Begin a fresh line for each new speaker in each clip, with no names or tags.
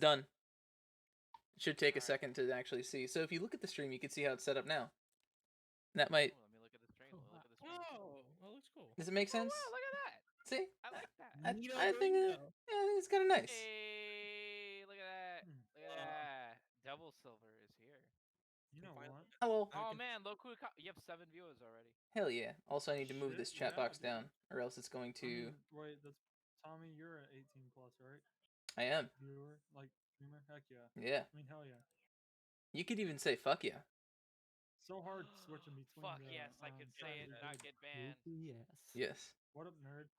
done. It should take a second to actually see. So if you look at the stream, you can see how it's set up now. That might.
Let me look at the stream.
Oh, that looks cool.
Does it make sense?
Oh, wow, look at that.
See?
I like that.
I think it's kind of nice.
Hey, look at that. Look at that. Double silver is here.
You know what?
Hello.
Oh man, look who you have 7 viewers already.
Hell yeah. Also, I need to move this chat box down, or else it's going to.
Wait, that's Tommy. You're at 18 plus, right?
I am.
Viewer, like streamer. Heck yeah.
Yeah.
I mean, hell yeah.
You could even say fuck yeah.
So hard switching between.
Fuck yes, I could say it and not get banned.
Yes.
Yes.
What up, nerd?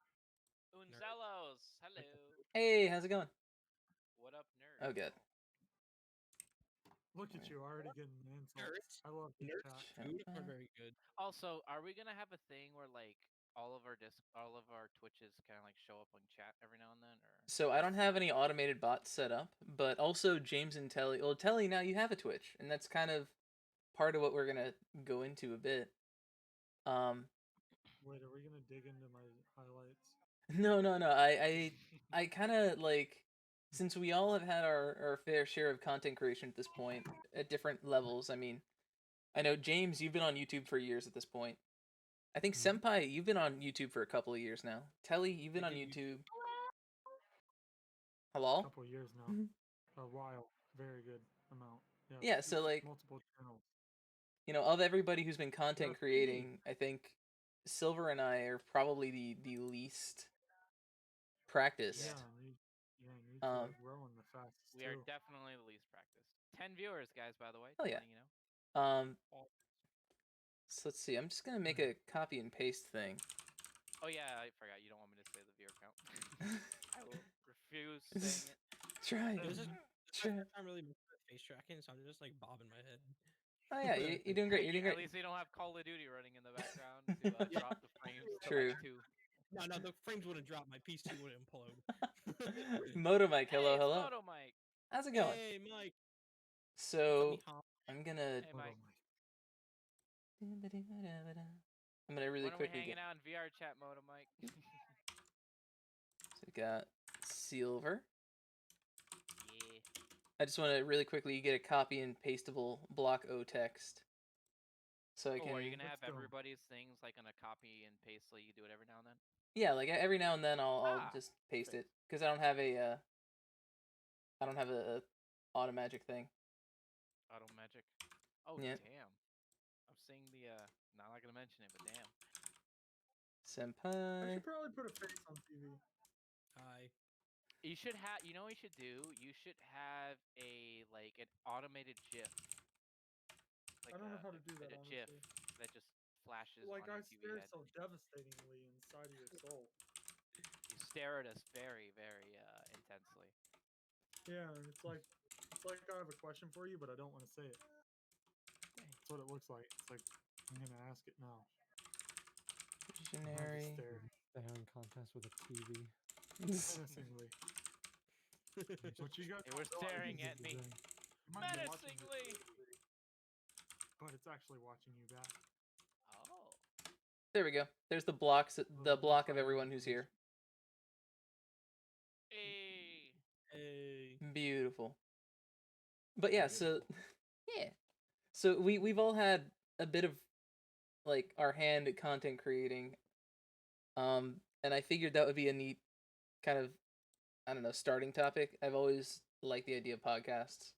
Unzellos, hello.
Hey, how's it going?
What up, nerd?
Oh, good.
Look at you already getting insults. I love this chat.
Dude, are very good.
Also, are we gonna have a thing where like all of our Twitches kind of like show up on chat every now and then? Or
So I don't have any automated bots set up, but also James and Telly. Well, Telly, now you have a Twitch, and that's kind of part of what we're gonna go into a bit.
Wait, are we gonna dig into my highlights?
No. I kind of like, since we all have had our fair share of content creation at this point at different levels. I mean, I know James, you've been on YouTube for years at this point. I think Senpai, you've been on YouTube for a couple of years now. Telly, you've been on YouTube. Hello?
A couple of years now. A while. Very good amount.
Yeah, so like
multiple channels.
You know, of everybody who's been content creating, I think Silver and I are probably the least practiced.
Yeah, you two are growing the fastest.
We are definitely the least practiced. 10 viewers, guys, by the way.
Oh yeah.
You know.
So let's see. I'm just gonna make a copy and paste thing.
Oh yeah, I forgot. You don't want me to say the viewer count. I will refuse saying it.
Try.
I'm really face tracking, so I'm just like bobbing my head.
Oh yeah, you're doing great. You're doing great.
At least you don't have Call of Duty running in the background to drop the frames.
True.
To like 2.
No, the frames wouldn't drop. My PC would implode.
Moto Mike, hello.
Moto Mike.
How's it going?
Hey, Mike.
So I'm gonna.
Hey, Mike.
I'm gonna really quickly
hanging out in VR chat, Moto Mike.
So we got Silver.
Yeah.
I just want to really quickly get a copy and pastable block O text. So I can.
Are you gonna have everybody's things like on a copy and paste, so you can do it every now and then?
Yeah, like every now and then I'll just paste it because I don't have a auto magic thing.
Auto magic. Oh
yeah.
Damn. I'm seeing the no, I'm not gonna mention it, but damn.
Senpai.
I should probably put a face on TV.
Hi.
You should have. You know what you should do? You should have an automated GIF.
I don't know how to do that.
A GIF that just flashes.
Like
on
I
your TV
stare
head.
so devastatingly inside of your soul.
You stare at us very, very intensely.
Yeah, it's like I have a question for you, but I don't want to say it. That's what it looks like. It's like I'm gonna ask it now.
Visionary.
Staring contest with a TV.
Menacingly. What you got?
It was staring at me. Menacingly.
But it's actually watching you back.
Oh.
There we go. There's the blocks. The block of everyone who's here.
Hey.
Beautiful. But yeah, so yeah. So we've all had a bit of like our hand at content creating. And I figured that would be a neat kind of, I don't know, starting topic. I've always liked the idea of podcasts.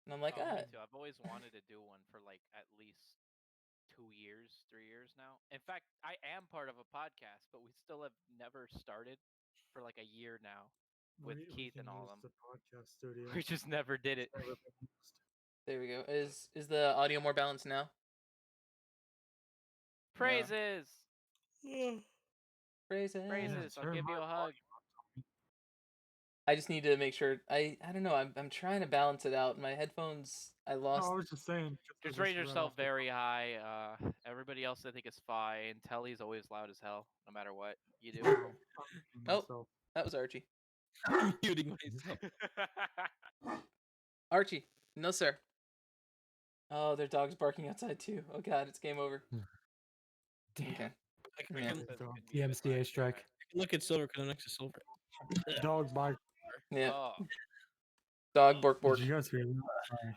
And I'm like,
me too. I've always wanted to do one for like at least 2 years, 3 years now. In fact, I am part of a podcast, but we still have never started for like a year now with Keith and all of them.
Podcast studio.
We just never did it.
There we go. Is the audio more balanced now?
Praises.
No. Praises.
I'll give you a hug.
I just need to make sure. I don't know. I'm trying to balance it out. My headphones. I lost.
No, I was just saying.
Just raise yourself very high. Everybody else I think is fine. Telly's always loud as hell, no matter what you do.
Oh, that was Archie.
I'm muting myself.
Archie, no sir. Oh, their dog's barking outside too. Oh god, it's game over.
Damn.
Okay.
The MCA strike. Look at Silver because I'm next to Silver.
Dog bark.
Yeah.
Oh.
Dog bork bork.
Did you guys hear that? Sorry.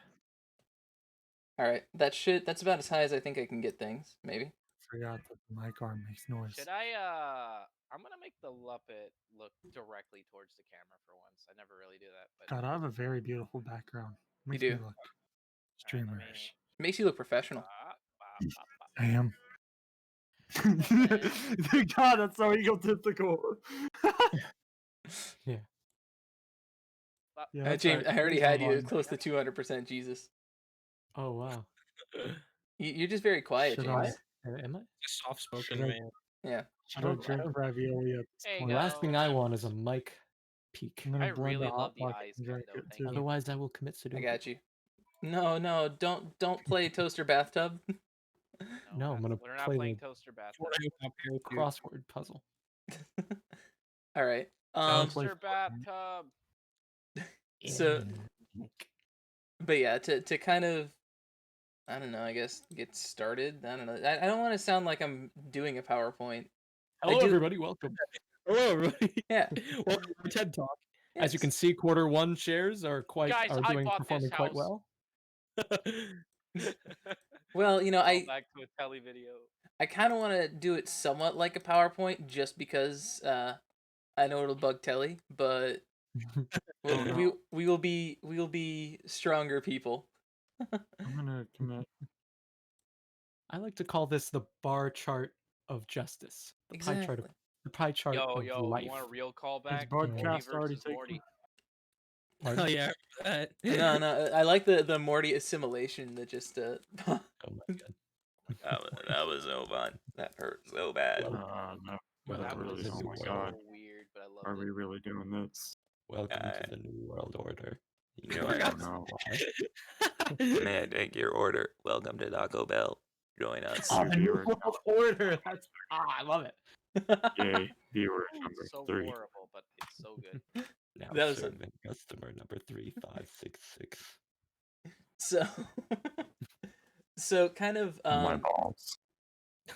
Alright, that's about as high as I think I can get things, maybe.
Forgot that the mic arm makes noise.
Should I? I'm gonna make the Muppet look directly towards the camera for once. I never really do that, but
God, I have a very beautiful background. Makes
do.
me look
Alright, let me-
streamerish.
Makes you look professional.
I am. God, that's so egotistical.
Yeah.
Yeah, that's
James,
right.
I already
Please
had
move
you
on.
close to 200% Jesus.
Oh wow.
You're just very quiet,
Should
James.
Am I?
Should
Soft spoken
I-
man.
Yeah.
Should I drink ravioli at this
Hey,
point?
The last thing I
guys.
want is a mic peak.
I'm gonna
I
blend
really
a hot
love the
pocket
ice
and
gun,
drink
though.
it
Thank
too.
you.
Otherwise, I will commit
I
Sudoku.
got you. No, don't play toaster bathtub.
No, I'm gonna
We're not
play
playing
the
Toaster Bathtub.
crossword puzzle.
All right.
Play
Toaster Bathtub.
So, but yeah, to kind of, I don't know, I guess get started. I don't know. I don't want to sound like I'm doing a PowerPoint.
Hello,
do-
everybody. Welcome. Hello, everybody.
Yeah.
Welcome to TED Talk. As you
Yes.
can see, Q1 shares are
Guys, I bought this
performing quite
house.
well.
Well, you know,
Go back to a telly video.
I kind of want to do it somewhat like a PowerPoint, just because I know it'll bug Telly, but we will be stronger people.
I'm gonna commit.
I like to call this the bar chart of justice. The pie chart
Yo,
of
you
life.
want a real
Is
callback? Morty
broadcast already
versus
taken?
Morty.
Pardon?
Oh yeah.
No, I like the Morty assimilation that just
Oh my god.
that was so fun. That hurt so bad.
No,
That
Welcome
was
to the
so
new world.
weird, but I loved
Are
it.
we really doing this?
Welcome to the new world order. You
know
I
I
don't know.
May I take your order? Welcome to Taco Bell. Join us.
Oh,
Two
the new
viewers.
world order. I love it.
Yay, viewer number
It's so
3.
horrible, but it's so good.
Now
That was
serving customer number 3566.
So, so kind of
My balls.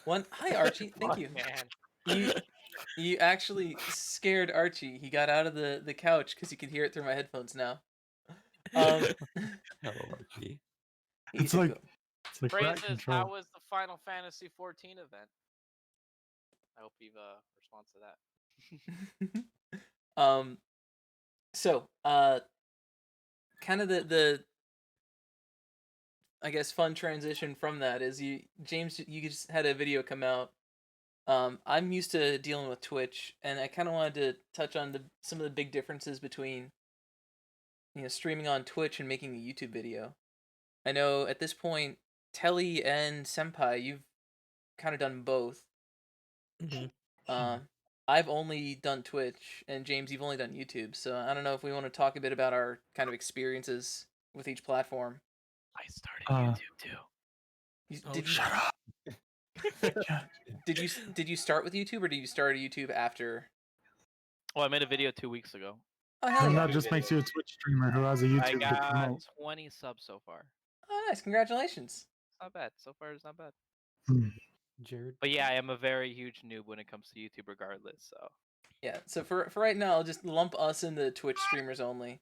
one. Hi Archie, thank you.
Man.
You actually scared Archie. He got out of the couch because he could hear it through my headphones now.
Hello, Archie.
It's like rat
Francis,
control.
how was the Final Fantasy 14 event? I hope you've response to that.
So kind of the I guess fun transition from that is James, you just had a video come out. I'm used to dealing with Twitch, and I kind of wanted to touch on some of the big differences between, streaming on Twitch and making a YouTube video. I know at this point, Telly and Senpai, you've kind of done both.
Mhm.
I've only done Twitch, and James, you've only done YouTube. So I don't know if we want to talk a bit about our kind of experiences with each platform.
I started YouTube too.
Shut up.
Did you start with YouTube, or did you start YouTube after?
Oh, I made a video 2 weeks ago.
Oh hell
And
yeah!
that just makes you a Twitch streamer who has a
I
YouTube to
got
promote.
20 subs so far.
Oh nice, congratulations.
It's not bad. So far, it's not bad.
Jared.
But yeah, I am a very huge noob when it comes to YouTube, regardless. So.
Yeah. So for right now, I'll just lump us into Twitch streamers only.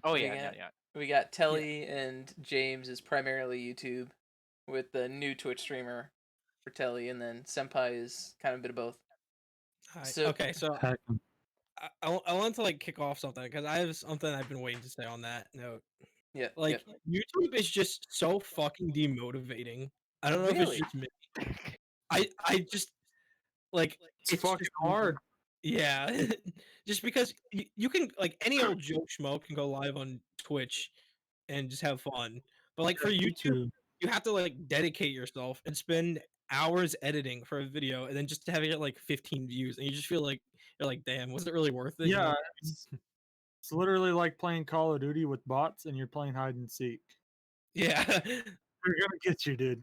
Oh
We
yeah.
We got Telly and James is primarily YouTube, with the new Twitch streamer for Telly, and then Senpai is kind of a bit of both.
Hi.
So-
Okay, so
Heck,
I want to like kick off something because I have something I've been waiting to say on that note.
Yeah.
Like YouTube is just so fucking demotivating. I don't know if
Really?
it's just me. I just like
it's fucking
just-
hard.
Yeah, just because you can like any old Joe Schmo can go live on Twitch and just have fun, but like for YouTube, you have to like dedicate yourself and spend hours editing for a video, and then just to have it get like 15 views, and you just feel like you're like, damn, was it really worth it? You
Yeah,
know?
it's literally like playing Call of Duty with bots and you're playing hide and seek.
Yeah.
They're gonna get you, dude.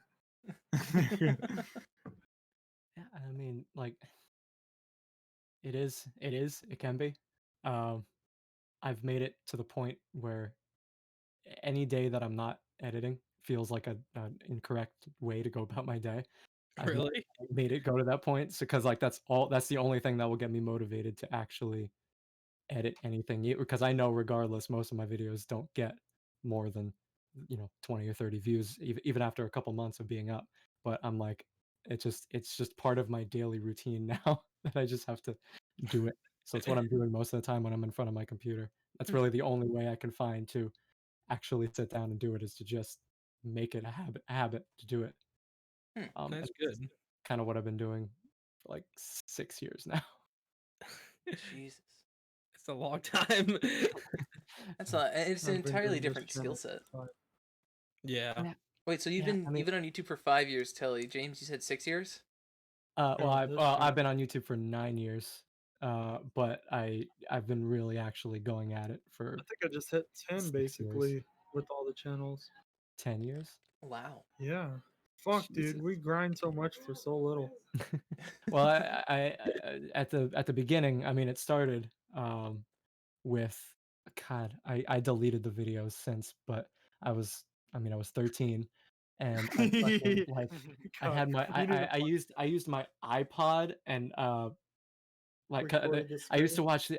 Yeah, I mean, like, it can be. I've made it to the point where any day that I'm not editing feels like an incorrect way to go about my day. I've
Really?
made it go to that point, because like that's the only thing that will get me motivated to actually edit anything because I know regardless most of my videos don't get more than 20 or 30 views even after a couple months of being up. But I'm like, it's just part of my daily routine now that I just have to do it. So it's what I'm doing most of the time when I'm in front of my computer. That's really the only way I can find to actually sit down and do it, is to just make it a habit to do it.
That's
It's
good.
kind of what I've been doing for like 6 years now.
Jesus,
It's a long time.
that's a it's an
I've been
entirely
doing this
different skill
channel
set.
for 5.
Yeah.
Wait, so you've
Yeah,
been
I mean,
you've been on YouTube for 5 years, Telly. James, you said 6 years?
well,
Yeah, this
I've
year.
been on YouTube for 9 years, but I've been really actually going at it for
I think I just hit 10
6 years,
basically with all the channels.
10 years.
Wow.
Yeah. Fuck,
Jesus.
dude, we grind so much for so little.
Well, I at the beginning, I mean, it started with God, I deleted the videos since, but I was 13, and I fucking like I
God,
had my
you need to
I used my iPod and like
record the screen.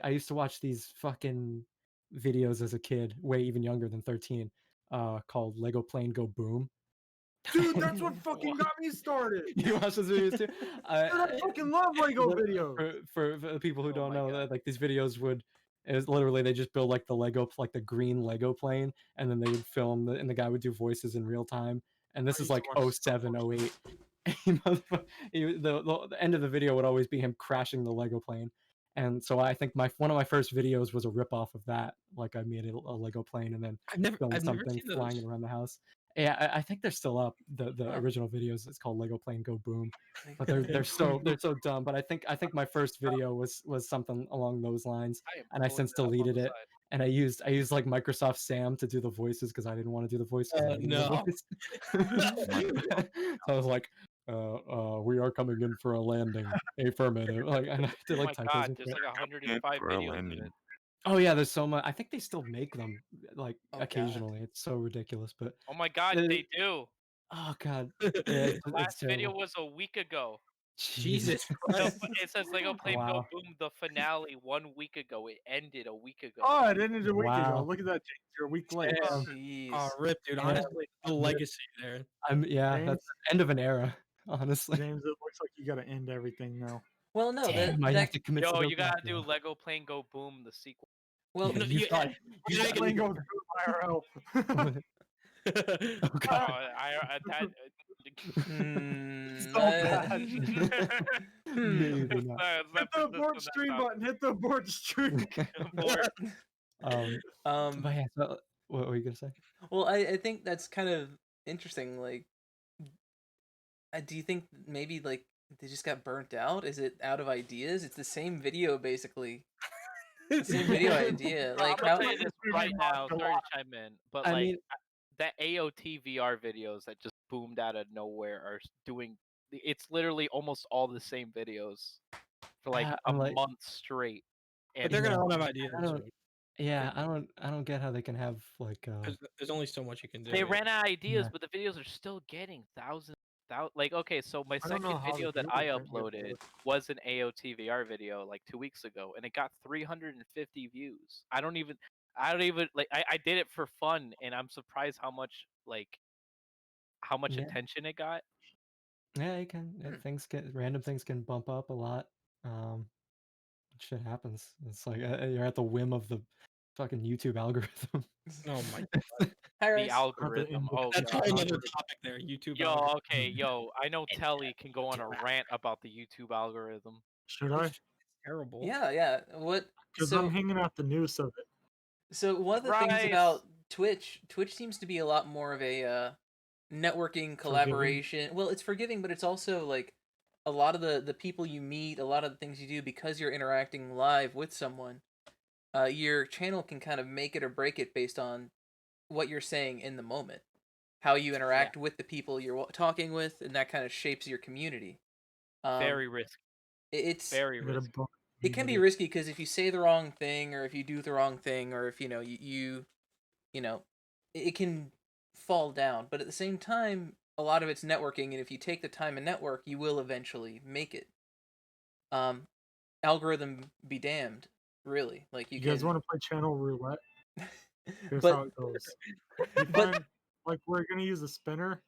I used to watch these fucking videos as a kid, way even younger than 13, called Lego Plane Go Boom.
Dude, that's what fucking got me started.
You watch those videos too?
Dude, I fucking love Lego videos.
For the people who
Oh
don't
my
know,
God.
that like these videos it was literally they just build like the green Lego plane, and then they would film and the guy would do voices in real time. And this
I
is
used to
like
watch stop
07,
motion.
08. The end of the video would always be him crashing the Lego plane. And so I think one of my first videos was a ripoff of that. Like I made a Lego plane and then filmed
I've never
something
seen
flying
those.
it around the house. Yeah, I think they're still up. The
Huh.
original videos. It's called Lego Plane Go Boom. But
Lego
they're
Plane
they're so dumb. But I think my first video was something along those lines,
I am
and I
pulling
since
that up on
deleted
the
it.
side.
And I used like Microsoft Sam to do the voices because I didn't want to do the voice because I didn't know the
No.
voice. So I was like, we are coming in for a landing. Affirmative. Like, and I did
Oh
like
my
typos
God,
and
there's
shit.
like 105
for a
videos of
landing.
it.
Oh yeah, there's so much. I think they still make them like
Oh, God.
occasionally. It's so ridiculous, but
Oh my God,
Uh,
they do.
oh god, yeah, it's
Last video
terrible.
was a week ago.
Jesus
The,
Christ.
it says Lego Plane Go
Wow.
Boom, the finale 1 week ago. It ended a week ago.
Oh, it ended a week ago.
Wow.
Look at that, James. You're a week late.
Damn.
Jeez.
Oh, rip, dude.
Yeah.
Honestly, the legacy there.
Yeah,
James,
that's the end of an era, honestly.
James, it looks like you got to end everything now.
Well, no,
Damn, I have
that
to commit
Yo,
to
you gotta do
now.
Lego Plane Go Boom, the sequel.
well,
Yeah,
No,
you
you-
thought
you
you
make
thought-
Plane goes IRL.
Oh
Oh,
god.
that.
So bad.
Maybe not.
Hit the abort stream button. Hit the abort stream.
But yeah, so, what were you gonna say?
Well, I think that's kind of interesting. Like, do you think maybe like they just got burnt out? Is it out of ideas? It's the same video basically. Same video idea.
I'm
Like
gonna
how?
tell you this right now. Sorry to chime in, but
I
like
mean,
that AOT VR videos that just boomed out of nowhere are doing. It's literally almost all the same videos for like a
I'm like,
month straight.
But they're gonna
Yeah,
run out of ideas.
I don't,
soon.
yeah, I don't get how they can have like
There's only so much you can do.
They ran out of ideas,
Yeah.
but the videos are still getting thousands. Like, okay, so my
I don't know
second
how the
video that
viewers
I
didn't get
uploaded
bored.
was an AOT VR video like 2 weeks ago, and it got 350 views. I don't even like. I did it for fun, and I'm surprised how much
Yeah.
attention it got.
Yeah, it can. Random things can bump up a lot. Shit happens. It's like you're at the whim of the fucking YouTube algorithm.
Oh my
Hi,
The
Rice.
algorithm. Oh
That's a
god.
whole other topic there. YouTube.
Yo,
algorithm.
okay, yo. I know Telly can go on a rant about the YouTube algorithm.
Should I?
It's terrible.
Yeah. What?
Because
So
I'm hanging out the news of it.
So one of the things
Rice.
about Twitch seems to be a lot more of a networking collaboration. Well, it's forgiving, but it's also like a lot of the people you meet, a lot of the things you do because you're interacting live with someone. Your channel can kind of make it or break it based on what you're saying in the moment, how you interact with the people you're talking with, and that kind of shapes your community.
Very risky.
It's
Very
I gotta
risky.
bump
it can be risky because if you say the wrong thing or if you do the wrong thing or if you it can fall down, but at the same time a lot of it's networking, and if you take the time and network you will eventually make it. Algorithm be damned. really. Like
You
you
guys
can.
want to play channel roulette? Here's
But
how it goes. You
but
find, like, we're gonna use a spinner,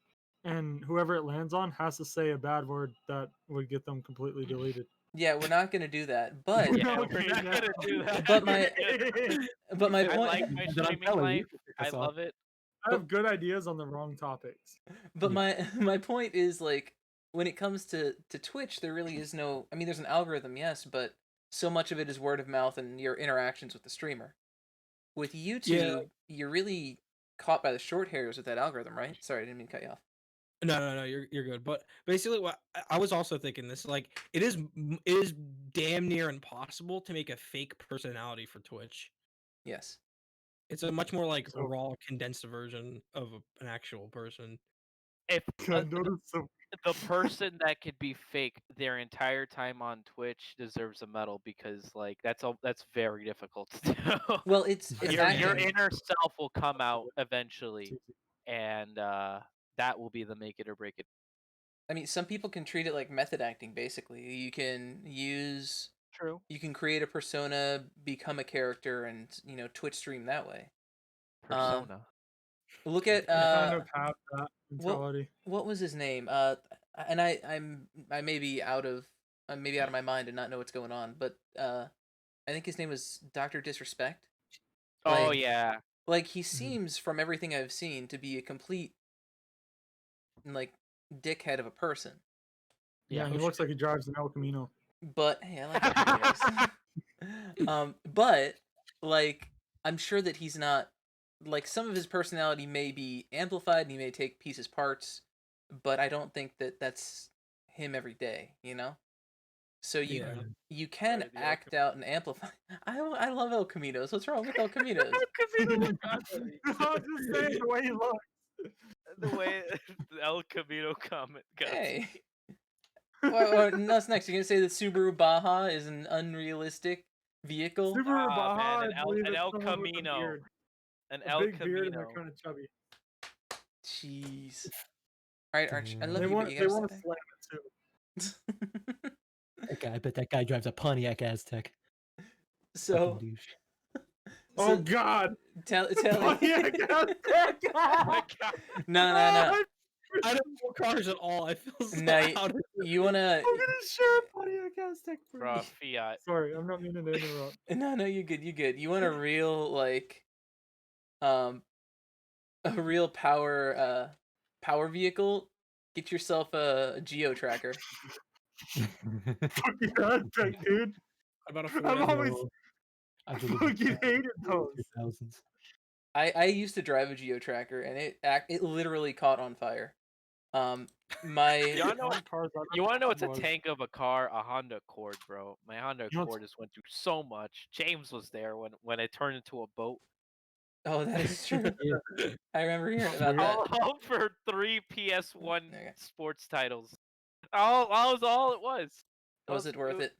and whoever it lands on has to say a bad word that would get them completely deleted.
yeah, we're not gonna do that. But
Yeah, we're
Okay,
not
no.
gonna do that.
But
We're
my
good.
but my
I
point
like my
Then I'm
streaming
telling you
life.
to pick
I
us off.
love it.
I have good ideas on the wrong topics.
but
Yeah.
my point is like when it comes to Twitch, there really is no. I mean, there's an algorithm, yes, but so much of it is word of mouth and your interactions with the streamer. With YouTube, you're really caught by the short hairs with that algorithm, right? Sorry, I didn't mean to cut you off.
No, you're good. But basically, what I was also thinking this, like, it is damn near impossible to make a fake personality for Twitch.
Yes.
It's a much more like
So-
raw, condensed version of an actual person.
If
I noticed some.
the person that could be fake their entire time on Twitch deserves a medal because like that's very difficult to do.
Well, it's
Your
your
acting.
inner self will come out eventually, and that will be the make it or break it.
I mean, some people can treat it like method acting. Basically, you
True.
can create a persona, become a character, and Twitch stream that way.
Persona.
Look at
I kind of have that mentality.
what was his name? And I may be out of my mind and not know what's going on, but I think his name was Dr. Disrespect.
Oh
Like-
yeah.
Like he seems from everything I've seen to be a complete like dickhead of a person.
Yeah, he looks like he drives an El Camino.
But hey, I like El Caminos. But like I'm sure that he's not like some of his personality may be amplified and he may take pieces parts, but I don't think that that's him every day, So you
Yeah.
you can
Right, the El
act out and amplify. I love El Caminos. What's wrong with El Caminos?
I'm just saying the way he looks.
The way the El Camino comment got
Hey. What's next? You're gonna say that Subaru Baja is an unrealistic vehicle?
Subaru
Aw,
Baja,
man,
I
an
believe
El
it's someone with a
Camino.
beard.
An
A
El
big beard and
Camino.
they're kind of chubby.
Jeez. All right, Arch. I
Damn.
love
They
you,
want
but you
they
gotta
want to
stop
slam it too.
there.
I bet that guy drives a Pontiac Aztec.
So,
Fucking douche.
Oh God!
tell
Oh, yeah, God.
Oh my god.
no.
I don't know cars at all. I feel so
No,
out of
you wanna
I'm gonna share a Pontiac Aztec for
Bro,
you.
Fiat.
Sorry, I'm not meaning to interrupt.
no, you good. You want a real like a real power vehicle? Get yourself a Geo Tracker.
Fucking Aztec, dude.
about a
I've
Ford.
always
I believe
fucking hated those.
2000s.
I used to drive a Geo Tracker and it literally caught on fire. My
You wanna know what-
Cars are-
You want to know what's a
was-
tank of a car? A Honda Accord, bro. My Honda
You know
Accord just went through so much. James was there when it turned into a boat.
oh, that is true. I remember hearing about that.
All for 3 PS1
Okay.
sports titles. All it was.
Was it worth it?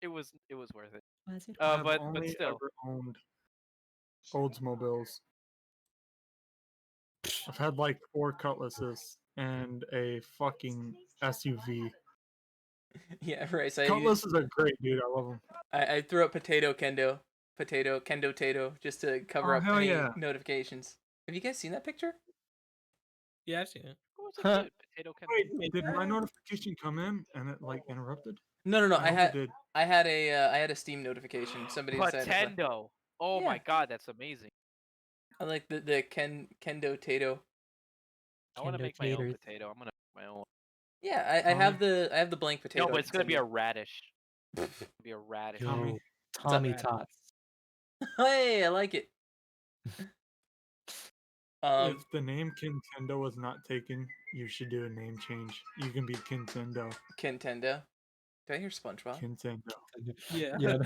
It was worth it.
I've
But
only
still.
ever owned Oldsmobiles. I've had like 4 Cutlasses and a fucking SUV.
Yeah, right. So
Cutlasses are great, dude. I love them.
I threw up potato kendo tato just to cover
Oh,
up
hell
any
yeah.
notifications. Have you guys seen that picture?
Yeah, I've seen it.
What was it
Huh.
cute? Potato
Wait, did my notification come in and it like interrupted?
No.
I hope it did.
I had a Steam notification. Somebody decided to play.
Potendo. Oh
Yeah.
my god, that's amazing.
I like the kendo tato.
I want to
Kendo
make my own
taters.
potato. I'm gonna make my own.
Yeah, I have the blank potato.
No, but it's gonna be a
Nintendo.
radish. It's gonna be a radish.
Tommy.
Yo, Tommy
Rad.
Tots.
Hey, I like it.
If the name Nintendo was not taken, you should do a name change. You can be Nintendo.
Nintendo. Did I hear SpongeBob?
Nintendo.
Yeah.
Yeah.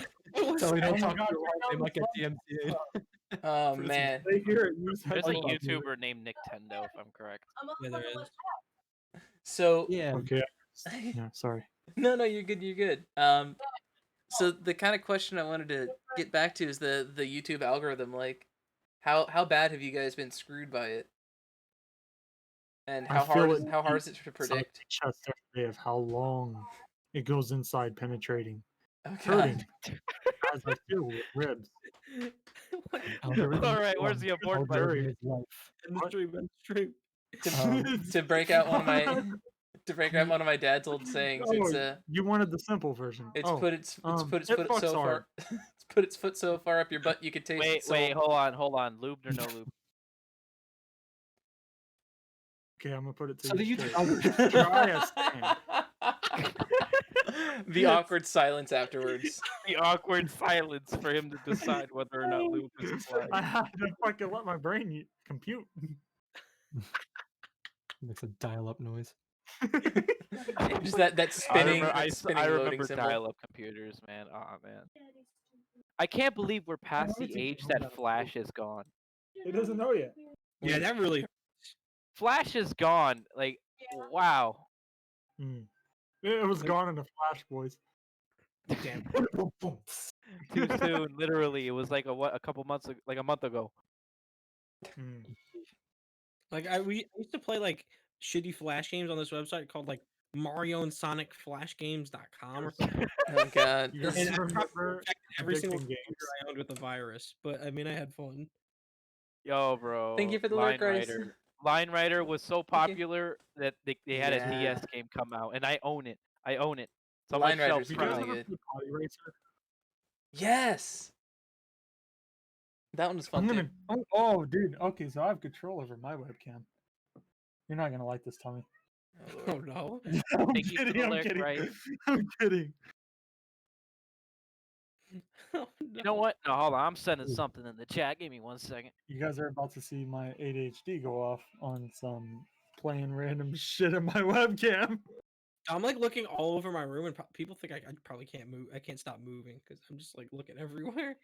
So we
Oh
don't
my
talk
God,
to they might get DMCA.
Oh man.
They hear it. Use
There's a
headphones.
YouTuber named Nintendo, if I'm correct.
Yeah, there is.
So
Yeah.
Okay. Yeah, sorry.
no, you're good. You're good. So the kind of question I wanted to get back to is the YouTube algorithm. Like, how bad have you guys been screwed by it? And
I
how
feel
hard
it
is it to
It's on
predict?
my chest every day of how long it goes inside penetrating.
Oh
hurting
god.
as I feel with ribs.
What?
Algorithm
All right, where's the abort button?
Jerry.
His life.
In the stream, in the stream.
To break out one of my to break out one of my dad's old sayings,
Oh,
it's
you wanted the simple version.
it's
Oh,
put its
it
foot
fucks
so
hard.
far it's put its foot so far up your butt you could taste
Wait,
its
wait,
soul.
hold on. Lubed or no lube?
Okay, I'm gonna put it to
So
you
the
straight. Try a stand.
The awkward silence afterwards.
The awkward silence for him to decide whether or not lube is applied.
I had to fucking let my brain compute.
Makes a dial-up noise.
Just that spinning,
I
spinning loading
remember
symbol.
dial-up computers, man. Oh man, I can't believe we're past
wanna
the
teach
age
him
that
how to
Flash is gone.
He doesn't know yet.
Yeah, that really hurts.
Flash is gone. Like, wow.
It was gone in a flash, boys.
Damn.
Too soon. Literally, it was like a couple months, like a month ago.
Like I used to play like shitty Flash games on this website called like Mario and Sonic FlashGames.com or something.
Oh god.
You guys
And I
remember
probably infected every single
addicting
computer
games?
I owned with the virus, but I mean I had fun.
Yo, bro.
Thank you for the
Line
lurk, Rice.
Rider. Line Rider was so
Thank you.
popular that they had a
Yeah.
DS game come out, and I own it. I own it. It's on
Line
my shelf.
Rider's
You guys
really
ever
good.
play Potty Racer?
Yes. That one was fun
I'm
too.
gonna. Oh, dude. Okay, so I have control over my webcam. You're not gonna like this, Tommy.
Oh,
Oh
Lord.
no.
I'm
Thank you for
kidding.
the
I'm
lurk,
kidding.
Rice.
I'm kidding.
Oh,
You know
no.
what? No, hold on. I'm sending something in the chat. Give me 1 second.
You guys are about to see my ADHD go off on some playing random shit in my webcam.
I'm like looking all over my room, and people think I probably can't move. I can't stop moving because I'm just like looking everywhere.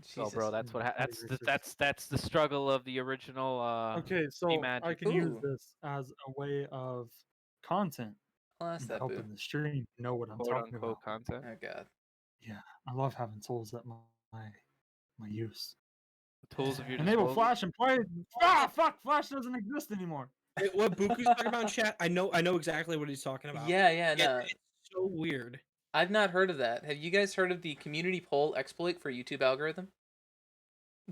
So, bro,
Jesus.
that's what
Potty Racer.
that's the struggle of the original.
Okay, so
Magic.
I can use
Ooh.
this as a way of content
I'll ask
and
that boo.
helping the stream know what I'm
quote
talking
unquote
about.
content.
Oh god.
Yeah, I love having tools at my use.
The tools of your
Enable
disposal.
Flash and play. Ah, fuck! Flash doesn't exist anymore.
Wait, what Buku's talking about in chat? I know exactly what he's talking about.
Yeah, no.
It's so weird.
I've not heard of that. Have you guys heard of the community poll exploit for YouTube algorithm?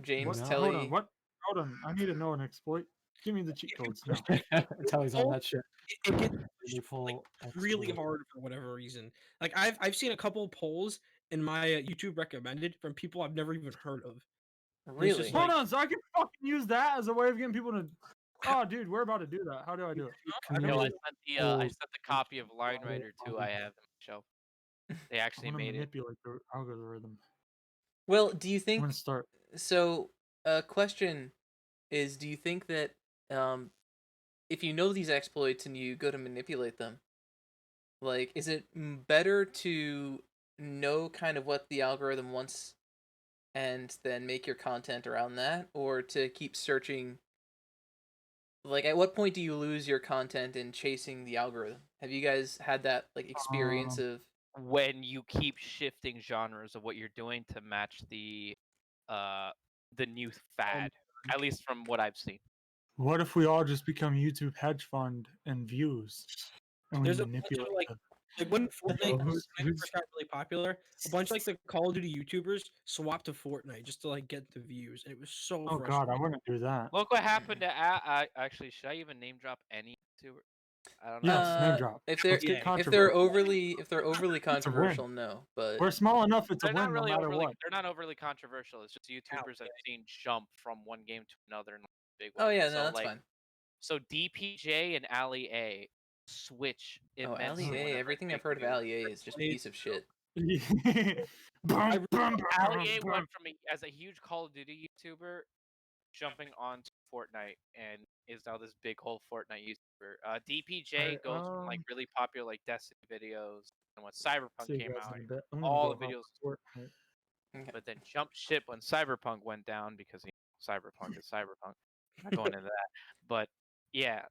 James,
No.
Hold
Telly.
on, what? Hold on, I need to know an exploit. Give me the cheat codes now.
Telly's on that shit.
It gets
Really full
really
exploit.
hard for whatever reason. Like I've seen a couple polls in my YouTube recommended from people I've never even heard of.
Really?
just
Hold on, so I can fucking use that as a way of getting people to. Oh, dude, we're about to do that. How do I do it?
Yo, I
Community
sent the copy of Line Rider 2 I have in my shelf. They
I
actually
want to
made it.
manipulate the algorithm.
Well, do you
I'm
think
gonna start.
so? A question is, do you think that if you know these exploits and you go to manipulate them, like, is it better to know kind of what the algorithm wants and then make your content around that, or to keep searching? Like, at what point do you lose your content in chasing the algorithm? Have you guys had that like experience of?
When you keep shifting genres of what you're doing to match the new fad, at least from what I've seen.
What if we all just become YouTube hedge fund and views, and we
There's a bunch
manipulate?
of like when Fortnite
who's-
first got really popular, a bunch of like the Call of Duty YouTubers swapped to Fortnite just to like get the views, and it was so
Oh
frustrating.
God, I wouldn't do that.
Look what happened to actually. Should I even name drop any YouTuber? I don't know.
Yes, name drop.
If they're
Let's get
if
they're
controversial.
overly
win.
controversial, no. But
We're small enough; it's a
They're
win
not really
no matter
overly.
what.
They're not overly controversial. It's just YouTubers I've seen jump from one game to another in a big way.
oh yeah, no,
So
that's
like,
fine.
so DPJ and Ali A switch
Oh,
immensely.
Ali A,
whenever
everything
they
I've heard of
do.
Ali A is just a piece of shit.
Bum, bum,
Ali A
bum,
went from as a huge Call of Duty YouTuber jumping onto Fortnite and is now this big whole Fortnite YouTuber. DPJ goes from like really popular like Destiny videos, and when Cyberpunk
See you
came
guys
out,
in a bit. I'm gonna
all
go
the
hop
videos,
on Fortnite.
Okay.
but then jumped ship when Cyberpunk went down because Cyberpunk is Cyberpunk. I'm not going into that, but yeah,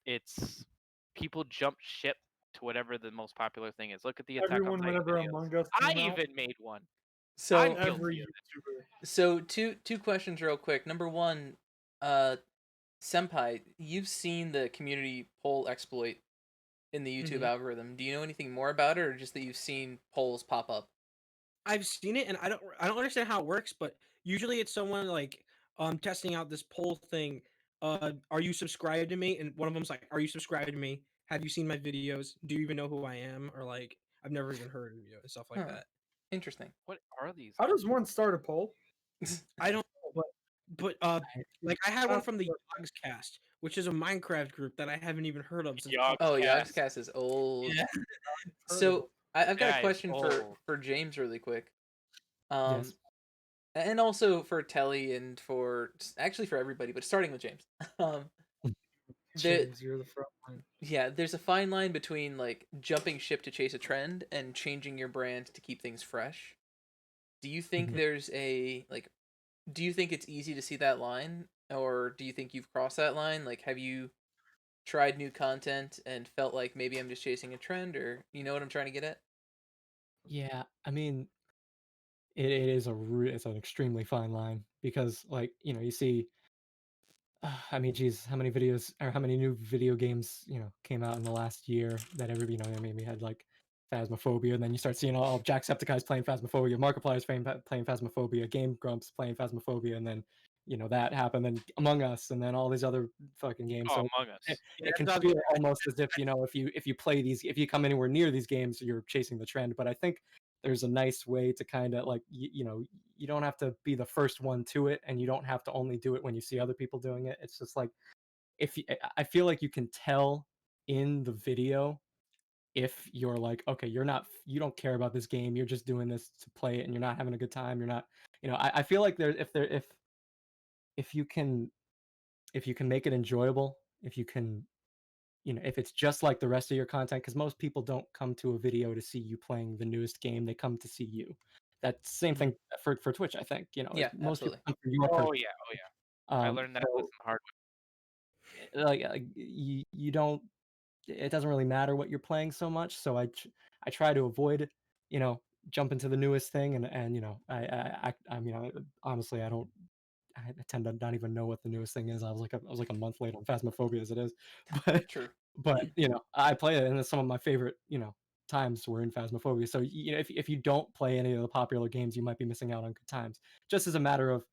it's people jump ship to whatever the most popular thing is. Look at the Attack
Everyone,
on Titan
whenever
videos.
Among Us
I
came out,
even made one.
So
I'm guilty
every
of it.
YouTuber.
so two questions real quick. Number one, Senpai, you've seen the community poll exploit in the YouTube
Mhm.
algorithm. Do you know anything more about it, or just that you've seen polls pop up?
I've seen it, and I don't understand how it works, but usually it's someone like testing out this poll thing. Are you subscribed to me? And one of them's like, "Are you subscribed to me? Have you seen my videos? Do you even know who I am?" Or like, "I've never even heard of you," and stuff like
Huh.
that.
Interesting.
What are these?
How does one start a poll?
I don't know, but like I had one from the POGcast, which is a Minecraft group that I haven't even heard of since.
Yogscast.
Oh, Yogscast is old.
Yeah.
So I've got a
Guy is
question
old.
for James really quick.
Yes.
And also for Telly and for actually for everybody, but starting with James. There,
James, you're the front line.
yeah, there's a fine line between like jumping ship to chase a trend and changing your brand to keep things fresh. Do you think
Mhm.
there's a like do you think it's easy to see that line, or do you think you've crossed that line? Like, have you tried new content and felt like maybe I'm just chasing a trend, or you know what I'm trying to get at?
Yeah, I mean, it's it's an extremely fine line because, like, you see, I mean, geez, how many videos or how many new video games, came out in the last year that I mean, we had like Phasmophobia, and then you start seeing all Jacksepticeye's playing Phasmophobia, Markiplier's playing Phasmophobia, Game Grumps playing Phasmophobia, and then, that happened, and Among Us, and then all these other fucking games.
Oh,
So
Among Us.
it can feel almost as if, if you play these, if you come anywhere near these games, you're chasing the trend. But I think there's a nice way to kind of like, you don't have to be the first one to it, and you don't have to only do it when you see other people doing it. It's just like, I feel like you can tell in the video if you're like, okay, you don't care about this game, you're just doing this to play it, and you're not having a good time, you're not, I feel like if you can make it enjoyable, if you can, if it's just like the rest of your content, because most people don't come to a video to see you playing the newest game, they come to see you. That same thing for Twitch, I think.
Yeah,
Most people
absolutely.
come for your
Oh
person.
yeah, oh yeah. I learned that lesson the hard way.
Like you don't. It doesn't really matter what you're playing so much. So I try to avoid, jump into the newest thing, and I mean, honestly, I tend to not even know what the newest thing is. I was like a month late on Phasmophobia as it is, but
True.
I play it, and some of my favorite times were in Phasmophobia. So if you don't play any of the popular games, you might be missing out on good times. Just as a matter of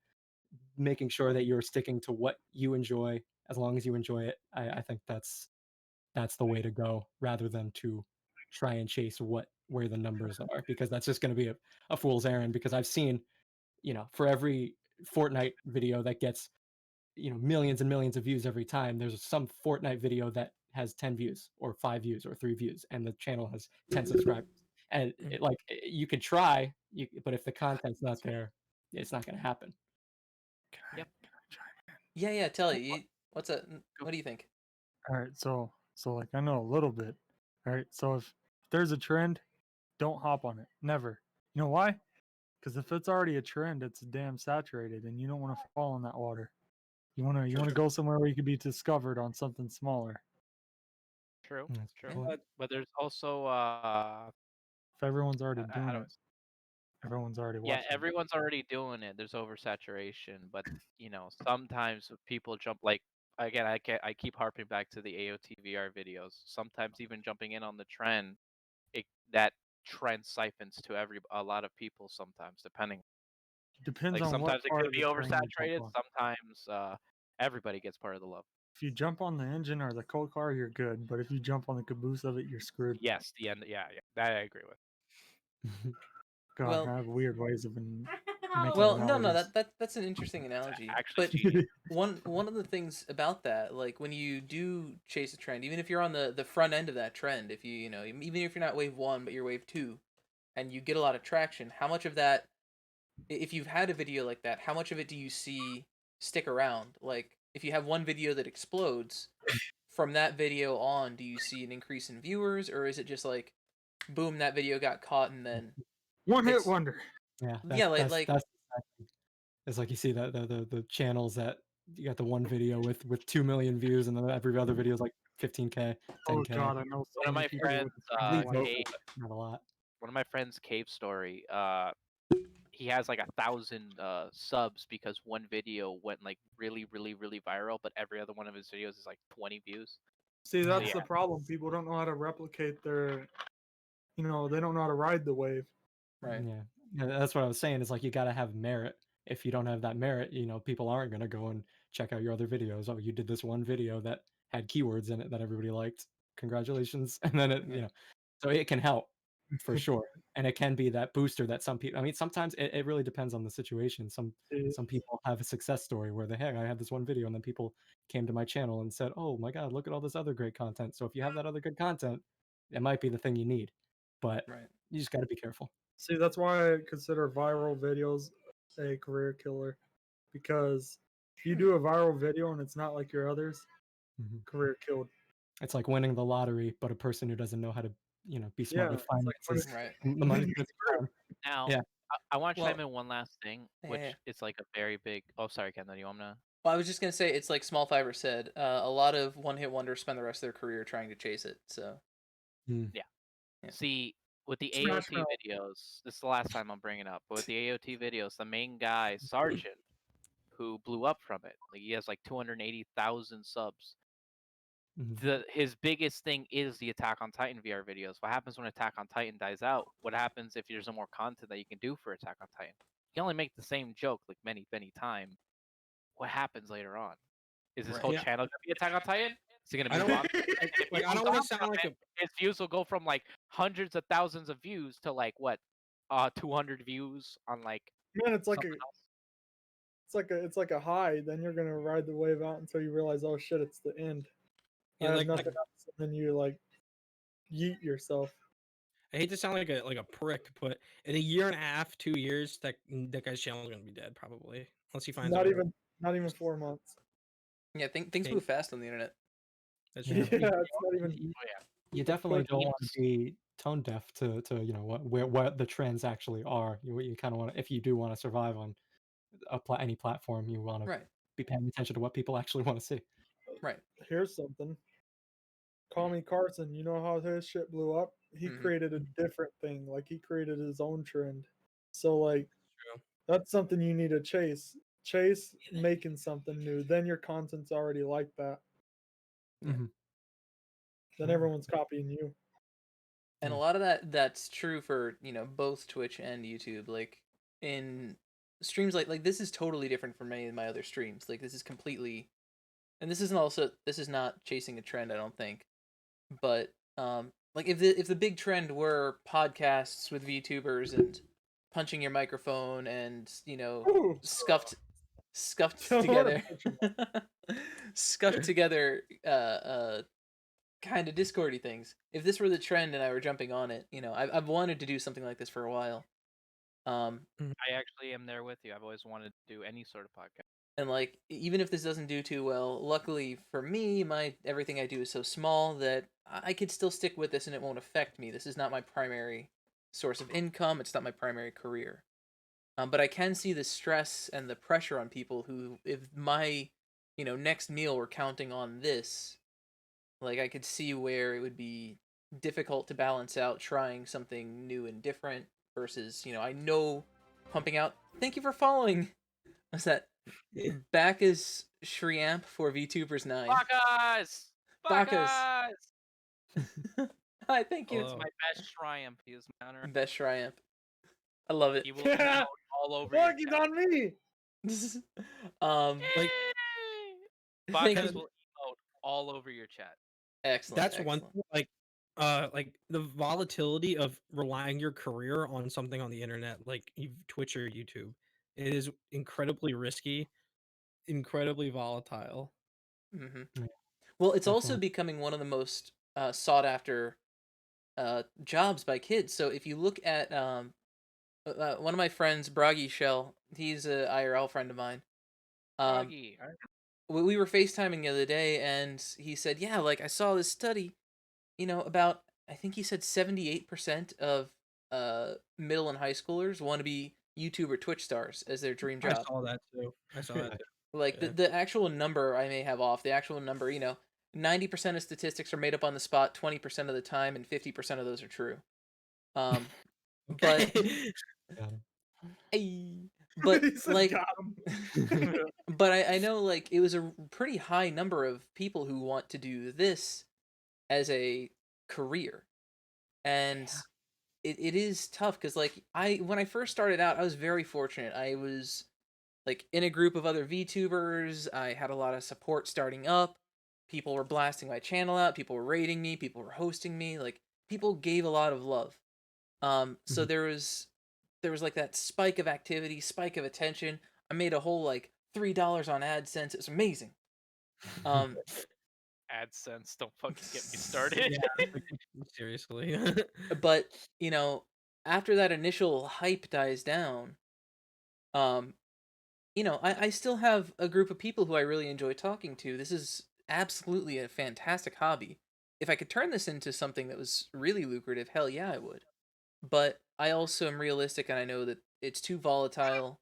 making sure that you're sticking to what you enjoy, as long as you enjoy it. I think that's the way to go, rather than to try and chase where the numbers are, because that's just going to be a fool's errand. Because I've seen, for every Fortnite video that gets millions and millions of views every time, there's some Fortnite video that has 10 views or 5 views or 3 views, and the channel has 10 subscribers. And you could try, but if the content's not there, it's not going to happen.
Yep.
Yeah, Telly, what's a what do you think?
All right, so like I know a little bit. All right, so if there's a trend, don't hop on it. Never. You know why? Because if it's already a trend, it's damn saturated, and you don't want to fall in that water. You want to go somewhere where you can be discovered on something smaller.
True.
That's a
True.
good point.
But there's also
If everyone's already
how
doing
do
it, everyone's already
yeah,
watching.
everyone's already doing it. There's oversaturation, but sometimes people jump like again. I keep harping back to the AOT VR videos. Sometimes even jumping in on the trend, that trend siphons to a lot of people. Sometimes depending,
Depends
like
on what
sometimes it
part
could
of
be
the train you jump
oversaturated.
on.
Sometimes everybody gets part of the love.
If you jump on the engine or the coal car, you're good. But if you jump on the caboose of it, you're screwed.
Yes, the end. Yeah, that I agree with.
God,
Well-
I have weird ways of making
Well, no,
analogies.
that's an interesting analogy.
Actually,
But
genius.
one of the things about that, like when you do chase a trend, even if you're on the front end of that trend, if even if you're not wave 1 but you're wave 2, and you get a lot of traction, how much of that, if you've had a video like that, how much of it do you see stick around? Like if you have one video that explodes, from that video on, do you see an increase in viewers, or is it just like, boom, that video got caught and then
One hit
it's-
wonder.
Yeah,
Yeah, like-
that's exactly. It's like you see that the channels that you got the one video with 2 million views, and then every other video is like 15K,
Oh
10K.
God, I know so
One of
many
my
people
friends,
with the same
Leave
life.
most,
Kate-
but not a lot.
one of my friends' cave story. He has like 1,000 subs because one video went like really, really, really viral, but every other one of his videos is like 20 views.
See, that's
Yeah.
the problem. People don't know how to replicate their, they don't know how to ride the wave.
right.
Yeah, Yeah, that's what I was saying. Is like you got to have merit. If you don't have that merit, people aren't gonna go and check out your other videos. Oh, you did this one video that had keywords in it that everybody liked. Congratulations. And then
Yeah.
so it can help for sure. And it can be that booster that some people. I mean, sometimes it really depends on the situation. Some people have a success story where I had this one video and then people came to my channel and said, "Oh my God, look at all this other great content." So if you have that other good content, it might be the thing you need, but
Right.
you just got to be careful.
See, that's why I consider viral videos a career killer, because if you do a viral video and it's not like your others,
Mhm.
career killed.
It's like winning the lottery, but a person who doesn't know how to, be smart with
Yeah, it's like
finances.
Right.
And the money's gonna be gone.
Now,
Yeah.
I want to chime
Well,
in one last thing,
yeah,
which
yeah.
is like a very big. Oh, sorry, Ken. Do you want to?
Well, I was just gonna say it's like Small Fiber said. A lot of one-hit wonders spend the rest of their career trying to chase it. So
Mm.
Yeah.
See, with the
Smash
AOT
Mouth.
videos, this is the last time I'm bringing it up. But with the AOT videos, the main guy, Sergeant, who blew up from it, like he has like 280,000 subs.
Mhm.
His biggest thing is the Attack on Titan VR videos. What happens when Attack on Titan dies out? What happens if there's no more content that you can do for Attack on Titan? You can only make the same joke like many times. What happens later on? Is his
Right.
whole
Yeah.
channel gonna be Attack on Titan? Is he gonna
I
move
don't
on? And if he
like. I
moves
don't want
on
to sound
from
like
it,
a.
his views will go from like hundreds of thousands of views to like what, 200 views on like
Man, it's like
something
a
else.
it's like a high. Then you're gonna ride the wave out until you realize, oh shit, it's the end.
Yeah,
I have
like
nothing else, and then you like yeet yourself.
I hate to sound like a prick, but in a year and a half, 2 years, that guy's channel is gonna be dead probably, unless he finds
Not
a.
even 4 months.
Yeah, things
Okay.
move fast on the internet.
That's
Yeah,
true.
it's not even.
Oh yeah.
You
It's
definitely
quick.
don't want to be tone deaf to what the trends actually are. You kind of want to, if you do want to survive on any platform, you want to
Right.
be paying attention to what people actually want to see.
Right.
Here's something. Call Me Carson. You know how his shit blew up? He
Mhm.
created a different thing. Like he created his own trend. So like
True.
that's something you need to chase. Chase making something new. Then your content's already like that.
Yeah.
Mhm.
Then
Mhm.
everyone's copying you.
And a
Yeah.
lot of that's true for, both Twitch and YouTube. Like in streams like this is totally different from many of my other streams. Like this is completely, and this is not chasing a trend, I don't think. But like if the big trend were podcasts with VTubers and punching your microphone and,
Ooh.
scuffed
Don't wanna
together
punch your
scuffed together kind of Discordy things. If this were the trend and I were jumping on it, I've wanted to do something like this for a while.
I actually am there with you. I've always wanted to do any sort of podcast.
And like even if this doesn't do too well, luckily for me, my everything I do is so small that I could still stick with this and it won't affect me. This is not my primary source of income. It's not my primary career. But I can see the stress and the pressure on people who, if my, next meal were counting on this, like I could see where it would be difficult to balance out trying something new and different versus, I know pumping out. Thank you for following. What's that? Bacchus Shriamp for VTubers 9.
Bacchus!
Bacchus.
Bacchus!
Hi, thank you.
It's
Hello.
my best triumph. He is my honor.
Best Shriamp. I love it.
He will emote all over
Look,
your
he's
chat.
on me.
Like,
Thank
Bacchus
you.
will emote all over your chat.
Excellent.
that's one
excellent.
thing, like the volatility of relying your career on something on the internet, like Twitch or YouTube. It is incredibly risky, incredibly volatile.
Mm-hmm.
Yeah,
Well, it's also
definitely.
becoming one of the most sought after jobs by kids. So if you look at one of my friends, Bragi Shell, he's a IRL friend of mine.
Froggy.
We were FaceTiming the other day, and he said, "Yeah, like I saw this study, about I think he said 78% of middle and high schoolers want to be YouTube or Twitch stars as their dream
I
job."
saw that too. I saw that too.
Like
Yeah.
the actual number I may have off. The actual number, 90% of statistics are made up on the spot, 20% of the time, and 50% of those are true. But
Got
but
He said,
like,
"Got him."
but I know like it was a pretty high number of people who want to do this as a career, and it is tough because like when I first started out, I was very fortunate. I was like in a group of other VTubers. I had a lot of support starting up. People were blasting my channel out. People were rating me. People were hosting me. Like people gave a lot of love. So
Mhm.
there was like that spike of activity, spike of attention. I made a whole like $3 on AdSense. It was amazing. Um,
AdSense, don't fucking get me started.
Yeah, like, seriously.
but you know, after that initial hype dies down, um, you know, I still have a group of people who I really enjoy talking to. This is absolutely a fantastic hobby. If I could turn this into something that was really lucrative, hell yeah, I would. But I also am realistic and I know that it's too volatile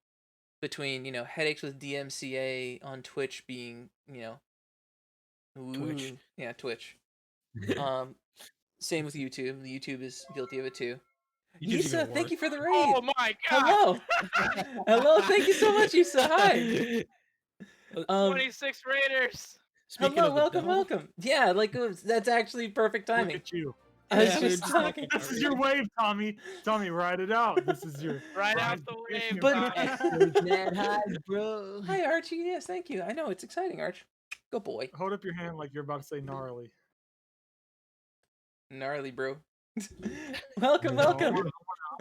between, you know, headaches with DMCA on Twitch being, you know,
Twitch.
ooh, yeah, Twitch. Same with YouTube. The YouTube is guilty of it too.
YouTube's even
Yisa, thank
worse.
you for the raid.
Oh my god!
Hello. Hello, thank you so much, Yisa. Hi.
26 raiders!
Speaking
Hello,
of the
welcome,
devil,
welcome. Yeah, like that's actually perfect
Look
timing.
at you.
I was
Yeah, we were
just
just
talking.
talking
This is your wave, Tommy. Tommy, ride it out. This is your
Right
ride
off the wave,
But-
Tommy.
Mad high, bro.
Hi, Archie. Yes, thank you. I know it's exciting, Arch. Go boy.
Hold up your hand like you're about to say gnarly.
Gnarly, bro. Welcome,
No, I
welcome.
want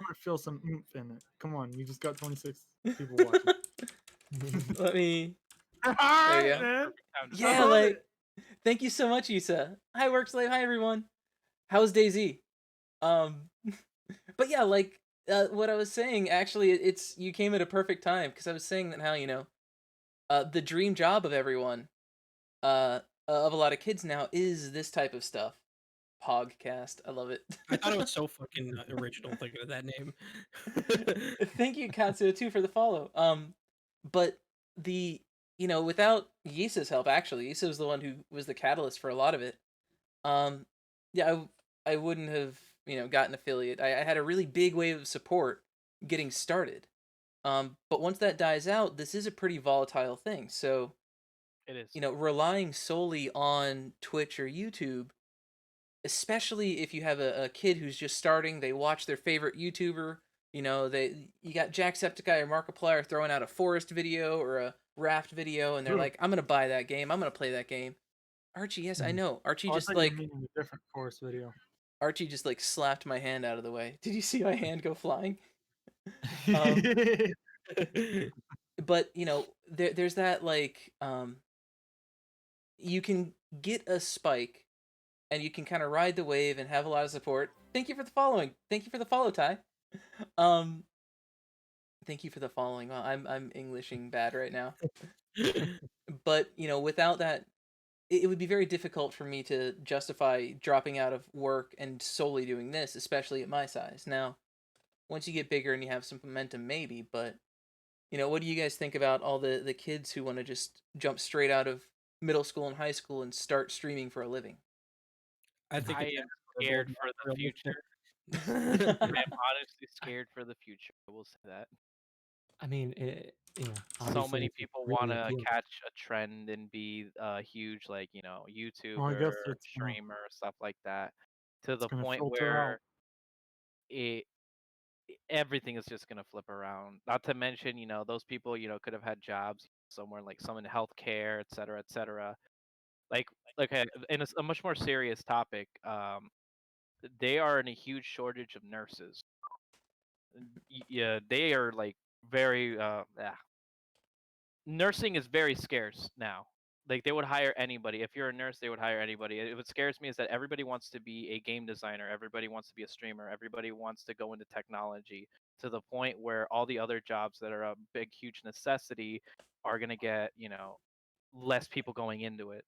to feel some oomph in it. Come on, you just got 26 people watching.
Let me.
All right,
you go.
man.
Time to
Yeah,
love
like.
it.
Thank you so much, Issa. Hi, Work Slave. Hi, everyone. How's Daisy? But yeah, like what I was saying. Actually, it's you came at a perfect time because I was saying that how the dream job of everyone, of a lot of kids now is this type of stuff. POGcast. I love it.
I thought it was so fucking original thinking of that name.
Thank you, Katsuo, too, for the follow. But without Yisa's help, actually, Yisa was the one who was the catalyst for a lot of it. Yeah, I wouldn't have, gotten affiliate. I had a really big wave of support getting started. But once that dies out, this is a pretty volatile thing. So,
It is.
relying solely on Twitch or YouTube, especially if you have a kid who's just starting, they watch their favorite YouTuber. You got Jacksepticeye or Markiplier throwing out a forest video or a raft video, and they're like, "I'm gonna buy that game. I'm gonna play that game." Archie, yes, I know. Archie
Oh, I
just
thought you were
like
meaning a different course video.
Archie just like slapped my hand out of the way. Did you see my hand go flying? But there's that like you can get a spike and you can kind of ride the wave and have a lot of support. Thank you for the following. Thank you for the follow, Ty. Thank you for the following. Well, I'm Englishing bad right now. But without that, it would be very difficult for me to justify dropping out of work and solely doing this, especially at my size. Now, once you get bigger and you have some momentum, maybe. But what do you guys think about all the kids who want to just jump straight out of middle school and high school and start streaming for a living?
I think
I
it's
am scared for the future. I am honestly scared for the future. I will say that.
I mean,
So
obviously
many
it's
people
really
want to
appealing.
catch a trend and be a huge, like,
Well, I
YouTuber,
guess it's
streamer, stuff like that, to the
gonna
point
filter out.
where it everything is just gonna flip around. Not to mention, those people, could have had jobs somewhere, like some in healthcare, et cetera, et cetera. Like, in a much more serious topic, they are in a huge shortage of nurses. Yeah, they are like very nursing is very scarce now. Like they would hire anybody. If you're a nurse, they would hire anybody. What scares me is that everybody wants to be a game designer, everybody wants to be a streamer, everybody wants to go into technology, to the point where all the other jobs that are a big huge necessity are going to get, less people going into it.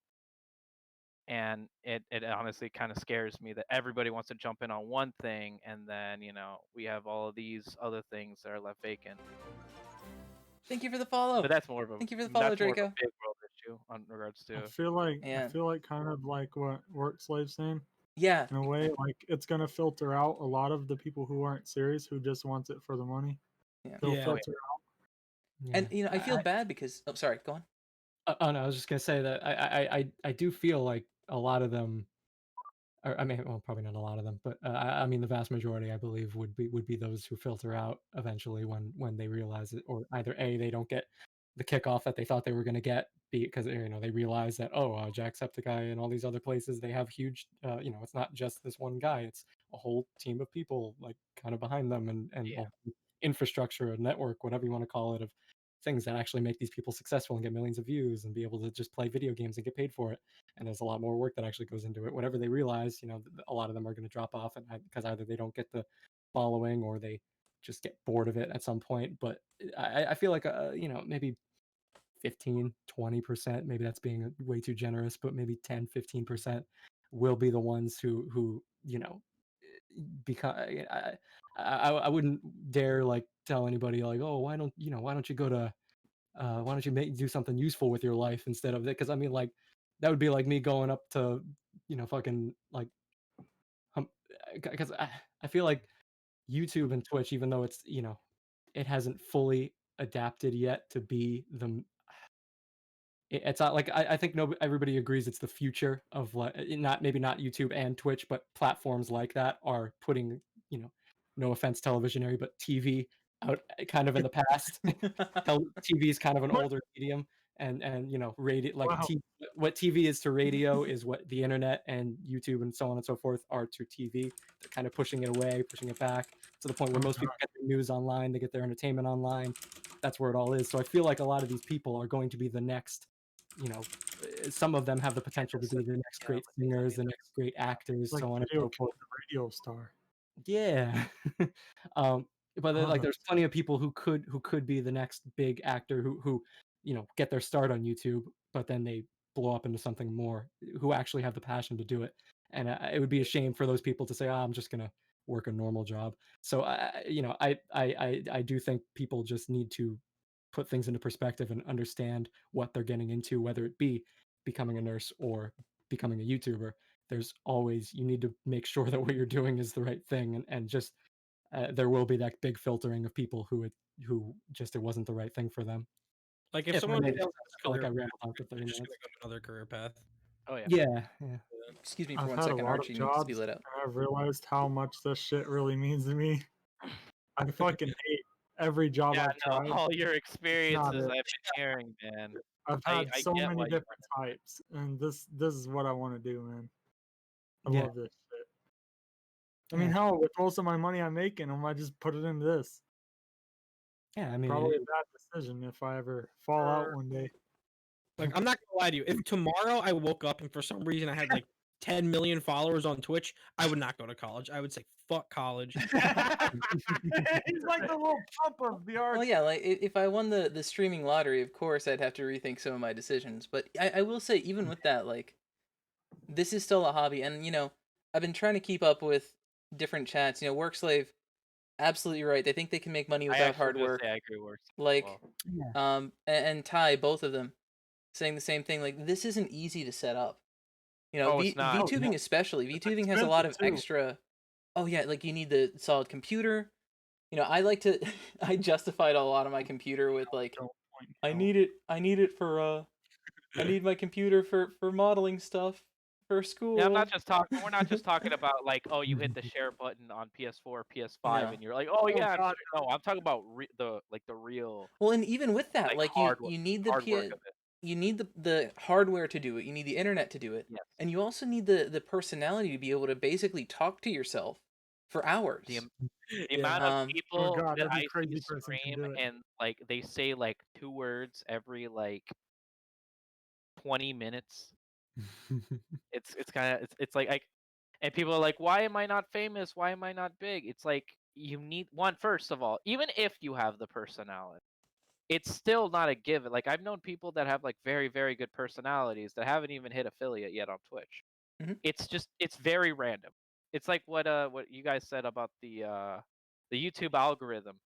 And it honestly kind of scares me that everybody wants to jump in on one thing, and then we have all of these other things that are left vacant.
Thank you for the follow.
But that's more of a
Thank you for the follow,
that's more of a
Draco.
big world issue on regards to.
I feel like
Yeah.
kind of like what Work Slave's saying.
Yeah,
In a way, like it's gonna filter out a lot of the people who aren't serious, who just wants it for the money.
Yeah.
They'll
Yeah.
filter
and I feel bad because sorry, go on.
Oh no, I was just gonna say that I do feel like a lot of them or I mean, well, probably not a lot of them, but I mean, the vast majority, I believe, would be those who filter out eventually when they realize it, or either A, they don't get the kickoff that they thought they were going to get, because they realize that, oh, Jacksepticeye and all these other places, they have huge, it's not just this one guy, it's a whole team of people like kind of behind them, and
Yeah.
infrastructure, a network, whatever you want to call it, of things that actually make these people successful and get millions of views and be able to just play video games and get paid for it. And there's a lot more work that actually goes into it. Whatever they realize, a lot of them are going to drop off, and because either they don't get the following or they just get bored of it at some point. But I feel like maybe 15-20%, maybe that's being way too generous, but maybe 10-15% will be the ones who become. I wouldn't dare like tell anybody like, oh, why don't you go to why don't you do something useful with your life instead of that? Because I mean, like, that would be like me going up to fucking like because I feel like YouTube and Twitch, even though it hasn't fully adapted yet to be it's not like I think everybody agrees it's the future of like, not maybe not YouTube and Twitch, but platforms like that are putting, no offense, Televisionary, but TV out kind of in the past. TV is kind of an older medium, and radio, like
Wow.
what TV is to radio is what the internet and YouTube and so on and so forth are to TV. They're kind of pushing it away, pushing it back to the point where most people get their news online, they get their entertainment online. That's where it all is. So I feel like a lot of these people are going to be the next, some of them have the potential to be the next great singers, the next great actors,
Like
so on and
video
so forth.
radio star.
Yeah. But like there's plenty of people who could be the next big actor who get their start on YouTube, but then they blow up into something more, who actually have the passion to do it. And it would be a shame for those people to say, I'm just gonna work a normal job. So I do think people just need to put things into perspective and understand what they're getting into, whether it be becoming a nurse or becoming a YouTuber. There's always, you need to make sure that what you're doing is the right thing, and just there will be that big filtering of people who just, it wasn't the right thing for them.
Like if
If I
someone
made it,
fails
I feel like I rambled on for
they're
30
just
minutes.
gonna go another career path.
Oh yeah.
Yeah.
Excuse me for
I've
1
had a
second.
lot of
Archie needs to be
jobs,
let
and
out.
I've realized how much this shit really means to me. I fucking hate every job
Yeah,
I've
no,
tried.
all your experiences
it.
I've been hearing, man.
I've
I
had so
get
many
why you
different types, and this is what I want to do, man. I
Yeah.
love this shit. I mean,
Yeah.
hell, with most of my money I'm making, I might just put it into this.
Yeah, I mean,
Probably a bad decision if I ever fall out one day.
Like I'm not gonna lie to you. If tomorrow I woke up and for some reason I had like 10 million followers on Twitch, I would not go to college. I would say fuck college.
He's like the little pump of the art.
Well, yeah, like if I won the streaming lottery, of course I'd have to rethink some of my decisions. But I will say, even with that, like, this is still a hobby, and I've been trying to keep up with different chats. Workslave, absolutely right. They think they can make money
I
without
actually
hard
was gonna
work.
say I agree with
Like,
well.
and Ty, both of them, saying the same thing. Like, this isn't easy to set up.
Oh, it's not.
VTubing especially. VTubing has a lot of
expensive, too.
extra. Oh yeah, like you need the solid computer. I like to. I justified a lot of my computer with like,
Don't point
I
out.
need it for I need my computer for modeling stuff for school.
Yeah, we're not just talking about like, oh, you hit the share button on PS4 or PS5
No.
and you're like, oh yeah,
God.
no, I'm talking about the real
Well, and even with that,
like,
like
hard
you need the
hard work of it.
you need the hardware to do it. You need the internet to do it.
Yes.
And you also need the personality to be able to basically talk to yourself for hours.
The amount of people
God,
that
every
I see
crazy person can
stream
do it.
and like they say like 2 words every like 20 minutes. It's kind of it's like and people are like, why am I not famous? Why am I not big? It's like, you need one, first of all, even if you have the personality, it's still not a given. Like, I've known people that have like very, very good personalities that haven't even hit affiliate yet on Twitch.
Mhm.
It's very random. It's like what you guys said about the YouTube algorithm.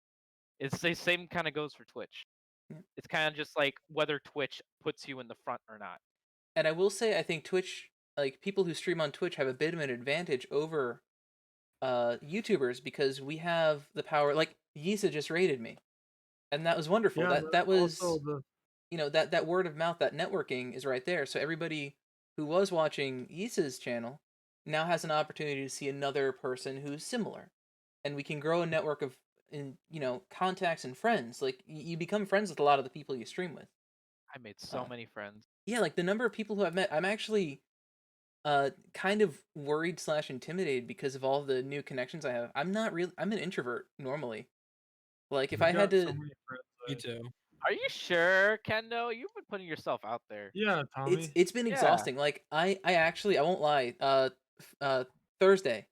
It's the same kind of goes for Twitch.
Yeah.
It's kind of just like whether Twitch puts you in the front or not.
And I will say, I think Twitch, like people who stream on Twitch, have a bit of an advantage over YouTubers because we have the power. Like Yisa just rated me, and that was wonderful.
Yeah,
that was
also
that word of mouth, that networking is right there. So everybody who was watching Yisa's channel now has an opportunity to see another person who's similar, and we can grow a network of contacts and friends. Like you become friends with a lot of the people you stream with.
I made so many friends.
Yeah, like the number of people who I've met, I'm actually kind of worried / intimidated because of all the new connections I have. I'm an introvert normally. Like if I had
got so
to,
many friends.
Me too.
Are you sure, Kendo? You've been putting yourself out there.
Yeah, Tommy.
it's been
Yeah.
exhausting. Like I actually, I won't lie. Thursday,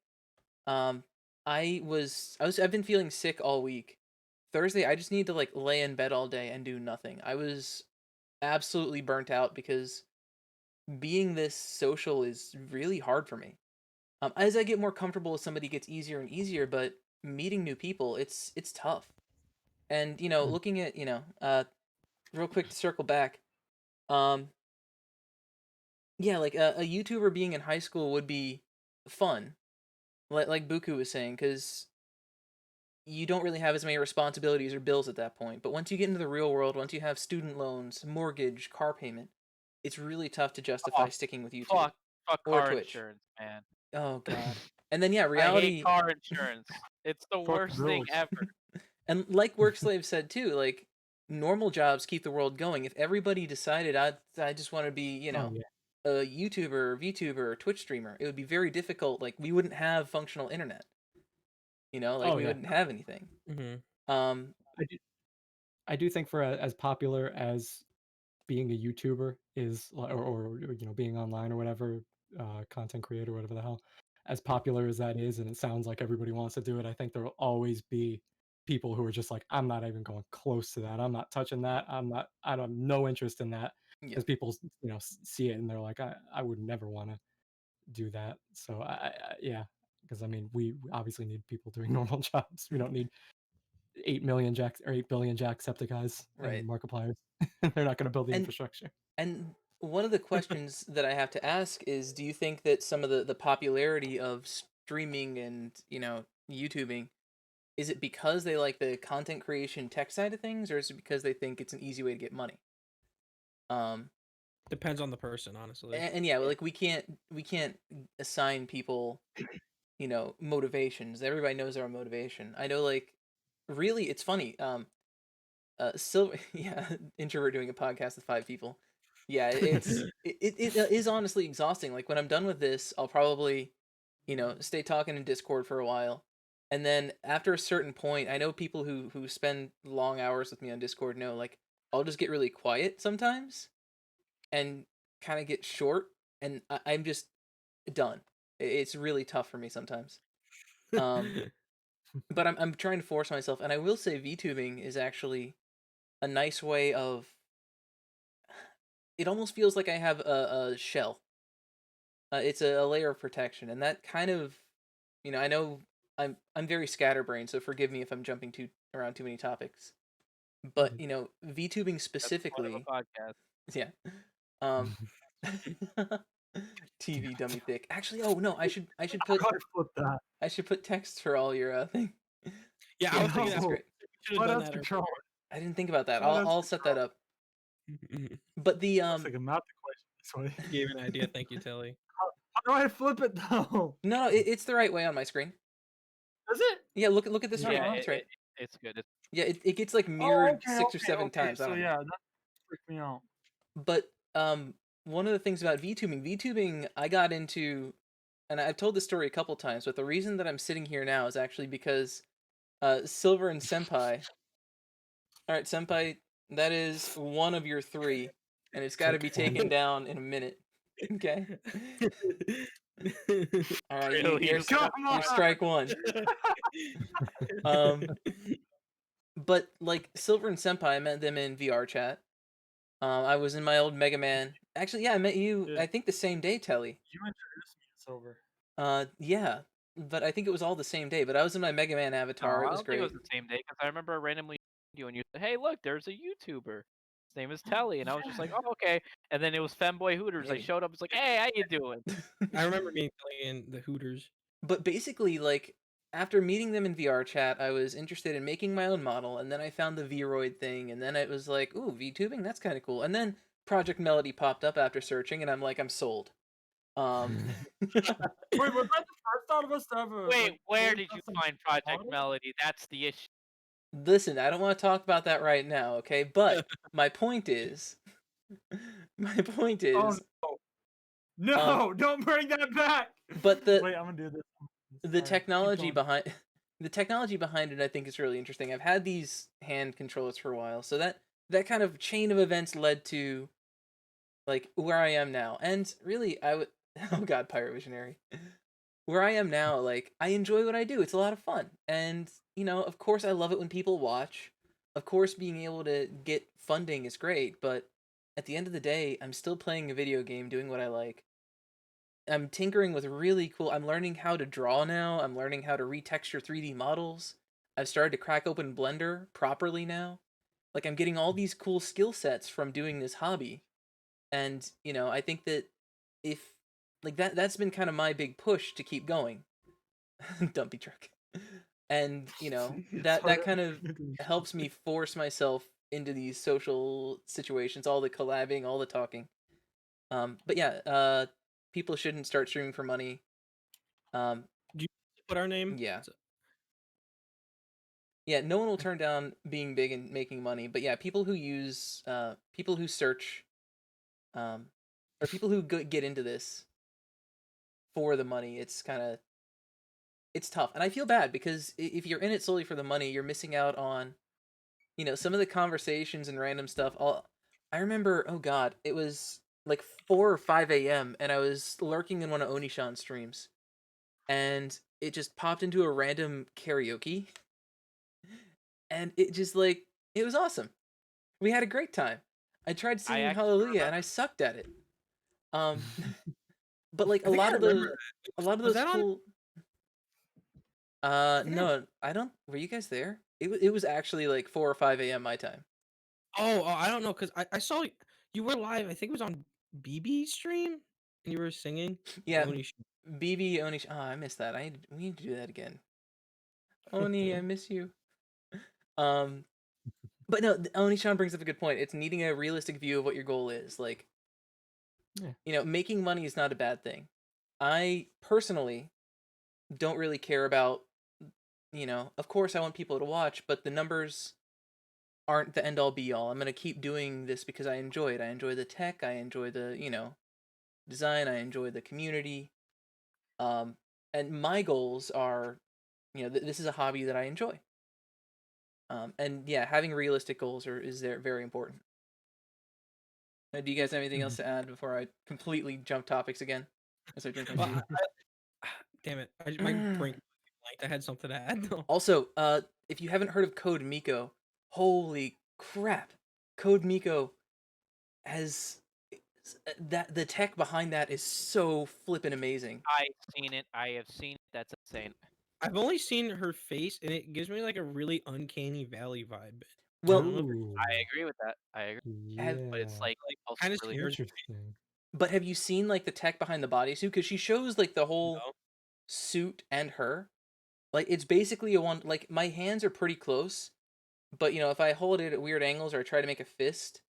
I've been feeling sick all week. Thursday, I just need to like lay in bed all day and do nothing. I was absolutely burnt out because being this social is really hard for me. As I get more comfortable with somebody, it gets easier and easier, but meeting new people, it's tough. And looking at real quick to circle back, um, yeah, like a YouTuber being in high school would be fun, like Buku was saying, because you don't really have as many responsibilities or bills at that point. But once you get into the real world, once you have student loans, mortgage, car payment, it's really tough to justify sticking with YouTube
Fuck
or
car
Twitch.
insurance, man.
Oh God. And then yeah,
I
reality.
hate car insurance. It's the
Fuck
worst thing
bills.
ever.
And like Workslave said too, like normal jobs keep the world going. If everybody decided I just want to be,
Oh, yeah.
a YouTuber, VTuber, or Twitch streamer, it would be very difficult. Like we wouldn't have functional internet. Like
Oh,
we
yeah.
wouldn't have anything.
Mm-hmm.
I do think for as popular as being a YouTuber is, or being online or whatever, content creator, whatever the hell, as popular as that is, and it sounds like everybody wants to do it, I think there will always be people who are just like, I'm not even going close to that. I'm not touching that. I don't have no interest in that,
Yeah.
because people see it and they're like, I would never want to do that. So yeah, because I mean we obviously need people doing normal jobs. We don't need 8 million Jack or 8 billion Jacksepticeyes
Right.
and Markipliers. They're not going to build the
And-
infrastructure.
And one of the questions that I have to ask is, do you think that some of the popularity of streaming and YouTubing, is it because they like the content creation tech side of things, or is it because they think it's an easy way to get money?
Depends on the person, honestly.
And yeah, like we can't assign people, motivations. Everybody knows their own motivation. I know, like, really, it's funny. Yeah, introvert doing a podcast with 5 people. Yeah, it is honestly exhausting. Like when I'm done with this, I'll probably, stay talking in Discord for a while, and then after a certain point, I know people who spend long hours with me on Discord know, like, I'll just get really quiet sometimes, and kind of get short, and I'm just done. It's really tough for me sometimes. But I'm trying to force myself, and I will say VTubing is actually a nice way of. It almost feels like I have a shell. It's a layer of protection, and that kind of, I know I'm very scatterbrained, so forgive me if I'm jumping around too many topics. But VTubing specifically,
That's the point of a podcast.
yeah. TV dummy thick. Actually, oh no, I should put
I flip that.
I should put text for all your thing.
Yeah, I was thinking
that's
that.
great.
We should
What
have done
else
that.
control?
I didn't think about that.
What else
I'll set that up.
earlier.
But the
Looks like a math equation this way.
You gave an idea. Thank you, Telly.
How do I flip it though?
no, it's the right way on my screen.
Is it?
Yeah, look at this
Yeah,
right. That's right.
it's good.
Yeah, it gets like mirrored
Oh,
6 or 7 times. I
So
don't know.
yeah, that freaked me out.
But one of the things about VTubing I got into, and I've told this story a couple times, but the reason that I'm sitting here now is actually because Silver and Senpai. All right, Senpai, that is one of your 3, and it's got to be taken down in a minute. Okay. All right, you're strike 1. But like Silver and Senpai, I met them in VR chat. I was in my old Mega Man. Actually, yeah, I met you.
Yeah.
I think the same day, Telly.
You introduced me to Silver.
Yeah, but I think it was all the same day. But I was in my Mega Man avatar.
No,
It
I
was
don't
great.
think it was the same day because I remember randomly you and you said, "Hey, look, there's a YouTuber. His name is Telly," and I was just like, "Oh, okay." And then it was Femboy Hooters. I
Maybe.
showed up. It's like, "Hey, how you doing?"
I remember meeting Telly in the Hooters.
But basically, like, after meeting them in VR chat, I was interested in making my own model, and then I found the Vroid thing, and then it was like, ooh, VTubing, that's kind of cool. And then Project Melody popped up after searching, and I'm like, I'm sold.
Wait, was that the first out of us to ever?
Wait,
like,
where
fully
did you
custom
find Project
model?
Melody? That's the issue.
Listen, I don't want to talk about that right now, okay? But my point is,
Oh no! Don't bring that back.
but the
Wait, I'm gonna do this.
the
Sorry, keep
technology
going.
behind the technology behind it, I think, is really interesting. I've had these hand controllers for a while, so that kind of chain of events led to like where I am now. And really, I would oh god, Pirate Visionary. Where I am now, like I enjoy what I do. It's a lot of fun, and of course, I love it when people watch. Of course, being able to get funding is great, but at the end of the day, I'm still playing a video game, doing what I like. I'm tinkering with really cool. I'm learning how to draw now. I'm learning how to retexture 3D models. I've started to crack open Blender properly now. Like I'm getting all these cool skill sets from doing this hobby. And, I think that if like that's been kind of my big push to keep going. Dumpy truck. And, that
Sorry,
kind of helps me force myself into these social situations, all the collabing, all the talking. But yeah, people shouldn't start streaming for money.
Do you put our name?
Yeah. Yeah, no one will turn down being big and making money, but yeah, people who search, or people who get into this for the money, it's tough, and I feel bad because if you're in it solely for the money, you're missing out on, some of the conversations and random stuff. I remember, oh god, it was like 4 or 5 a.m. and I was lurking in one of Onishan's streams, and it just popped into a random karaoke. And it just it was awesome. We had a great time. I tried singing
actually
Hallelujah and I
remember.
sucked at it. Um, but like
I think I remember
a lot of
Was
those
that on?
cool.
think I-
No, I don't. Were you guys there? It was actually like 4 or 5 a.m. my time.
I don't know because I saw you were live. I think it was on BB stream and you were singing.
Yeah,
Oni
BB Oni. Oh, I missed that. We need to do that again. Oni, I miss you. Um, but no, Oni-chan brings up a good point. It's needing a realistic view of what your goal is. Like,
Yeah.
Making money is not a bad thing. I personally don't really care about, of course I want people to watch, but the numbers aren't the end all be all. I'm going to keep doing this because I enjoy it. I enjoy the tech, I enjoy the, design, I enjoy the community. And my goals are, this is a hobby that I enjoy. And yeah, having realistic goals is there very important. Do you guys have anything else to add before I completely jump topics again as I drink my tea?
Damn it! My brain blanked. I had something to add though.
Also, if you haven't heard of Code Miko, holy crap! Code Miko has that the tech behind that is so flippin' amazing.
I've seen it. I have seen it. That's insane.
I've only seen her face, and it gives me like a really uncanny valley vibe.
Well,
Ooh,
I agree with that. I agree.
have
But it's
yeah.
also
Kinda
really
scares me.
Interesting.
but have you seen like the tech behind the bodysuit? Because she shows like the whole
No.
suit and her. Like it's basically a one. Like my hands are pretty close, but if I hold it at weird angles or I try to make a fist,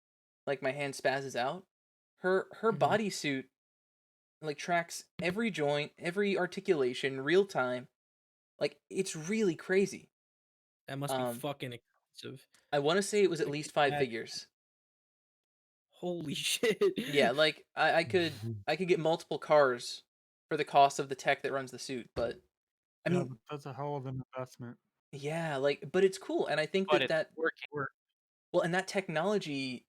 like my hand spazzes out. Her
Mhm.
bodysuit like tracks every joint, every articulation, real time. Like it's really crazy.
That must be fucking expensive.
I want to say it was at
Like,
least 5
that-
figures.
Holy shit!
Yeah, like I could get multiple cars for the cost of the tech that runs the suit, but I
Yeah,
mean,
but that's a hell of an investment.
yeah, but it's cool, and I think
but
that
it's working.
well, and that technology.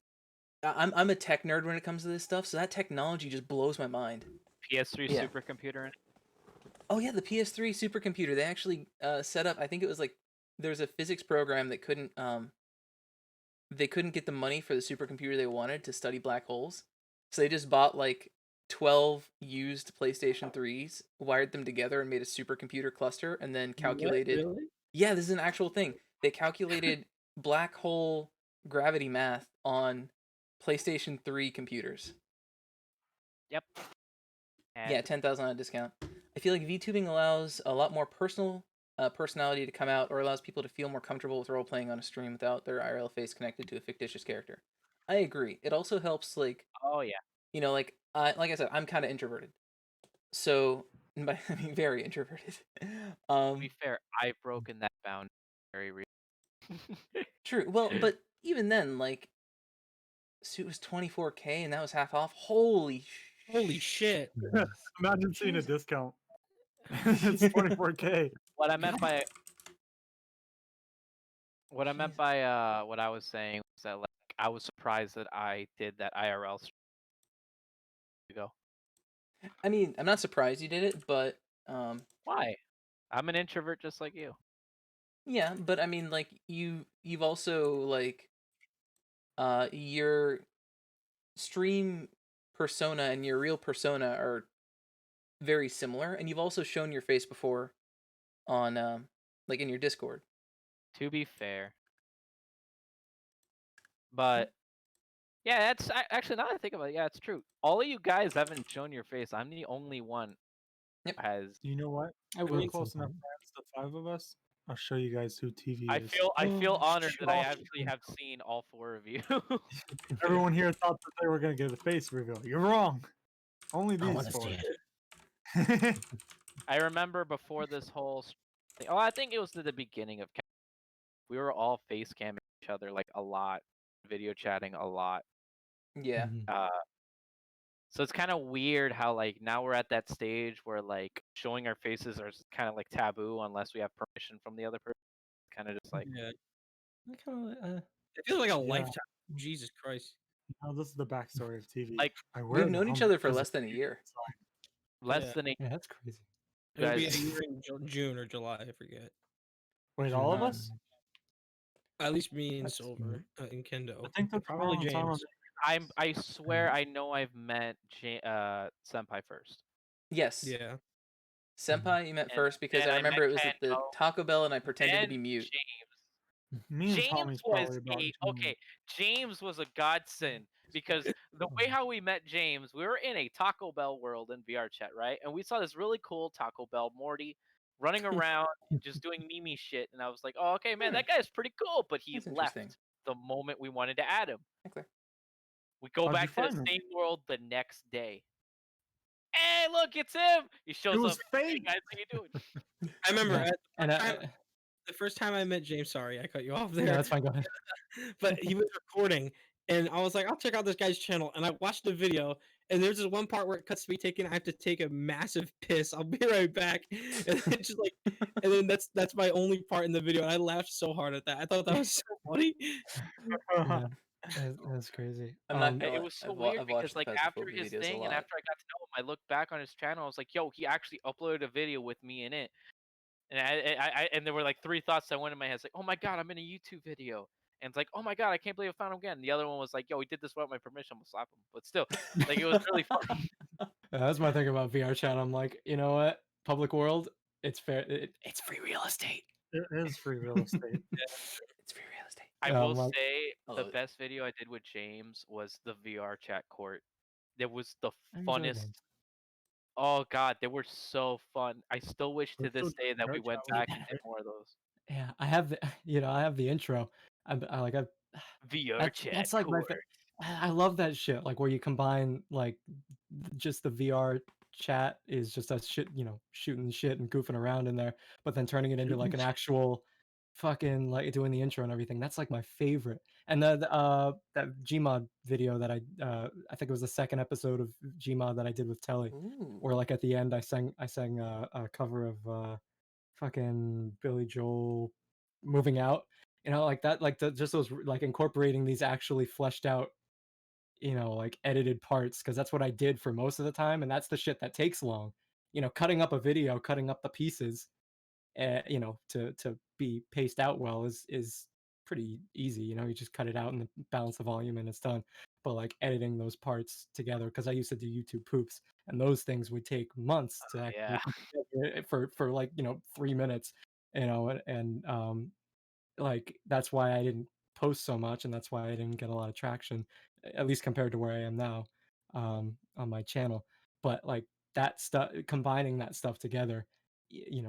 I'm a tech nerd when it comes to this stuff, so that technology just blows my mind.
PS3
Yeah.
supercomputer. In it.
Oh yeah, the PS3 supercomputer. They actually set up. I think it was like there's a physics program that couldn't they couldn't get the money for the supercomputer they wanted to study black holes, so they just bought like 12 used PlayStation 3s, wired them together, and made a supercomputer cluster, and then calculated.
What? Really?
Yeah, this is an actual thing. They calculated black hole gravity math on PlayStation 3 computers.
Yep.
Yeah,
And
10,000 on a discount. I feel like VTubing allows a lot more personality to come out, or allows people to feel more comfortable with role playing on a stream without their IRL face connected to a fictitious character. I agree. It also helps,
oh yeah.
like I said, I'm kind of introverted. So by I mean very introverted.
To be fair, I've broken that boundary very recently.
True. Well, but even then, like, suit was 24K and that was half off. Holy
shit!
Imagine seeing a
Jesus.
discount. It's 24K.
What I meant by what I was saying was that like I was surprised that I did that IRL stream ago.
I mean, I'm not surprised you did it, but
Why? I'm an introvert just like you.
yeah, but I mean, like you've also like your stream persona and your real persona are very similar, and you've also shown your face before on like in your Discord.
To be fair, but yeah, that's actually now that I think about it, yeah, it's true. All of you guys haven't shown your face. I'm the only one
Yep.
has.
You know what?
I
We're
will at
close
some
enough
point.
friends, the 5 of us. I'll show you guys who TV
I
is.
feel honored that I
Shock.
actually have seen all 4 of you.
Everyone here thought that they were gonna get a face reveal. You're wrong. Only
I
these
want to
4.
see it.
I remember before this whole thing. Oh, I think it was at the beginning of. We were all face camming each other like a lot, video chatting a lot.
Yeah.
Mhm.
So it's kind of weird how like now we're at that stage where like showing our faces are kind of like taboo unless we have permission from the other person. Kind of just like
Yeah,
I kinda,
it feels like a
Yeah.
lifetime. Jesus Christ!
Now this is the backstory of TV.
Like,
I wear
We've
the
known each
helmet
other for
'cause
less
of
than a
you.
year.
It's fine.
less
Yeah.
than a
yeah, that's crazy.
It'll be a
guys.
year in June or July. I forget.
Wait, all of
Uh,
us?
At least me and
That's
Silver and Kendo.
I think that's
Probably
around the time
James.
I swear I know I've met Senpai first.
yes.
Yeah.
Senpai you met
And
first because
then
I
I met
remember it was at the
Kendo,
Taco Bell and I pretended to
then
be mute.
James.
Me and
James
Tommy's
was
probably about
okay. James was a godsend because the way how we met James, we were in a Taco Bell world in VR chat, right? And we saw this really cool Taco Bell Morty running around just doing Mimi shit, and I was like, "Oh, okay, man, that guy's pretty cool." But he
That's
left
interesting.
the moment we wanted to add him.
Okay.
We go
How'd you
back to the
find him?
same world the next day. Hey, look, it's him! He shows
was
up. Hey
fake.
guys, how you doing?
I remember
Yeah, and
the first time I met James. Sorry, I cut you off
yeah,
there.
that's fine. Go ahead.
But he was recording, and I was like, I'll check out this guy's channel. And I watched the video, and there's this one part where it cuts to me taking. I have to take a massive piss. I'll be right back. And then just like, and then that's my only part in the video. And I laughed so hard at that. I thought that was so funny.
Yeah, that's crazy.
I'm not gonna
It
lie.
was so weird
I've watched
because
the
like after
Phasmophobia
his
videos a
thing and
lot.
after I got to know him, I looked back on his channel. I was like, "Yo, he actually uploaded a video with me in it." And and there were like 3 thoughts that went in my head. It's like, "Oh my god, I'm in a YouTube video." And it's like, "Oh my god, I can't believe I found him again." And the other one was like, "Yo, he did this without my permission. I'm gonna slap him." But still, like it was really funny.
Yeah, that's my thing about VR chat. I'm like, you know what? Public world, it's fair. It's free real estate.
It is free real estate.
It's free real estate.
I
Yeah,
will
I'm like,
say
I
the
love it.
best video I did with James was the VR chat court. It was the
I enjoy
funnest.
them.
Oh god, they were so fun. I still wish to
Those
this day that we
VR
went
chat was
back and did
great.
more of those.
Yeah, I have the I have the intro. I like I
VR chat
that's like my
court.
I love that shit. Like where you combine like just the VR chat is just us shit, shooting shit and goofing around in there, but then turning it into like an actual fucking like doing the intro and everything. That's like my favorite. And that Gmod video that I think it was the second episode of Gmod that I did with Telly,
Ooh.
where like at the end I sang a cover of fucking Billy Joel moving out. Like that, like just those like incorporating these actually fleshed out, like edited parts, because that's what I did for most of the time, and that's the shit that takes long. Cutting up a video, cutting up the pieces, to be paced out well is pretty easy. You just cut it out and balance the volume and it's done. But like editing those parts together, because I used to do YouTube poops, and those things would take months to actually
Yeah.
put together for like 3 minutes, and like that's why I didn't post so much, and that's why I didn't get a lot of traction, at least compared to where I am now, on my channel. But like that stuff, combining that stuff together,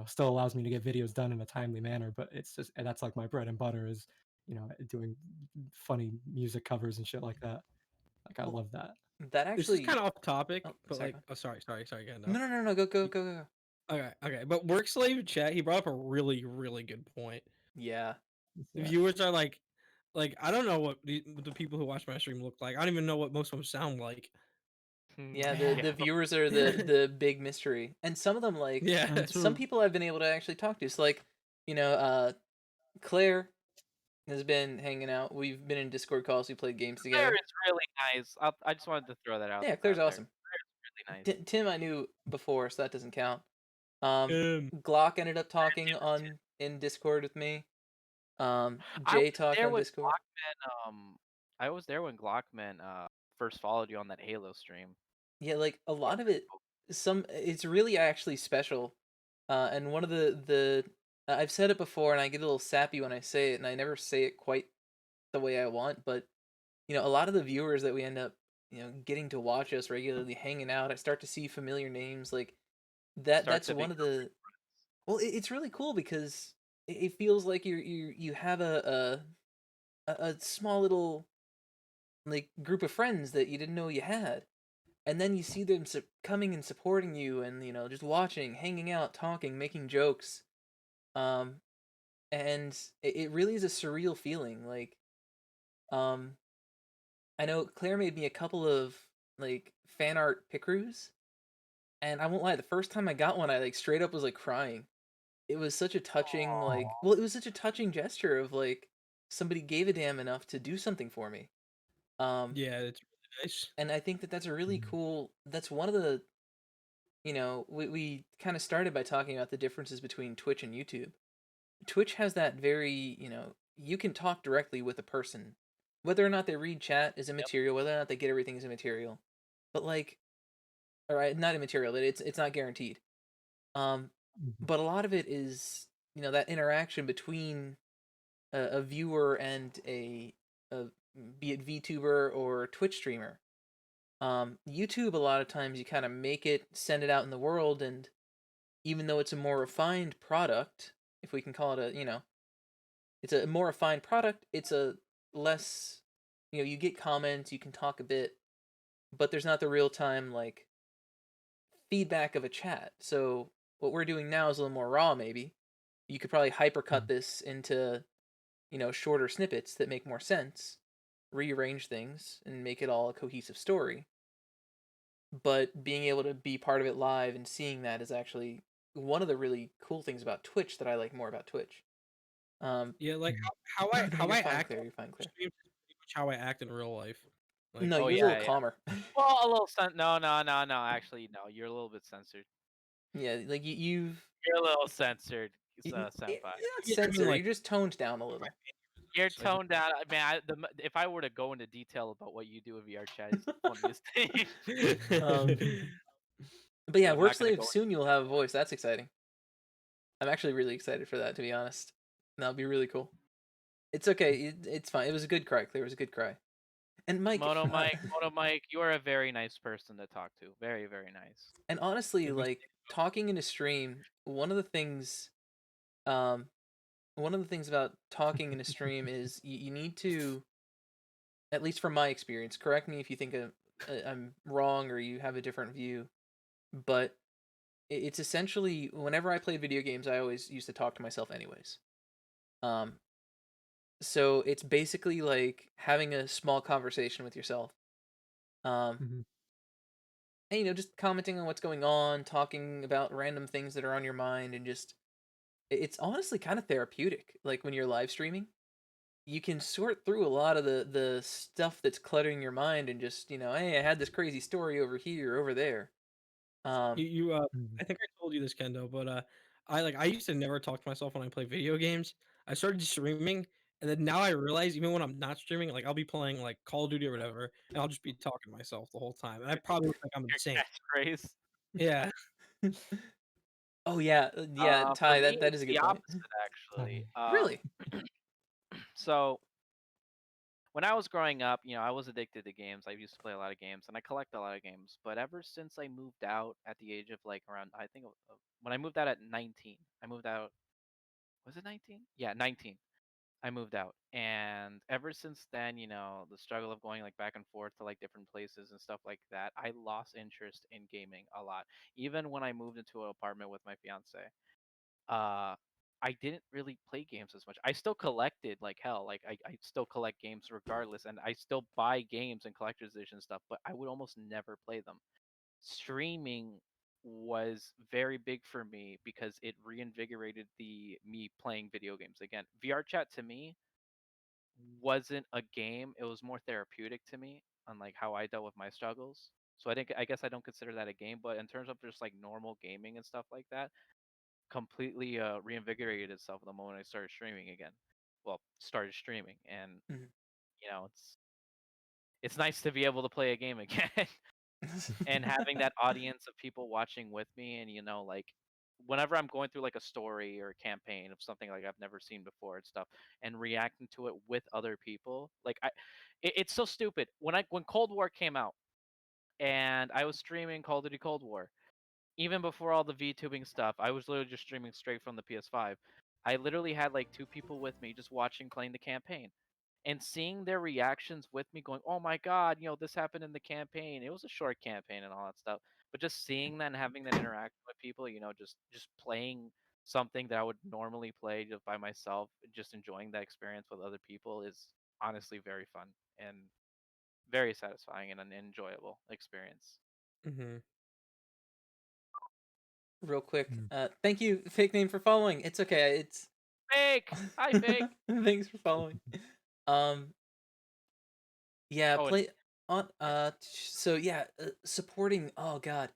still allows me to get videos done in a timely manner. But it's just that's like my bread and butter is doing funny music covers and shit like that. Like I
Well,
love that.
That
This is
actually.
kind of off topic,
Oh,
but
sorry.
like, oh, sorry, again.
No, no, no, no. Go.
Okay. But Work Slave Chat, he brought up a really, really good point.
Yeah.
The viewers are like I don't know what the people who watch my stream look like. I don't even know what most of them sound like.
Yeah,
Yeah.
the viewers are the big mystery, and some of them like
Yeah.
And
some
so,
people I've been able to actually talk to. So like, Claire has been hanging out. We've been in Discord calls. We played games
Claire
together.
is really nice. I just wanted to throw that out.
Yeah, Claire's
there.
awesome.
Claire's really nice.
Tim I knew before, so that doesn't count.
Um,
Glock ended up talking in Discord with me.
I
Jay
was
talked
there
on
when
Discord.
Glockman. I was there when Glockman first followed you on that Halo stream.
Yeah, like a
Yeah.
lot of it, it's really actually special. And one of the I've said it before, and I get a little sappy when I say it, and I never say it quite the way I want. But a lot of the viewers that we end up getting to watch us regularly, hanging out, I start to see familiar names like that.
Start
That's
to
one of
become
the. Well, it's really cool because it feels like you have a small little like group of friends that you didn't know you had, and then you see them coming and supporting you, and just watching, hanging out, talking, making jokes, um, and it really is a surreal feeling. Like, um, I know Claire made me a couple of like fan art pickaroos, and I won't lie, the first time I got one, I like straight up was like crying. It was such a touching it was such a touching gesture of like somebody gave a damn enough to do something for me. Um,
yeah, it's really nice.
and I think that that's a really
Mhm.
cool. That's one of the we kind of started by talking about the differences between Twitch and YouTube. Twitch has that very you can talk directly with a person, whether or not they read chat is immaterial, whether or not they get everything is immaterial, but like, all right, not immaterial. That it's not guaranteed. Um,
Mhm.
but a lot of it is that interaction between a viewer and a be it VTuber or Twitch streamer. YouTube, a lot of times you kind of make it, send it out in the world, and even though it's a more refined product, if we can call it it's a more refined product, it's a less, you get comments, you can talk a bit, but there's not the real time like feedback of a chat. So what we're doing now is a little more raw, maybe. You could probably hypercut
Mhm.
this into, shorter snippets that make more sense, rearrange things, and make it all a cohesive story. But being able to be part of it live and seeing that is actually one of the really cool things about Twitch that I like more about Twitch.
Yeah, like
Mhm.
No, no,
how
you're
I
fine,
act
Claire.
on
You're fine, Claire.
stream is pretty much how I act in real life. Like,
No,
Oh
you're a little
yeah.
calmer.
Well, a little no. Actually, no. You're a little bit censored.
Yeah, like you've
You're a little censored,
you're
senpai.
not
yeah, I mean,
censored.
like,
You're just toned down a little.
You're
so I just-
toned down. Man, if I were to go into detail about what you do in VR chat, is the funniest thing.
Um, but yeah,
But I'm
Work
not gonna
Slave,
go.
soon you'll have a voice. That's exciting. I'm actually really excited for that, to be honest. That'll be really cool. It's okay. It's fine. It was a good cry. Claire. It was a good cry. And Mike,
Mono Mike, you are a very nice person to talk to. Very, very nice.
and honestly,
It'd be-
like talking in a stream, um, one of the things about talking in a stream is you need to, at least from my experience, correct me if you think I'm wrong or you have a different view, but it's essentially whenever I played video games, I always used to talk to myself anyways. Um, so it's basically like having a small conversation with yourself. Um,
Mhm.
and just commenting on what's going on, talking about random things that are on your mind, and just it's honestly kind of therapeutic. Like when you're live streaming, you can sort through a lot of the stuff that's cluttering your mind, and just hey, I had this crazy story over here, over there. Um,
you
Mhm.
I think I told you this, Kendo, but I used to never talk to myself when I play video games. I started streaming, and then now I realize even when I'm not streaming, like I'll be playing like Call of Duty or whatever, and I'll just be talking to myself the whole time, and I probably look like I'm
Your
insane.
catchphrase.
Yeah.
oh yeah, yeah,
For
Ty,
me,
that is
it's
a
the
good point.
opposite actually.
Really?
So when I was growing up, I was addicted to games. I used to play a lot of games, and I collect a lot of games. But ever since I moved out at the age of like around, I think when I moved out at 19, I moved out. Was it 19? Yeah, 19. I moved out. And ever since then, the struggle of going like back and forth to like different places and stuff like that, I lost interest in gaming a lot. Even when I moved into an apartment with my fiance, uh I didn't really play games as much. I still collected like hell. Like I still collect games regardless, and I still buy games and collector's edition stuff, but I would almost never play them. Streaming was very big for me because it reinvigorated the me playing video games again. VR chat to me wasn't a game, it was more therapeutic to me on like how I dealt with my struggles. So I guess I don't consider that a game, but in terms of just like normal gaming and stuff like that, completely reinvigorated itself the moment I started streaming again. Well, started streaming, and
Mhm.
it's nice to be able to play a game again. And having that audience of people watching with me, and like whenever I'm going through like a story or a campaign of something like I've never seen before and stuff, and reacting to it with other people, like it's so stupid. When Cold War came out and I was streaming Call of Duty Cold War, even before all the VTubing stuff, I was literally just streaming straight from the PS5. I literally had like two people with me just watching playing the campaign, and seeing their reactions with me going, "Oh my god, this happened in the campaign." It was a short campaign and all that stuff, but just seeing that and having that interaction with people, just playing something that I would normally play just by myself, just enjoying that experience with other people is honestly very fun and very satisfying and an enjoyable experience.
Mm-hmm.
Real quick,
Mm.
thank you, fake name, for following. It's okay. It's
Fake. Hi, fake.
thanks for following. Um, yeah,
Oh, and
play on. So yeah, supporting. Oh god,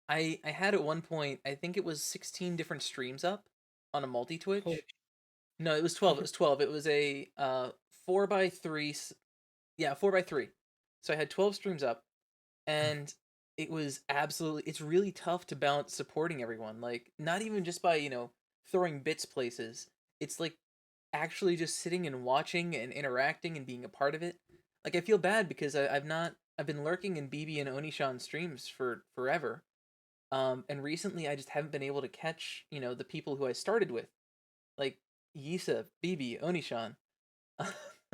I had at one point. I think it was 16 different streams up on a multi
Holy.
Twitch. No, it was 12. It was 12. It was a 4x3. Yeah, 4x3. So I had 12 streams up, and it was absolutely. It's really tough to balance supporting everyone. Like, not even just by throwing bits places. It's like actually just sitting and watching and interacting and being a part of it. Like, I feel bad because I've not. I've been lurking in BB and Onishan streams for forever. And recently I just haven't been able to catch the people who I started with, like Yisa, BB, Onishan.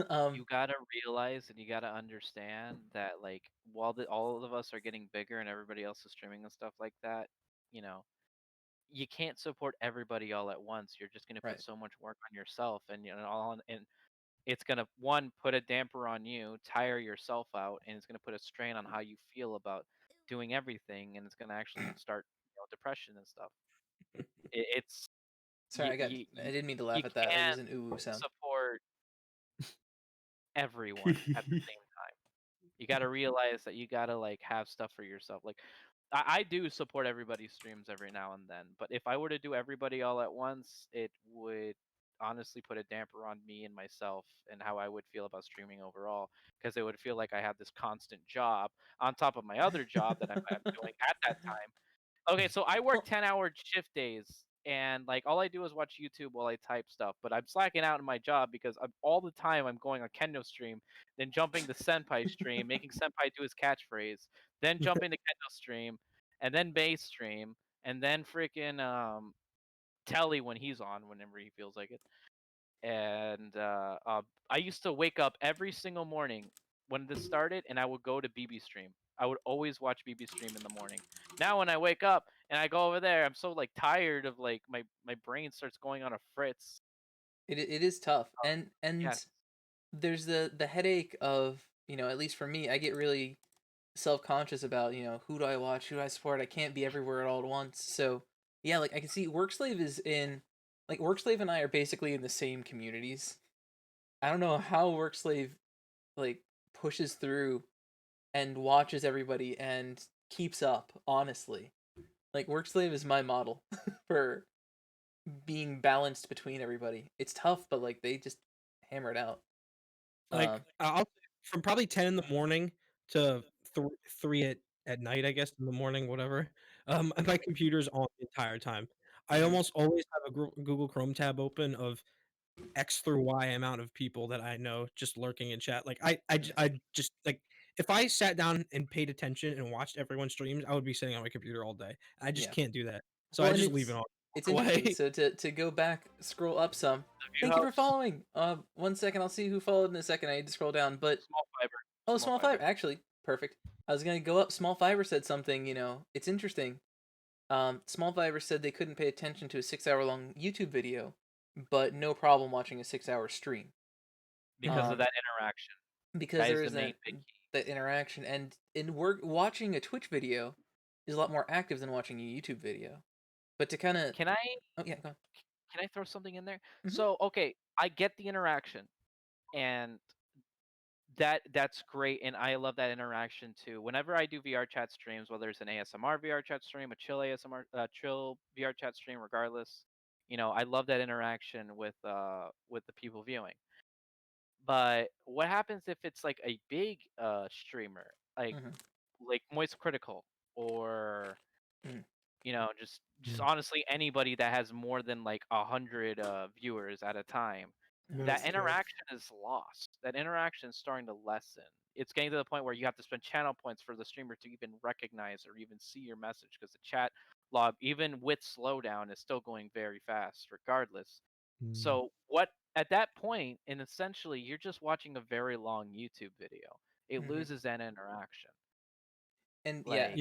um,
you gotta realize and you gotta understand that like while all of us are getting bigger and everybody else is streaming and stuff like that, you know, you can't support everybody all at once. You're just gonna put
right.
so much work on yourself, and and it's gonna one put a damper on you, tire yourself out, and it's gonna put a strain on how you feel about doing everything, and it's gonna actually start depression and stuff. It's
Sorry,
you,
I
you you
didn't mean to
you
laugh at that. That was
can't
an ooh sound.
support everyone at the same time. You got to realize that you got to like have stuff for yourself. Like I do support everybody's streams every now and then, but if I were to do everybody all at once, it would honestly put a damper on me and myself and how I would feel about streaming overall, because it would feel like I have this constant job on top of my other job that I'm doing at that time. Okay, so I work
Well,
10-hour shift days, and like all I do is watch YouTube while I type stuff, but I'm slacking out in my job because all the time I'm going on Kendo stream, then jumping to Senpai stream, making Senpai do his catchphrase, then jumping to Kendo stream, and then base stream, and then freaking Telly when he's on whenever he feels like it. And I used to wake up every single morning when this started, and I would go to BB stream. I would always watch BB stream in the morning. Now when I wake up and I go over there, I'm so like tired of like my brain starts going on a fritz.
it is tough, and
Yes,
there's the headache of at least for me, I get really self-conscious about who do I watch, who do I support. I can't be everywhere at all at once. So yeah, like I can see Workslave is in, like, Workslave and I are basically in the same communities. I don't know how Workslave like pushes through and watches everybody and keeps up, honestly. Like, Workslave is my model for being balanced between everybody. It's tough, but like they just hammer it out.
Like I'll from probably 10 in the morning to 3 at night, I guess, in the morning, whatever. My computer's on the entire time. I almost always have a Google Chrome tab open of X through Y amount of people that I know just lurking in chat. Like I just like if I sat down and paid attention and watched everyone's streams, I would be sitting on my computer all day. I just
Yeah.
can't do that. So
Well,
I
and
just leave it on.
it's
walk
interesting.
away.
So to go back, scroll up some.
View
Thank you for
hubs,
following. 1 second, I'll see who followed in a second. I need to scroll down, but
small fiber.
oh, Small Fiber, actually, perfect. I was gonna go up. Small Fiber said something. It's interesting. Small Fiber said they couldn't pay attention to a 6-hour-long YouTube video, but no problem watching a 6-hour stream
Because of
Um,
that interaction.
because
That
there
is
is
the main
that
big key.
that interaction, and watching a Twitch video is a lot more active than watching a YouTube video. But to kind of
Can I
oh yeah, go on.
can I throw something in there?
Mhm.
So okay, I get the interaction, and that's great, and I love that interaction too. Whenever I do VR chat streams, whether it's an ASMR VR chat stream, a chill VR chat stream, regardless, I love that interaction with the people viewing. But what happens if it's like a big streamer, like
Mhm.
Moist Critical, or
Mhm.
just
Mm.
honestly anybody that has more than like 100 viewers at a time? That
That's tough.
interaction is lost. That interaction is starting to lessen. It's getting to the point where you have to spend channel points for the streamer to even recognize or even see your message, because the chat log, even with slowdown, is still going very fast regardless.
Mm.
So what at that point, and essentially you're just watching a very long YouTube video. It
Mhm.
loses that interaction.
And
Like,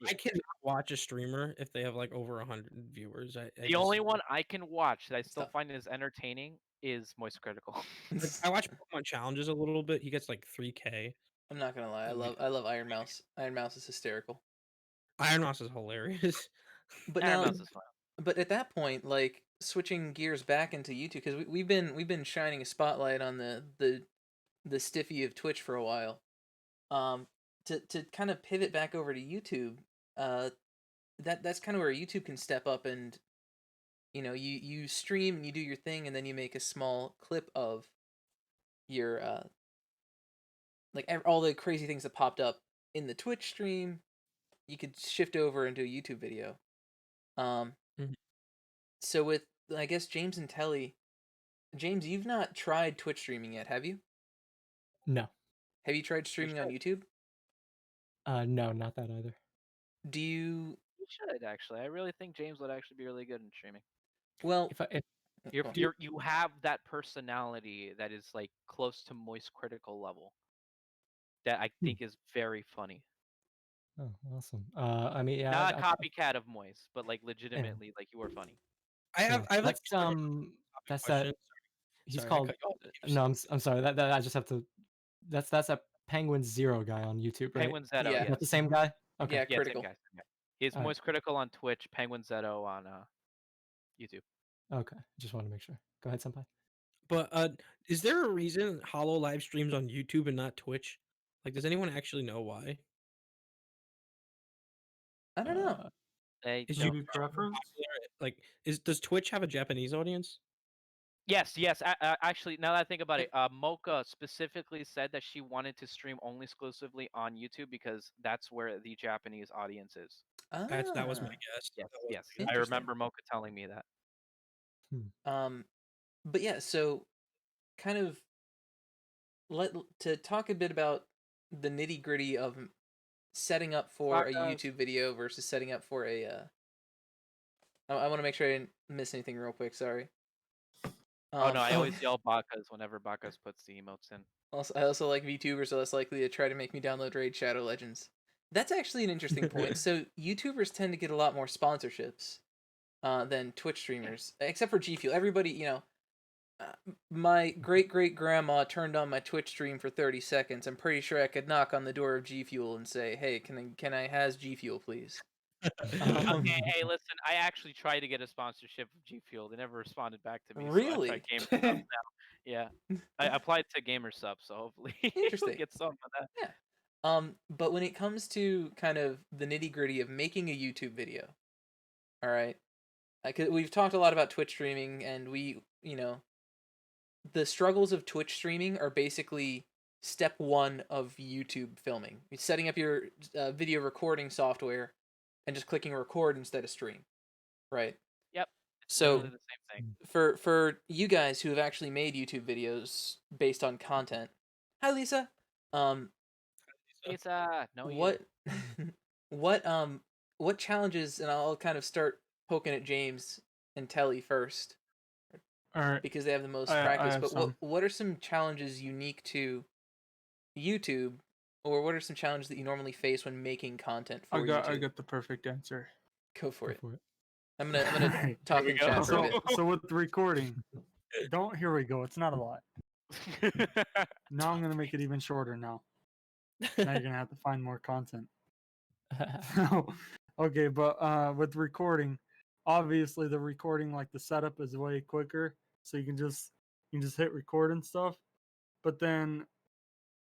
I cannot watch a streamer if they have like over 100 viewers.
the only one I can watch that I still
tough.
find is entertaining is Moist Critical.
I watch Pokemon challenges a little bit. He gets like 3K.
I'm not gonna lie, I love Iron Mouse. Iron Mouse is hysterical.
Iron Mouse is hilarious.
But
Iron
now,
Mouse is fun.
but at that point, like switching gears back into YouTube, because we've been shining a spotlight on the stiffy of Twitch for a while. To kind of pivot back over to YouTube, uh, that's kind of where YouTube can step up, and you stream and you do your thing, and then you make a small clip of your all the crazy things that popped up in the Twitch stream. You could shift over into a YouTube video. Um,
Mhm.
so with, I guess, James and Telly, James, you've not tried Twitch streaming yet, have you?
No.
Have you tried streaming on YouTube?
No, not that either.
Do you?
You should actually. I really think James would actually be really good in streaming.
Well,
If
You're,
go on.
you have that personality that is like close to Moist Critical level. That I think is very funny.
Oh, awesome. I mean, yeah,
Not a
I've
copycat of Moist, but like legitimately, like, you are funny.
I have like
that's
several
that's
questions.
that he's
Sorry, I
called
cut you off.
no, I'm sorry. That I just have to that's a Penguin Zero guy on YouTube, right?
Penguin Zeto,
Yeah.
Is
yes.
that the same guy? Okay.
Yeah,
Yeah,
critical.
same guy. Same guy. He's
Alright.
Moist Critical on Twitch, Penguin Zeto on YouTube.
Okay. Just want to make sure. Go ahead, Senpai.
But is there a reason Hollow live streams on YouTube and not Twitch? Like, does anyone actually know why?
I don't know.
They
Is
don't
YouTube
know.
preference?
Like, does Twitch have a Japanese audience?
Yes. Actually, now that I think about it, Mocha specifically said that she wanted to stream only exclusively on YouTube because that's where the Japanese audience is.
That was my
Ah.
guess.
Yes,
That was
yes.
my
I
guess.
Interesting.
remember Mocha telling me that.
But yeah, so kind of to talk a bit about the nitty gritty of setting up for a
Podcast.
YouTube video versus setting up for a. I want to make sure I didn't miss anything real quick. Sorry.
Oh no, I always yell Bakas whenever Bakas puts the emotes in.
I also like VTubers are less likely to try to make me download Raid Shadow Legends. That's actually an interesting point. So YouTubers tend to get a lot more sponsorships than Twitch streamers, except for G Fuel. Everybody, my great grandma turned on my Twitch stream for 30 seconds. I'm pretty sure I could knock on the door of G Fuel and say, "Hey, can I has G Fuel, please?"
Okay, hey, listen, I actually tried to get a sponsorship of G Fuel. They never responded back to me. So I
Really?
tried Gamer Subs now. Yeah, I applied to Gamer Subs, so hopefully we'll
Interesting.
get some of that.
Yeah. But when it comes to kind of the nitty gritty of making a YouTube video, all right, we've talked a lot about Twitch streaming, and the struggles of Twitch streaming are basically step one of YouTube filming. It's setting up your video recording software and just clicking record instead of stream, right?
Yep.
So
Literally the same thing.
for you guys who have actually made YouTube videos based on content, hi Lisa.
Lisa, no you.
What what challenges, and I'll kind of start poking at James and Telly first
All right.
because they have the most
I
practice.
have
But
some.
what are some challenges unique to YouTube, or what are some challenges that you normally face when making content for YouTube?
I got the perfect answer.
Go for
Go
it.
for it.
I'm gonna
Alright.
talk
we
in
go.
chat for a
So
bit.
so with the recording, here we go. It's not a lot. Now I'm gonna make it even shorter now. Now you're gonna have to find more content. Okay, but with recording, obviously the recording, like the setup is way quicker, so you can just hit record and stuff. But then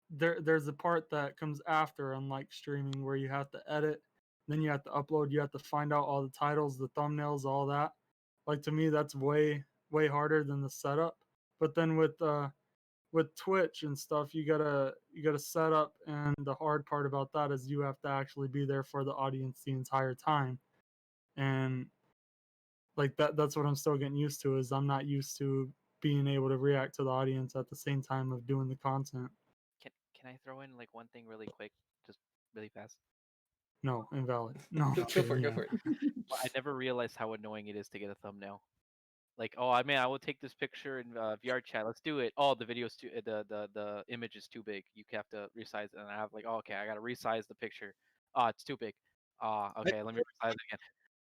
there's a part that comes after, unlike streaming, where you have to edit, then you have to upload, you have to find out all the titles, the thumbnails, all that. Like, to me, that's way harder than the setup. But then with Twitch and stuff, you gotta set up, and the hard part about that is you have to actually be there for the audience the entire time. And like that's what I'm still getting used to, is I'm not used to being able to react to the audience at the same time of doing the content.
Can I throw in like one thing really quick, just really fast?
No, invalid. No.
Go for it. Go
Yeah.
for it.
I never realized how annoying it is to get a thumbnail. Like, oh, I mean, I will take this picture in VR chat. Let's do it. Oh, the video's too, the image is too big. You have to resize it. And I have like, oh, okay, I gotta resize the picture. Oh, it's too big. Okay, let me resize it again.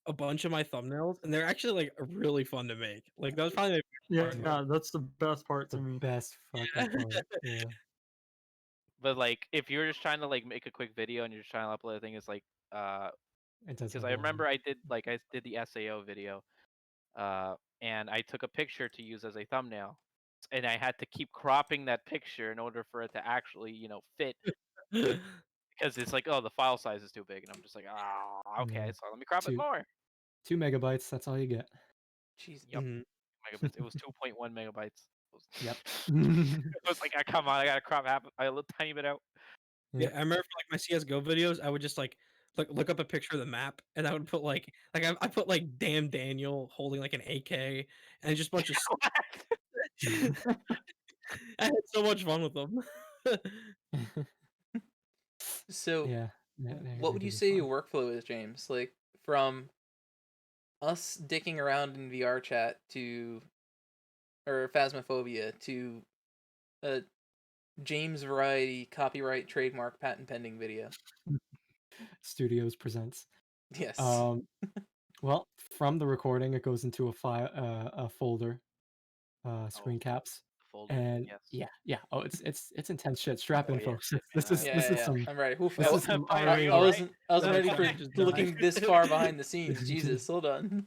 A bunch of my thumbnails, and they're actually like really fun to make. Like that was probably my favorite part.
Yeah, that's the best part
The
to me.
best fucking part. Yeah.
But like, if you're just trying to like make a quick video and you're just trying to upload a thing, it's like,
It does
because
a
I
lot.
remember I did the SAO video, and I took a picture to use as a thumbnail, and I had to keep cropping that picture in order for it to actually, fit. Because it's like, oh, the file size is too big, and I'm just like, okay,
Yeah.
so let me crop it
Two-
more.
2 megabytes. That's all you get.
Jesus.
Yep,
Mhm.
megabytes. It was 2.1 megabytes.
Yep.
It was like, come on, I gotta crop a little tiny bit out.
Yeah, I remember for like my CS:GO videos, I would just like look up a picture of the map, and I would put I put like damn Daniel holding like an AK, and just a bunch of. I had so much fun with them.
So,
Yeah.
what would you say your workflow is, James? Like, from us dicking around in VR chat to, or Phasmophobia to a James Variety copyright, trademark, patent pending video?
Studios presents.
Yes.
Well, from the recording, it goes into a file, a folder, screen
Oh,
caps,
folder.
and
Yes.
yeah. Oh, it's intense shit. Strap in,
yeah.
folks.
Man,
This is
yeah,
this
yeah,
is
yeah.
some
I'm ready. Oof,
this
I,
is some
Are
I,
you
I
alright?
wasn't
That
ready
chat
for
just died.
looking this far behind the scenes. Jesus, hold on.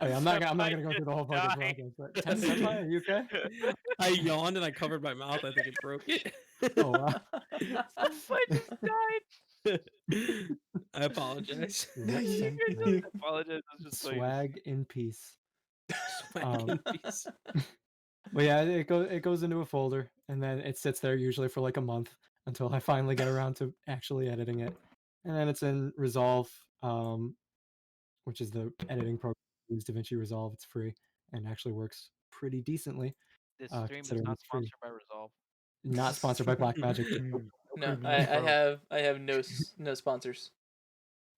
Oh, yeah, I'm not
That
gonna go
mic
through the whole
just
fucking
died.
process. But Senpai, are you okay?
I yawned and I covered my mouth. I think it broke it.
Oh wow.
I just died.
I apologize.
Yep,
You
sen-
guys
no.
don't apologize. It's just like,
Swag in peace.
Swag in peace.
But yeah, it goes into a folder, and then it sits there usually for like a month until I finally get around to actually editing it, and then it's in Resolve, which is the editing program. I use DaVinci Resolve. It's free and actually works pretty decently,
this stream is
considering
not
it's free.
sponsored by Resolve.
Not sponsored by Blackmagic. Nope.
No,
Premium Pro.
I have no sponsors.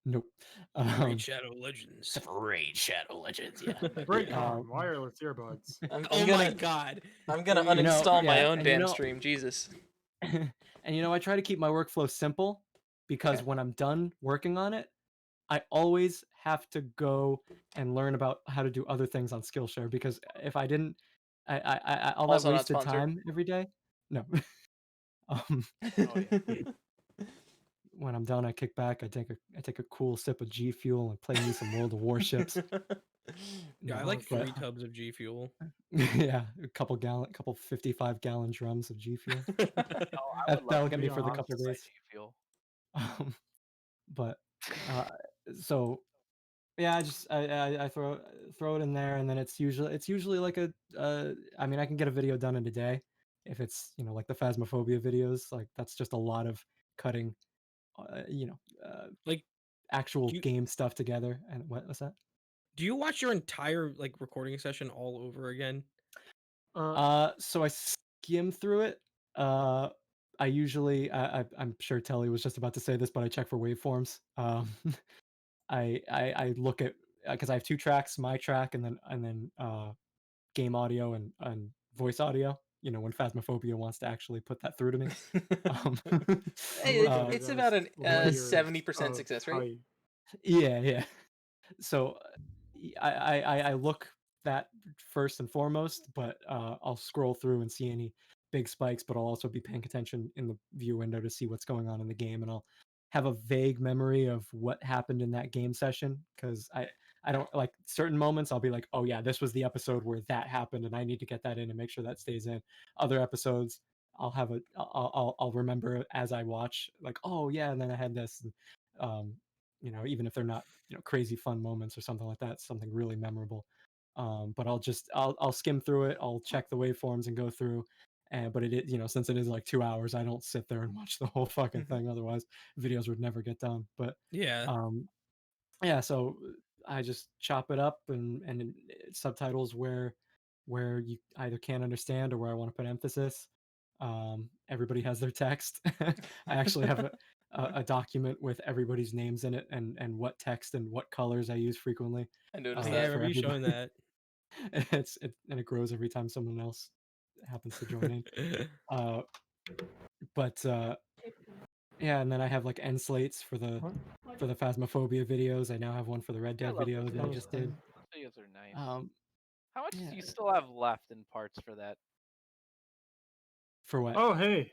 Nope.
Raid Shadow Legends.
Raid Shadow Legends. Yeah.
Breakon wireless earbuds.
I'm
Oh
gonna
my god.
I'm gonna
You know,
uninstall my
yeah,
own
and you
damn
know-
stream. Jesus.
And I try to keep my workflow simple because
Okay.
when I'm done working on it, I always have to go and learn about how to do other things on Skillshare, because if I didn't, all that
Also not
wasted
sponsored.
time every day. No. um,
Oh yeah.
when I'm done, I kick back. I take a cool sip of G Fuel and play me some World of Warships.
Yeah, I
No,
like
but-
3 tubs of G Fuel.
yeah, a couple 55-gallon drums of G Fuel.
Oh, I would love
That'll
to
get
be
me for the
on
couple
G
days.
Fuel.
But so yeah, I throw it in there, and then it's usually like I mean, I can get a video done in a day if it's like the Phasmophobia videos. Like that's just a lot of cutting,
Like,
actual
you-
game stuff together. And what's that?
do you watch your entire like recording session all over again?
So I skim through it. I usually I'm sure Telly was just about to say this, but I check for waveforms. I look at because I have 2 tracks, my track and then game audio and voice audio. You know, when Phasmophobia wants to actually put that through to me. Um,
Hey, it's
That's
about an
layers
70%
of
success
how
rate.
you-
yeah. So I look that first and foremost, but I'll scroll through and see any big spikes, but I'll also be paying attention in the view window to see what's going on in the game, and I'll have a vague memory of what happened in that game session because I don't like certain moments. I'll be like, oh yeah, this was the episode where that happened, and I need to get that in and make sure that stays in. Other episodes, I'll remember as I watch, like, oh yeah, and then I had this, and, you know, even if they're not, you know, crazy fun moments or something like that, something really memorable. But I'll skim through it. I'll check the waveforms and go through. And but it is, you know, since it is like 2 hours, I don't sit there and watch the whole fucking thing. Otherwise, videos would never get done. But
Yeah.
yeah, so I just chop it up and subtitles where you either can't understand or where I want to put emphasis. Everybody has their text. I actually have a document with everybody's names in it and what text and what colors I use frequently.
I noticed
Yeah, I
that.
remember you showing that.
And it grows every time someone else happens to join in. But yeah, and then I have like end slates for the Phasmophobia videos. I now have one for the Red
I
Dead
love
video
those
that I
videos.
just did.
Those videos are nice.
Um,
How much
yeah.
do you still have left in parts for that?
For what?
Oh, hey.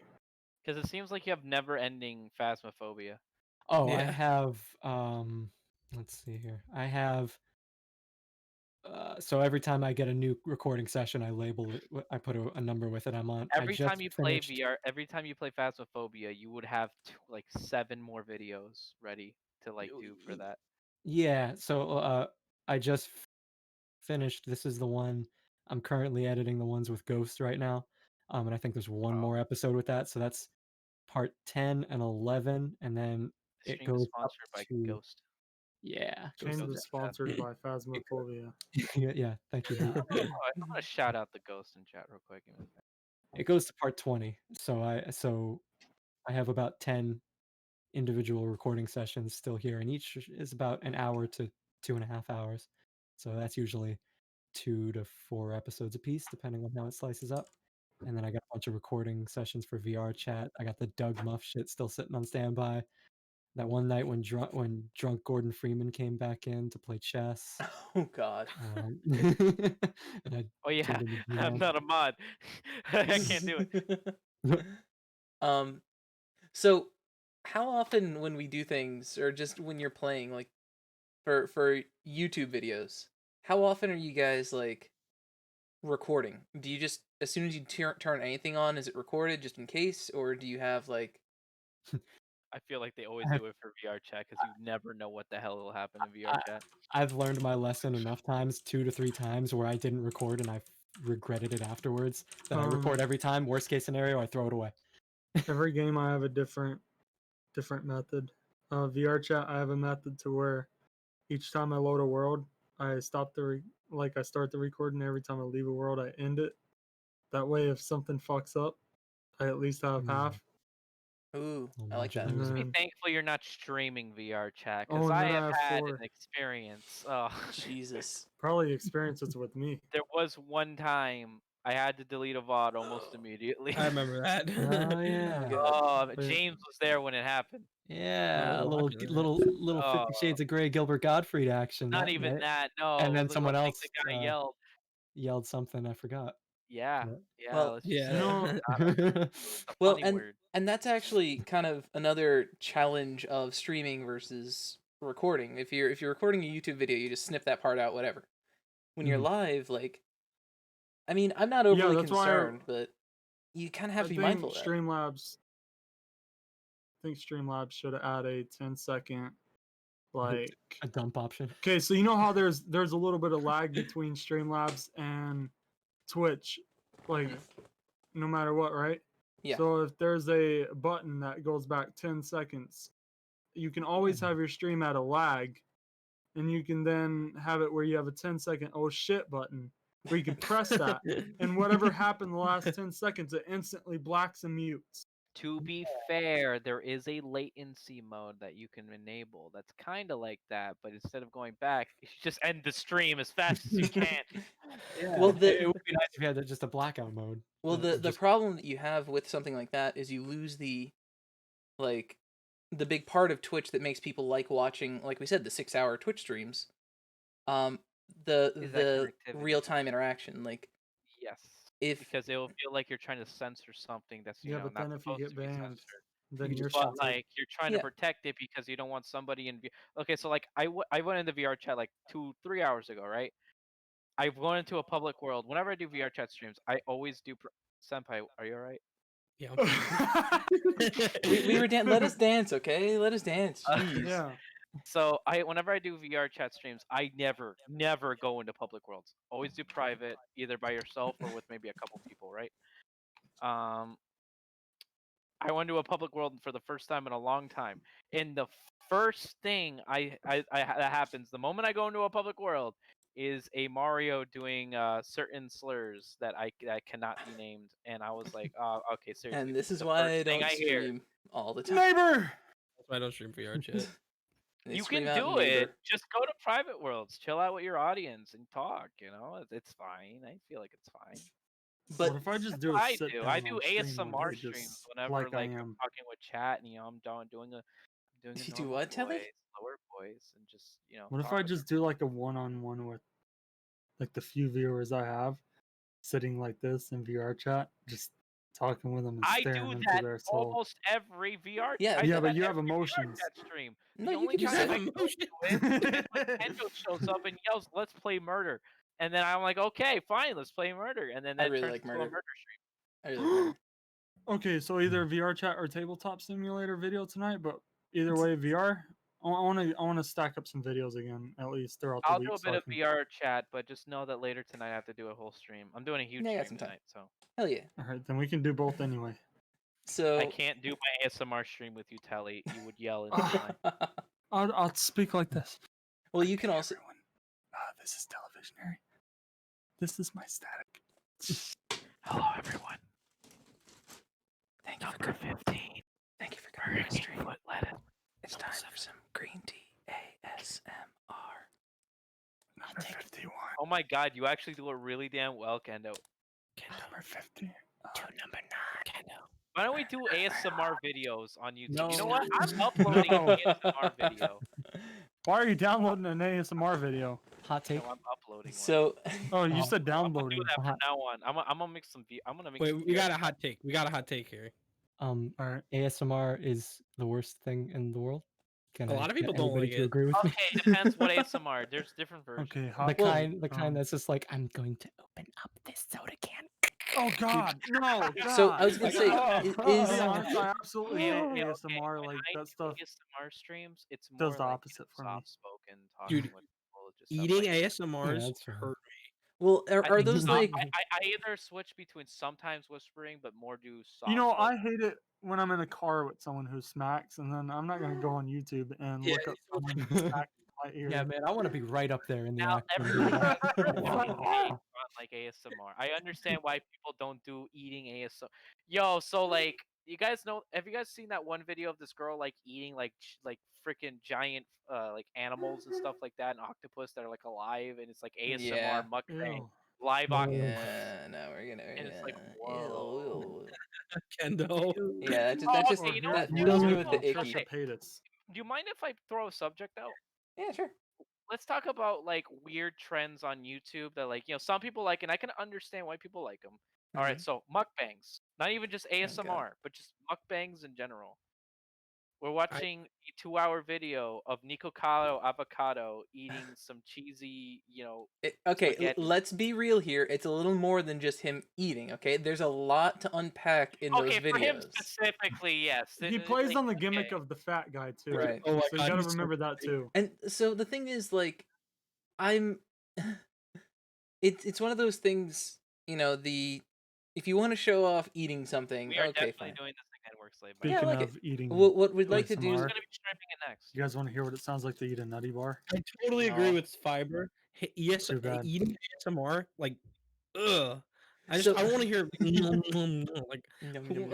Because it seems like you have never-ending Phasmophobia.
Oh, I
Yeah.
have let's see here. I have so every time I get a new recording session, I label it. I put a number with it. I'm on. I
Every
just
time you play
finished.
VR, every time you play Phasmophobia, you would have like 7 more videos ready to like do for that.
Yeah. So I just finished. This is the one I'm currently editing. The ones with Ghost right now. And I think there's one
Oh.
more episode with that. So that's part 10 and 11, and then
The
it
stream is
goes up
sponsored by
to
Ghost.
yeah.
James
Ghost
is
chat.
sponsored by Phasmophobia.
Yeah. Thank you, Pete.
I want to shout out the Ghost in chat real quick. Give me a second.
It goes to part 20. So I have about 10 individual recording sessions still here, and each is about an hour to 2.5 hours. So that's usually 2 to 4 episodes a piece, depending on how it slices up. And then I got a bunch of recording sessions for VR chat. I got the Doug Muff shit still sitting on standby. That one night when drunk Gordon Freeman came back in to play chess.
Oh God.
And I
Oh yeah,
turned into
I'm
GM.
not a mod. I can't do it.
So how often when we do things, or just when you're playing, like for YouTube videos, how often are you guys like recording? Do you just, as soon as you turn anything on, is it recorded just in case, or do you have like
I feel like they always
I-
do it for VR chat because you never know what the hell will happen in VR chat.
I've learned my lesson enough times, 2 to 3 times, where I didn't record and I've regretted it afterwards. That I record every time. Worst case scenario, I throw it away.
Every game I have a different method. VR chat, I have a method to where each time I load a world, I stop I start the recording. Every time I leave a world, I end it. That way, if something fucks up, I at least have half.
ooh,
Well,
I like
Majin
that.
And
Just be
then,
thankful you're not streaming VR chat because
and
I
then I
have
have
had
4.
an experience. Oh,
Jesus.
Probably experiences with me.
there was one time I had to delete a VOD almost immediately.
I remember that.
Oh yeah,
God.
Oh,
But-
James was there when it happened.
yeah,
Oh,
little
watching that.
little
Oh.
50 Shades of Grey Gilbert Gottfried action.
Not
that
even
night.
that. No.
And
it
then
was
someone
when,
else
the guy yelled.
yelled something. I forgot.
Yeah.
But-
Yeah.
Well,
let's just
Yeah.
say
No.
a
Well,
funny
and
word.
and that's actually kind of another challenge of streaming versus recording. If you're recording a YouTube video, you just snip that part out, whatever. When you're
Mhm.
live, like, I mean, I'm not
Yeah,
overly
that's why
concerned, but you kind of have
I
to be
think
mindful of that.
Streamlabs should add a 10-second like.
A dump option.
Okay, so you know how there's a little bit of lag between Streamlabs and Twitch, like no matter what, right?
Yeah.
So if there's a button that goes back 10 seconds, you can always have your stream at a lag, and you can then have it where you have a 10-second oh shit button where you can press that, and whatever happened the last 10 seconds, it instantly blacks and mutes.
To be fair, there is a latency mode that you can enable. That's kind of like that, but instead of going back, you just end the stream as fast as you can.
Yeah,
Well,
it would be nice if you had just a blackout mode.
Well,
that
the
just-
problem that you have with something like that is you lose the like the big part of Twitch that makes people like watching, like we said, the 6-hour Twitch streams.
Is
The
that connectivity?
real time interaction. Like
Yes.
if
Because it will feel like you're trying to censor something that's
Yeah, but
not
then if you
supposed
get
to be
banned,
censored.
then
You
you're
just
But
censored.
like you're trying
Yeah.
to protect it because you don't want somebody in. Okay, so like I went into VR chat like 2-3 hours ago, right? I've gone into a public world. Whenever I do VR chat streams, I always do. Senpai, are you alright?
Yeah. I'm fine.
we were let us dance, okay? Let us dance. Jeez.
Yeah.
So whenever I do VR chat streams, I never go into public worlds. Always do private, either by yourself or with maybe a couple people, right? I went to a public world for the first time in a long time. And the first thing that happens the moment I go into a public world is a Mario doing certain slurs that cannot be named, and I was like, "Oh, okay, seriously."
And this is
the
why I
first thing
don't
hear.
stream all the time.
Neighbor.
That's why I don't stream VR chat.
They
You
scream
can
out
do
neighbor.
it. Just go to private worlds, chill out with your audience, and talk. You know, it's fine. I feel like it's fine.
But
What if I just do a
I
sit
do.
down
I do
on stream
ASMR
one day,
streams
just
whenever
like I
I'm
am?
talking with chat, and I'm doing a
You do
normal
what, Telly?
voice, lower voice, and just
What if
talk
I
with
just do like a one-on-one with like the few viewers I have, sitting like this in VR chat, just talking with them and
I
staring
do
into
that
their soul?
almost every VR.
Yeah,
I
Yeah,
do
but
that
you have
every VR
emotions.
chat stream.
No,
The
you
only
can just
time
sit.
I don't do it is when Kendo shows up and yells, "Let's play murder," and then I'm like, "Okay, fine, let's play murder," and then
I
that
really
turns
like
into a
murder.
murder stream.
I really like murder.
Okay, so either VR chat or tabletop simulator video tonight, but either way, VR. I want to stack up some videos again, at least throughout the
I'll
week.
do a
so
bit
I
of
can-
VR chat, but just know that later tonight I have to do a whole stream. I'm doing a huge
Yeah, I got
stream
some time.
tonight, so
Hell yeah.
All right, then we can do both anyway.
So
I can't do my ASMR stream with you, Telly. You would yell into the mic.
I'll speak like this.
well, you can
Hey,
also
everyone. This is Televisionary. This is my static.
Hello, everyone.
thank you
Number 15.
Thank you for coming to my stream.
Foot lettuce.
It's time for some green tea ASMR.
Number 51.
Oh my god, you actually do it really damn well, Kendo.
Number 50.
Number 9. Kendo. Why don't we do ASMR videos on YouTube? You know
No.
what? I'm uploading
No.
an ASMR video.
Why are you downloading an ASMR video?
Hot take.
No, I'm uploading one.
So
Oh, you
Oh.
said
I'm gonna
downloading.
do that from
hot-
now on. I'm gonna make some. I'm gonna make.
Wait,
some
we got a
videos.
hot take. We got a hot take here.
All right.
ASMR is the worst thing in the world. Can
A
I
lot of
get
people don't
anybody
like
to
it.
agree with me?
Okay, depends what ASMR. There's different versions.
Okay,
The
hot
kind,
take,
that's just like, I'm going to open up this soda can.
Oh God, no!
So,
God.
I was gonna say,
I'll
is-
be honest, I absolutely hate ASMR.
When
Like
I
that
do
stuff.
ASMR streams, it's
does
more
the
like
opposite for me.
soft spoken talking
Dude,
with people. Just stuff
Eating
like that.
ASMRs
that's fair.
hurt
well,
I
are
think
those
soft-
like
I either switch between sometimes whispering, but more do soft.
You know,
spoken.
I hate it when I'm in a car with someone who smacks, and then I'm not gonna go on YouTube and
Yeah,
look up
you
someone who smacks in my ear.
Yeah, man, I want to be right up there in the
Now
act. when
everybody
doing
has
that.
their own take on like ASMR. I understand why people don't do eating ASMR. Yo, so like you guys know? Have you guys seen that one video of this girl like eating like freaking giant like animals and stuff like that, and octopus that are like alive, and it's like ASMR
Yeah.
mukbang,
Ew.
live
No.
octopus.
yeah, no, we're gonna
And it's like,
ew,
whoa.
ew.
Kendo.
Yeah,
Oh,
that just
okay, you know
that
what?
Or
fills me
you
with
and
the
Trisha
icky.
Paytas.
Do you mind if I throw a subject out?
Yeah, sure.
Let's talk about like weird trends on YouTube that like some people like, and I can understand why people like them. All right, so mukbangs, not even just ASMR, but just mukbangs in general. We're watching a 2-hour video of Nico Calo Avocado eating some cheesy,
Okay,
spaghetti.
let's be real here. It's a little more than just him eating. Okay, there's a lot to unpack in those
Okay, for him
videos.
specifically, yes.
He plays on the gimmick of the fat guy too.
Right.
Oh my
So you
God,
gotta
he's so
remember that
funny.
too.
And so the thing is, like, I'm. It's one of those things. If you want to show off eating something,
We are
okay,
definitely
fine.
doing this again, works late.
Yeah, I
Speaking
like
of eating,
What we'd like to do
Who's
is
ASMR.
gonna be streaming it next?
You guys want to hear what it sounds like to eat a nutty bar?
I totally agree
No.
with Fiber.
Too bad.
Eating ASMR, like, ugh. I
So-
want to hear like
Yum, yum, yum.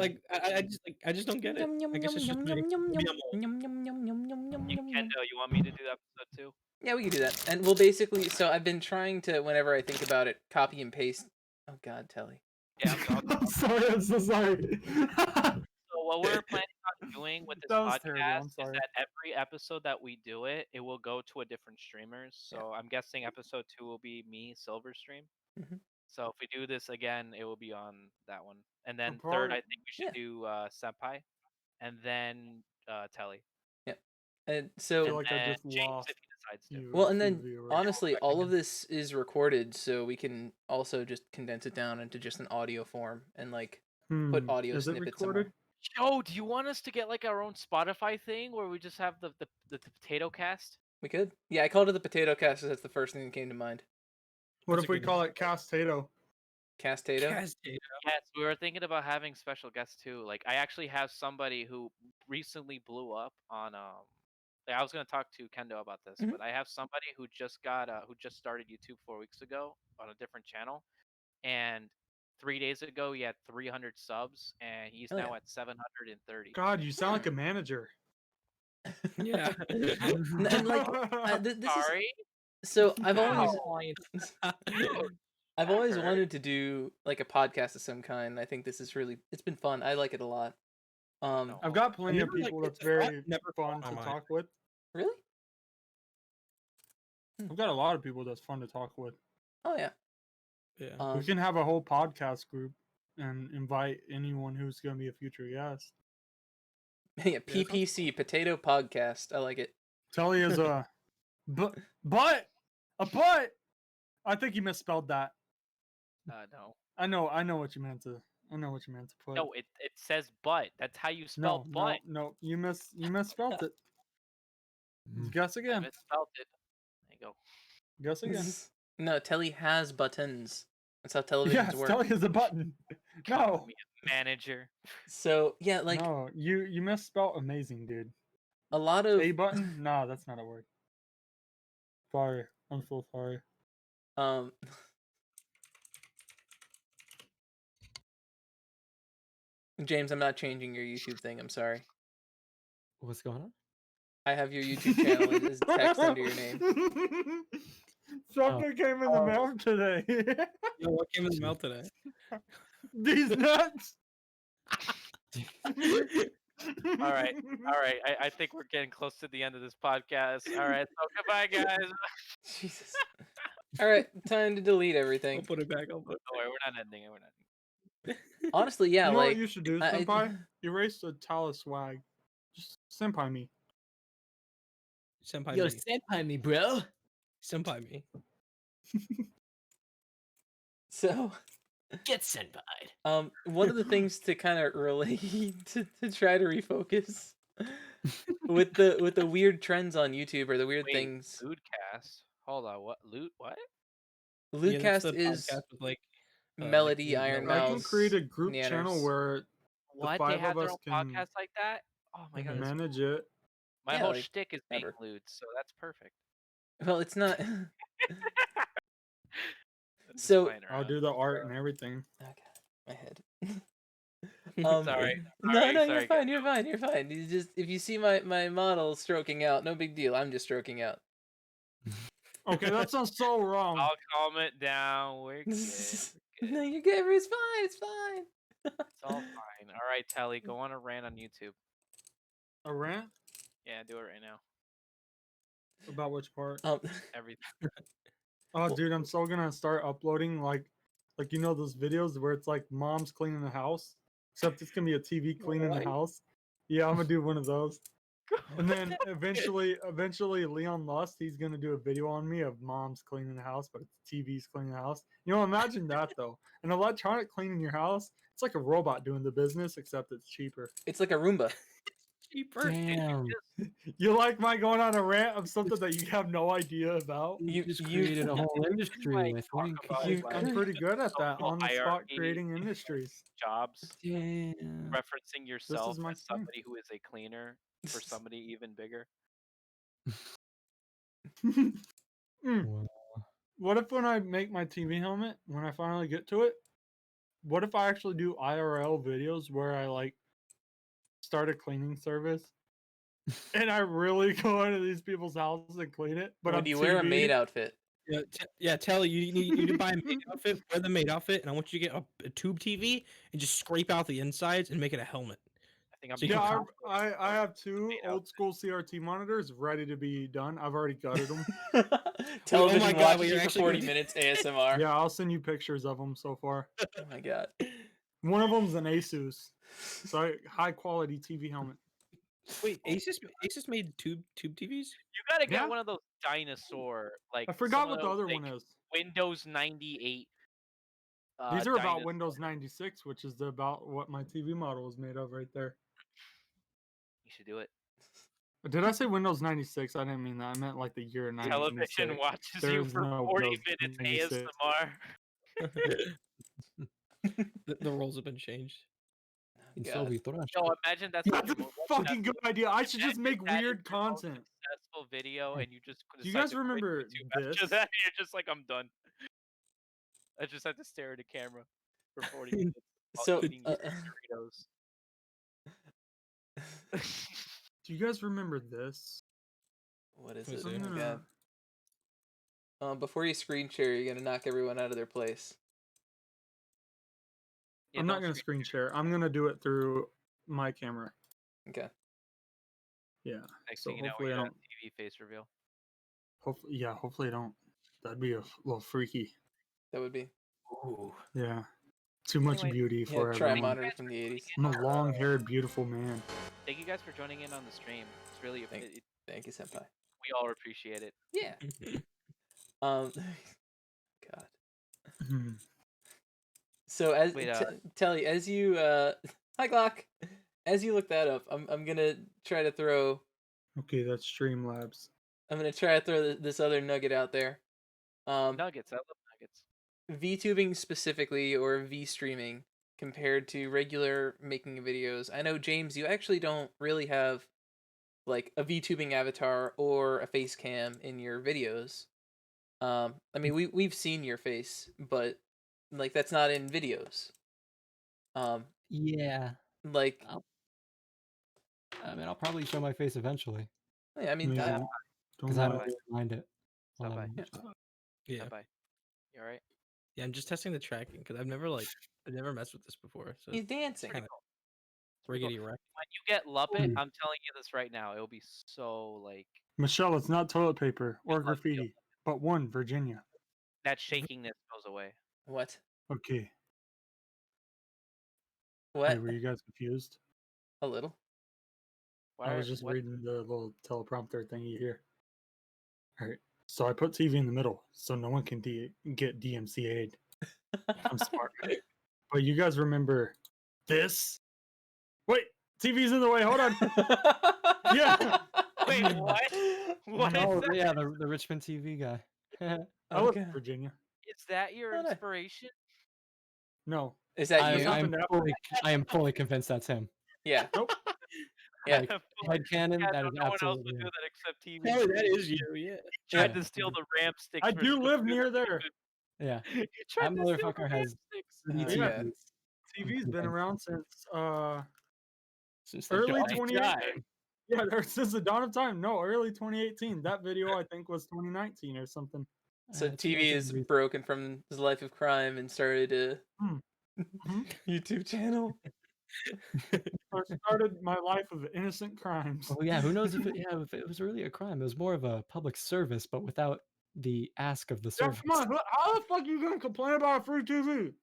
I just don't get it.
Yum, yum,
I guess it's
yum,
just
yum,
maybe
yum,
maybe
yum,
I'm old.
yum, yum, yum, yum, yum,
You
yum, yum.
Kendo, you want me to do episode 2?
Yeah, we can do that. And we'll basically, so I've been trying to, whenever I think about it, copy and paste. Oh God, Telly.
Yeah,
I'm sorry. I'm so sorry.
So what we're planning on doing with this
That was terrible, I'm
podcast is
sorry.
that every episode that we do it will go to a different streamers. So I'm guessing episode 2 will be me, Silver Stream.
Mhm.
So if we do this again, it will be on that one. And then third,
probably-
I think we should do Senpai, and then Telly.
And
I
so,
feel like I
And
just
James
lost
if he decides to.
you.
well, and
two
then
viewers.
honestly, all of this is recorded, so we can also just condense it down into just an audio form and like put audio
Is it
snippets somewhere.
recorded?
Yo, do you want us to get like our own Spotify thing where we just have the potato cast?
We could. Yeah, I called it the potato cast. 'Cause that's the first thing that came to mind.
What
That's
if
a
we
good
call it Castato?
Castato.
Castato.
Yes, we were thinking about having special guests too. Like I actually have somebody who recently blew up on like, I was gonna talk to Kendo about this,
Mhm.
but I have somebody who just started YouTube 4 weeks ago on a different channel, and 3 days ago he had 300 subs, and he's
Oh,
now
yeah.
at 730.
God, you sound like a manager.
Yeah.
And like, this is
Sorry,
so I've always
Dude,
I've always
hurt.
wanted to do like a podcast of some kind. I think this is really, it's been fun. I like it a lot.
No.
I've got plenty of
never, like,
people
it's
that's
a thought
very
never
fun
crossed my
to
mind.
talk with.
Really?
I've got a lot of people that's fun to talk with.
Oh yeah.
Yeah.
We can have a whole podcast group and invite anyone who's going to be a future guest.
Yeah, PPC, Potato Podcast. I like it.
Telly is a but. I think you misspelled that.
No.
I know what you meant to. I know what you meant to put.
No, it says but. That's how you spell
no,
but.
no. You misspelled it.
Mm.
Guess
I
again.
misspelled it. There you go.
Guess again.
No, Telly has buttons. That's how televisions
Yes,
work.
Telly is a button.
Call
No,
me a manager.
So yeah, like
no. You misspelled amazing, dude.
a lot of
A button? No, that's not a word. Sorry, I'm so sorry.
um James, I'm not changing your YouTube thing. I'm sorry.
What's going on?
I have your YouTube channel as text under your name.
Something came in the mail today.
Yo, what came in the mail today?
These nuts.
All right. I think we're getting close to the end of this podcast. All right. So goodbye, guys.
Jesus. All right, time to delete
I'll
everything.
put it back. I'll put it
Don't worry, we're not ending it. We're not.
Honestly, yeah,
You know
like
what you should do,
I-
senpai? Erase the Tala swag. Just senpai me.
Senpai
Yo,
me.
senpai me, bro.
Senpai me.
so
Get senpai.
one of the things to kind of relate to try to refocus with the weird trends on YouTube or the weird
Wait,
things.
Lootcast. Hold on. What? Loot? What?
Yeah, that's
Lootcast
the
is
podcast with, like,
Melody,
like,
Iron
I can
Mouse,
create a group channel
Nanners.
where
What? They
five
have
of
their
us
own
can
podcast like that? Oh my god. that's-
manage it.
My
Yeah,
whole
like,
shtick is being
ever.
loot, so that's perfect.
Well, it's not.
I'm just
So-
playing
I'll
around.
do the art and everything.
Okay, my head.
Sorry,
No,
sorry,
you're
sorry,
fine. You're fine. You're fine. You just if you see my model stroking out, no big deal. I'm just stroking out.
Okay, that sounds so wrong.
I'll calm it down. We're good. We're
No,
good.
you're good. It's fine. It's fine.
It's all fine. All right, Telly, go on a rant on YouTube.
A rant?
Yeah, do it right now.
About which part?
Everything.
Oh, dude, I'm so gonna start uploading like you know those videos where it's like mom's cleaning the house, except it's gonna be a TV cleaning the
Right.
house. Yeah, I'm gonna do one of those. And then eventually Leon Lust, he's gonna do a video on me of mom's cleaning the house, but it's TV's cleaning the house. You know, imagine that though. An electronic cleaning your house, it's like a robot doing the business, except it's cheaper.
It's like a Roomba.
Cheaper.
Damn.
You like my going on a rant of something that you have no idea about?
You
You-
just
you-
created a whole industry, I
Like, talk
think.
about,
You-
like,
I'm pretty good at that
social
on the spot
hierarchy,
creating industries.
jobs,
Damn.
referencing yourself
my
as
thing.
somebody who is a cleaner for somebody even bigger.
Mm.
Wow.
What if when I make my TV helmet, when I finally get to it, what if I actually do IRL videos where I like start a cleaning service and I really go into these people's houses and clean it? But
Would
I'm
you wear a
TV.
maid outfit?
Yeah, tell you need to buy a maid outfit, wear the maid outfit, and I want you to get a tube TV and just scrape out the insides and make it a helmet.
I think I'm
So you
Yeah,
can
I have two
Maid
old school CRT monitors ready to be done. I've already gutted them.
Television
my God,
watches
wait,
you
you're
for
actually
40
gonna do-
minutes ASMR.
Yeah, I'll send you pictures of them so far.
Oh my god.
One of them's an Asus, so high quality TV helmet.
Wait, Asus made tube TVs?
You gotta get
Yeah.
one of those dinosaur, like
I forgot
some
what
of
the
those,
other
like,
one is.
Windows 98.
These are about
dinosaur-
Windows 96, which is about what my TV model is made of right there.
You should do it.
Did I say Windows 96? I didn't mean that. I meant like the year 96.
Television watches
There
you
is
for
no
40
Windows
minutes
96.
ASMR.
The roles have been changed.
In
God.
Soviet Russia.
Yo, imagine that's
Yeah,
like
that's
your
a
most
fucking good idea. I should just
imagine
make
that is
weird
your most
content.
successful video, and you just
Do you
decide
guys
to quit
remember
YouTube after
this?
that. You're just like, I'm done. I just had to stare at a camera for 40 minutes while
So,
eating Doritos.
Do you guys remember this?
what is
Let's
it?
see.
Oh
I'm
my
gonna-
god. Before you screen share, you're gonna knock everyone out of their place.
Yeah,
I'm not
don't
gonna screen share. I'm gonna do it through my camera.
Okay.
Yeah.
Next
So
thing you know,
hopefully
we
I
got
don't.
a TV face reveal.
Hopefully I don't. That'd be a little freaky.
That would be.
Ooh.
Yeah. Too much
Anyway,
beauty
Yeah,
for
try a
everyone.
monitor from the 80s.
I'm a long-haired, beautiful man.
Thank you guys for joining in on the stream. It's really
Thank you, senpai.
we all appreciate it.
Yeah. God.
Hmm.
So as
Wait,
Telly, as you hi Glock, as you look that up, I'm gonna try to throw
Okay, that's Streamlabs.
this other nugget out there.
Nuggets. I love nuggets.
VTubing specifically, or V streaming, compared to regular making of videos. I know, James, you actually don't really have like a VTubing avatar or a face cam in your videos. I mean, we've seen your face, but like that's not in videos.
Yeah.
Like,
I mean, I'll probably show my face eventually
I mean,
Maybe.
that,
Don't
because I
lie.
don't really mind it.
Stop by.
Yeah.
Bye. You alright?
Yeah, I'm just testing the tracking because I've never messed with this before. So
he's dancing.
kind of
Pretty cool.
riggedy wreck.
When you get Luppet, I'm telling you this right now, it'll be so like
Michelle, it's not toilet paper or
Good luck, Joe.
graffiti, but one, Virginia.
that shakiness goes away.
What?
Okay.
What?
Hey, were you guys confused?
A little.
I was just reading the little teleprompter thing you hear. All right. So I put TV in the middle so no one can get DMCA'd. I'm smart. But you guys remember this? Wait, TV's in the way. Hold on. Yeah.
Wait, what? What is
Oh,
that?
yeah, the Richmond TV guy.
I live
Okay.
in Virginia.
Is that your
Oh, no.
inspiration?
No.
Is that you?
I am fully convinced that's him.
Yeah.
Nope.
Yeah.
Like, headcanon,
Yeah,
that
no,
is
no one else
absolutely
would do
him.
that except TV.
Oh, that is you. Yeah.
He tried
Yeah.
to steal the ramp sticks.
I
for
do
his
live
computer.
near there.
Yeah.
He tried
That
to steal the
motherfucker
ramp
has
sticks.
three
Oh,
yeah.
TVs.
TV's been around since
Since the
early
dawn of
2018.
time.
Yeah, since the dawn of time. No, early 2018. That video I think was 2019 or something.
So
It's
TV is
relatively-
broken from his life of crime and started a
Mhm.
YouTube channel.
I started my life of innocent crimes.
Oh yeah, who knows if it was really a crime? It was more of a public service, but without the ask of the
Yeah,
service.
come on, how the fuck are you gonna complain about a free TV?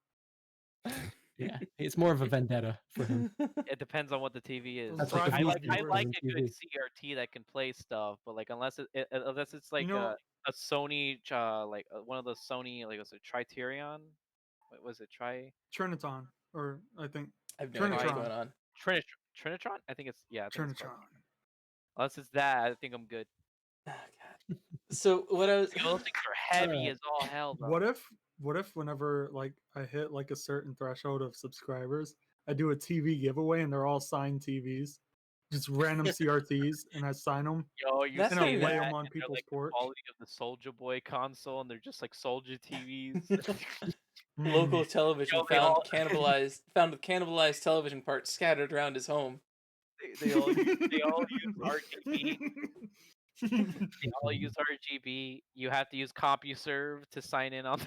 Yeah, it's more of a vendetta for him.
It depends on what the TV is.
That's
Like,
like
I
a
like
movie
I
or
like
a
a good
TV.
CRT that can play stuff, but like unless it's like
know-
a Sony one of those Sony, like was it Criterion? What was it?
Triniton, or I think
I have no idea what's
Trinitron.
going on.
Trinitron? I think it's I think it's
Trinitron.
unless it's that, I think I'm good.
Oh, God. So what I was
Those things are heavy as all hell, bro.
What if whenever like I hit like a certain threshold of subscribers, I do a TV giveaway and they're all signed TVs, just random CRTs, and I sign them
Yo, you
That's
and
not
I
say
even-
lay
that,
them on
and they're,
people's
like, the
porch.
quality of the Soldier Boy console, and they're just like Soldier TVs.
local television
They all-
found with cannibalized television parts scattered around his home.
they all use RGB. They all use RGB. You have to use CompuServe to sign in on.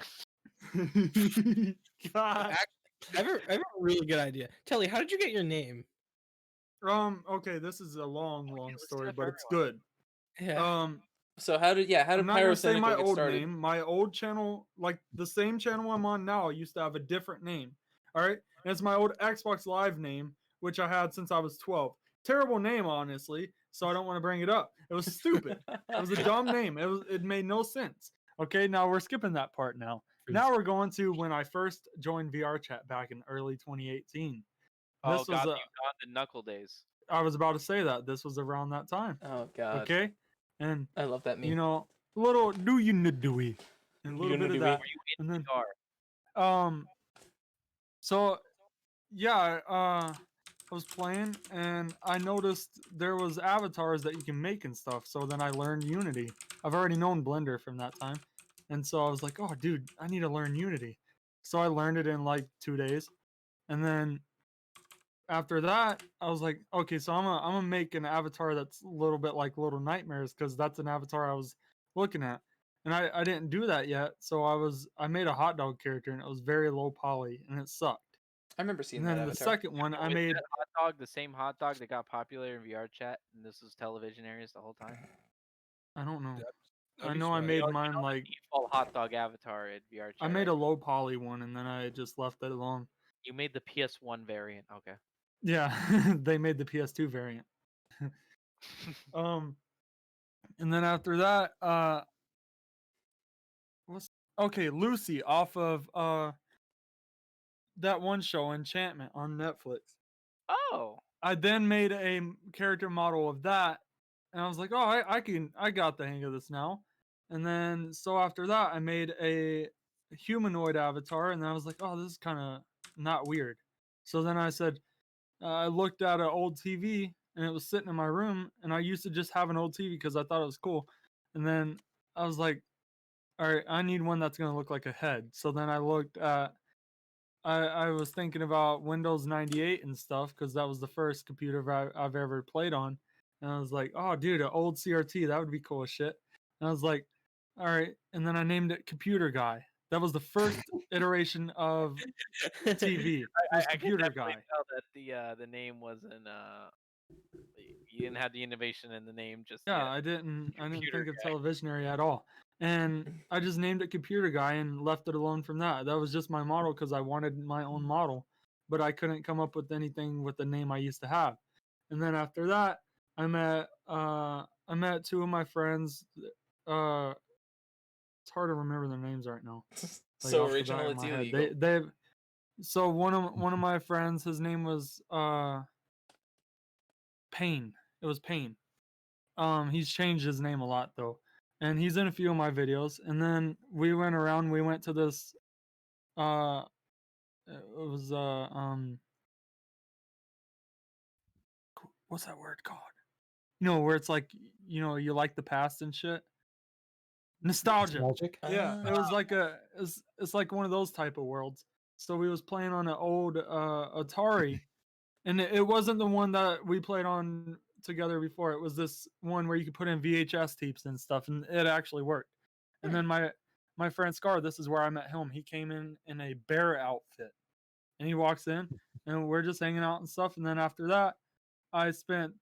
God.
I have a really good idea. Telly, how did you get your name?
Okay, this is a long
let's do
story,
it for
but it's good.
Yeah.
So how did
I'm not gonna say
Pyrocynical
my
get
old
started?
name. My old channel, like the same channel I'm on now, used to have a different name. All right, and it's my old Xbox Live name, which I had since I was 12. Terrible name, honestly. So I don't want to bring it up. It was stupid. It was a dumb name. It made no sense. Okay, now we're skipping that part now. Now we're going to when I first joined VR chat back in early 2018.
Oh
This
God,
was
you've gone to Knuckle Days.
I was about to say that this was around that time.
Oh God.
Okay, and
I love that meme.
you know, a little do you and a little bit of
Unadooey.
that,
Were you in
and then
VR?
so yeah, I was playing and I noticed there was avatars that you can make and stuff. So then I learned Unity. I've already known Blender from that time, and so I was like, oh, dude, I need to learn Unity. So I learned it in like 2 days, and then after that, I was like, okay, so I'm gonna make an avatar that's a little bit like Little Nightmares because that's an avatar I was looking at, and I didn't do that yet. So I made a hot dog character and it was very low poly and it sucked.
I remember seeing
And
that
then the
avatar.
second one I
Was
made,
that hot dog the same hot dog that got popular in VR chat, and this was Televisionaries the whole time?
I don't know.
That'd
I
be
know I
sweet.
made
You
mine
know the
like
default hot dog avatar in VR chat.
I made
right?
a low poly one and then I just left it alone.
You made the PS1 variant. Okay.
Yeah, they made the PS2 variant. And then after that, what's okay, Lucy off of that one show Enchantment on Netflix.
Oh.
I then made a character model of that, and I was like, oh, I got the hang of this now. And then so after that, I made a humanoid avatar, and then I was like, oh, this is kind of not weird. So then I said, I looked at an old TV, and it was sitting in my room, and I used to just have an old TV because I thought it was cool. And then I was like, all right, I need one that's gonna look like a head. So then I looked at I was thinking about Windows 98 and stuff because that was the first computer I've ever played on. And I was like, oh, dude, an old CRT, that would be cool as shit. And I was like, all right. And then I named it Computer Guy. That was the first iteration of TV. It was
I can
Computer
definitely
Guy.
tell that the name wasn't you didn't have the innovation in the name just
Yeah,
yet.
I didn't
Computer
think of
Guy.
Televisionary at all. And I just named it Computer Guy and left it alone from that. That was just my model because I wanted my own model, but I couldn't come up with anything with the name I used to have. And then after that, I met two of my friends. It's hard to remember their names right now. Like
So
off the back
original,
of
it's
my head.
illegal.
They so one of my friends, his name was Payne. It was Payne. He's changed his name a lot though, and he's in a few of my videos. And then we went around. We went to this. Uh, it was what's that word called? You know, where it's like you like the past and shit. Nostalgia.
Nostalgic.
Yeah, it was like it's like one of those type of worlds. So we was playing on an old Atari, and it wasn't the one that we played on together before. It was this one where you could put in VHS tapes and stuff, and it actually worked. And then my friend Scar, this is where I met him. He came in a bear outfit, and he walks in, and we're just hanging out and stuff. And then after that, I spent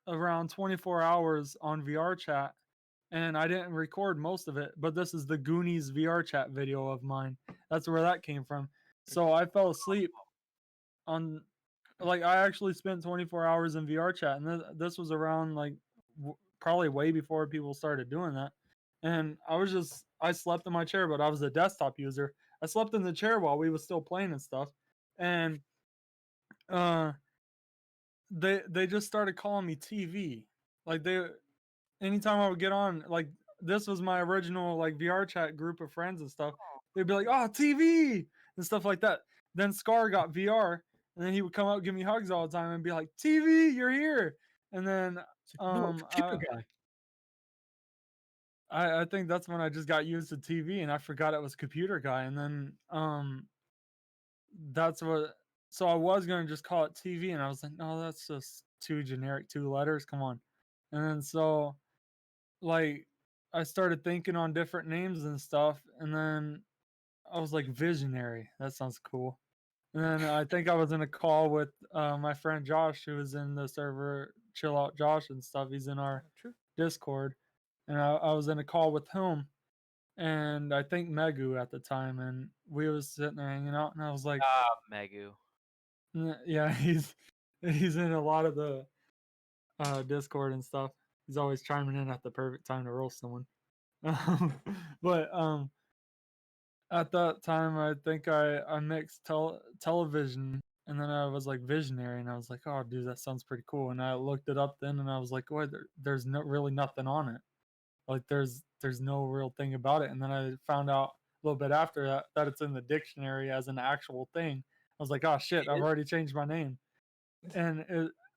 around 24 hours on VR chat, and I didn't record most of it, but this is the Goonies VR chat video of mine. That's where that came from. So I fell asleep on like I actually spent 24 hours in VR chat, and this was around like probably way before people started doing that. And I slept in my chair, but I was a desktop user. I slept in the chair while we was still playing and stuff, and uh, they just started calling me TV. Like anytime I would get on, like this was my original like VR chat group of friends and stuff. They'd be like, "Oh, TV" and stuff like that. Then Scar got VR, and then he would come up, give me hugs all the time, and be like, "TV, you're here." And then
No, computer guy.
I think that's when I just got used to TV and I forgot it was computer guy. And then that's what. So I was gonna just call it TV, and I was like, no, that's just too generic, 2 letters. Come on. And then so like I started thinking on different names and stuff, and then I was like, Visionary. That sounds cool. And then I think I was in a call with my friend Josh, who was in the server, Chill Out Josh and stuff. He's in our
True.
Discord, and I was in a call with him, and I think Megu at the time, and we was sitting there hanging out, and I was like,
Megu.
yeah, he's in a lot of the Discord and stuff. He's always chiming in at the perfect time to roast someone. But at that time, I think I mixed television, and then I was like Visionary, and I was like, oh, dude, that sounds pretty cool. And I looked it up then, and I was like, wait, there's no really nothing on it. Like there's no real thing about it. And then I found out a little bit after that it's in the dictionary as an actual thing. I was like, oh shit, I've already changed my name. And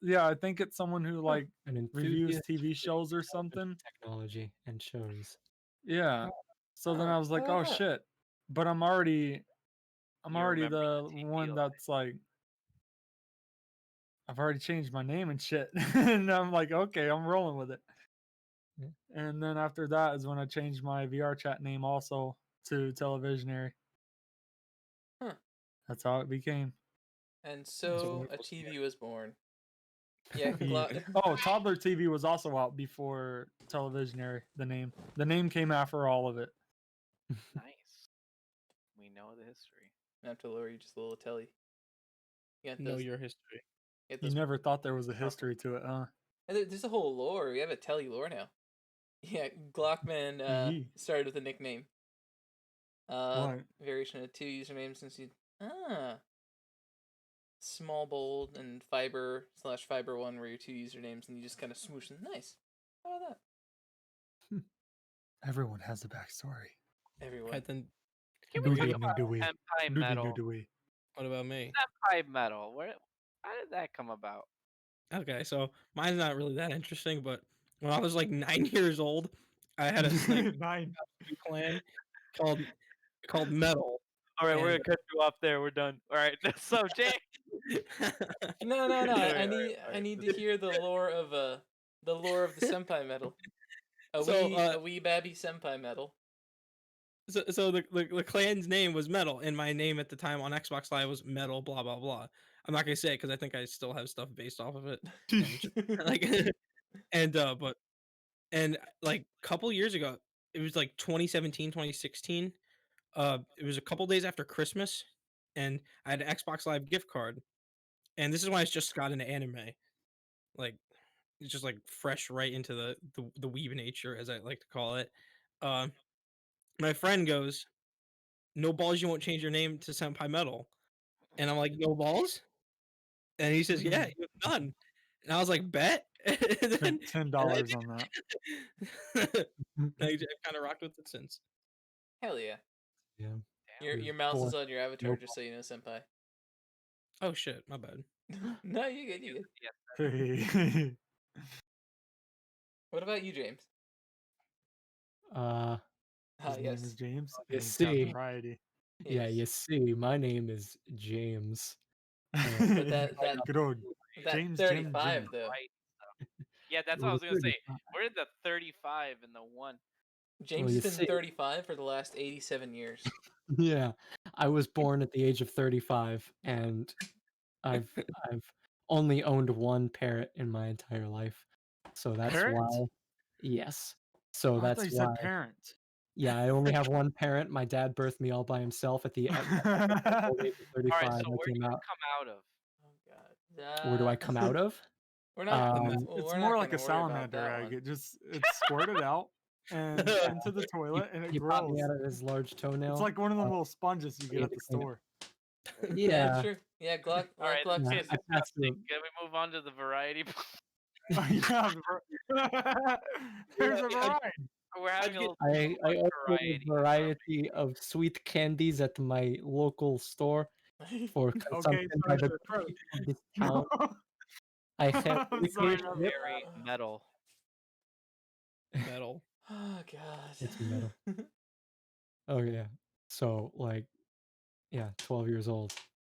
yeah, I think it's someone who like
An
reviews
enthusiast
TV
for
shows or something.
technology and shows.
Yeah. So then
Oh,
I was like,
how
oh
about that?
shit. But I'm already
You
the
remember the TV
one
life.
that's like I've already changed my name and shit. And I'm like, okay, I'm rolling with it.
Yeah.
And then after that is when I changed my VR chat name also to Televisionary.
Huh.
That's how it became.
And so a TV was born. Yeah,
Oh, Toddler TV was also out before Televisionary, the name. The name came after all of it.
Nice. We know the history.
I have to lower you just a little telly. You got
Know
those,
your history.
get
You
those-
never thought there was a history to it, huh?
And there's a whole lore. We have a telly lore now. Yeah, Glockman
Yee.
started with a nickname.
What?
Variation of 2 usernames since you Small Bold and Fiber/Fiber1 were your 2 usernames, and you just kind of smoosh them. Nice. How about that?
Everyone has a backstory.
Everyone.
Right, then
Can we
Doody
talk about
doody.
Senpai
Doody
Metal?
doody.
what about me?
Senpai Metal. How did that come about?
Okay, so mine's not really that interesting, but when I was like 9 years old, I had a sniper
9.
clan called Metal.
All right, we're
And-
gonna cut you off there. We're done. All right. So, Jay.
No. I
Alright,
need to hear the lore of the senpai metal. A wee babby senpai metal.
So the clan's name was Metal, and my name at the time on Xbox Live was Metal. Blah blah blah. I'm not gonna say it because I think I still have stuff based off of it. Like, and like a couple years ago, it was like 2017, 2016. It was a couple days after Christmas, and I had an Xbox Live gift card, and this is when I just got into anime, like it's just like fresh right into the weeb nature, as I like to call it. My friend goes, "No balls, you won't change your name to Senpai Metal," and I'm like, "No balls," and he says, "Yeah, you have none," and I was like, "Bet." And then-
$10 on that.
I kind of rocked with it since.
Hell yeah.
Yeah.
Your mouse
Boy.
is on your avatar,
Nope.
just so you know, senpai.
Oh shit, my bad.
No, you good. You good.
Yes.
Hey.
What about you, James?
His name
Yes.
is James.
You
and he's got
see.
variety.
Yeah, you
Yes.
see, my name is James.
But that
Good old
that
James
35
Jim.
though.
Right. Yeah, that's
Well,
what I was
the
gonna say.
35.
We're in the 35 and the 1.
James
Well, you
has been
see.
35 for the last 87 years.
Yeah, I was born at the age of 35, and I've only owned one parrot in my entire life, so that's
Parrot?
why. Yes, so
I
that's
thought you
why.
said parent.
Yeah, I only have one parent. My dad birthed me all by himself at the old age of
All right,
35.
so
I
where do
came
you
out.
come out of?
Oh God.
Where do I come out of?
We're not.
Um,
It's
we're
more
not
like a
gonna worry about
salamander
that
egg.
one.
It's squirted out and into the toilet and it
He popped
grows.
me out of his large toenail.
It's like one of the little sponges you get
yeah,
at the
to clean it.
store.
Yeah.
Sure. Yeah, Glock.
All right,
Glock
Yeah,
says
I passed through.
Can we move on to the variety?
Yeah, there's a variety.
We're having a little
I ordered a
variety.
variety of sweet candies at my local store for
Okay,
consumption by the
sorry,
people of this town. I have
I'm sorry,
dedicated
I'm
it
Very metal.
Metal.
Oh god.
It's metal. Oh yeah. So like, yeah, 12 years old.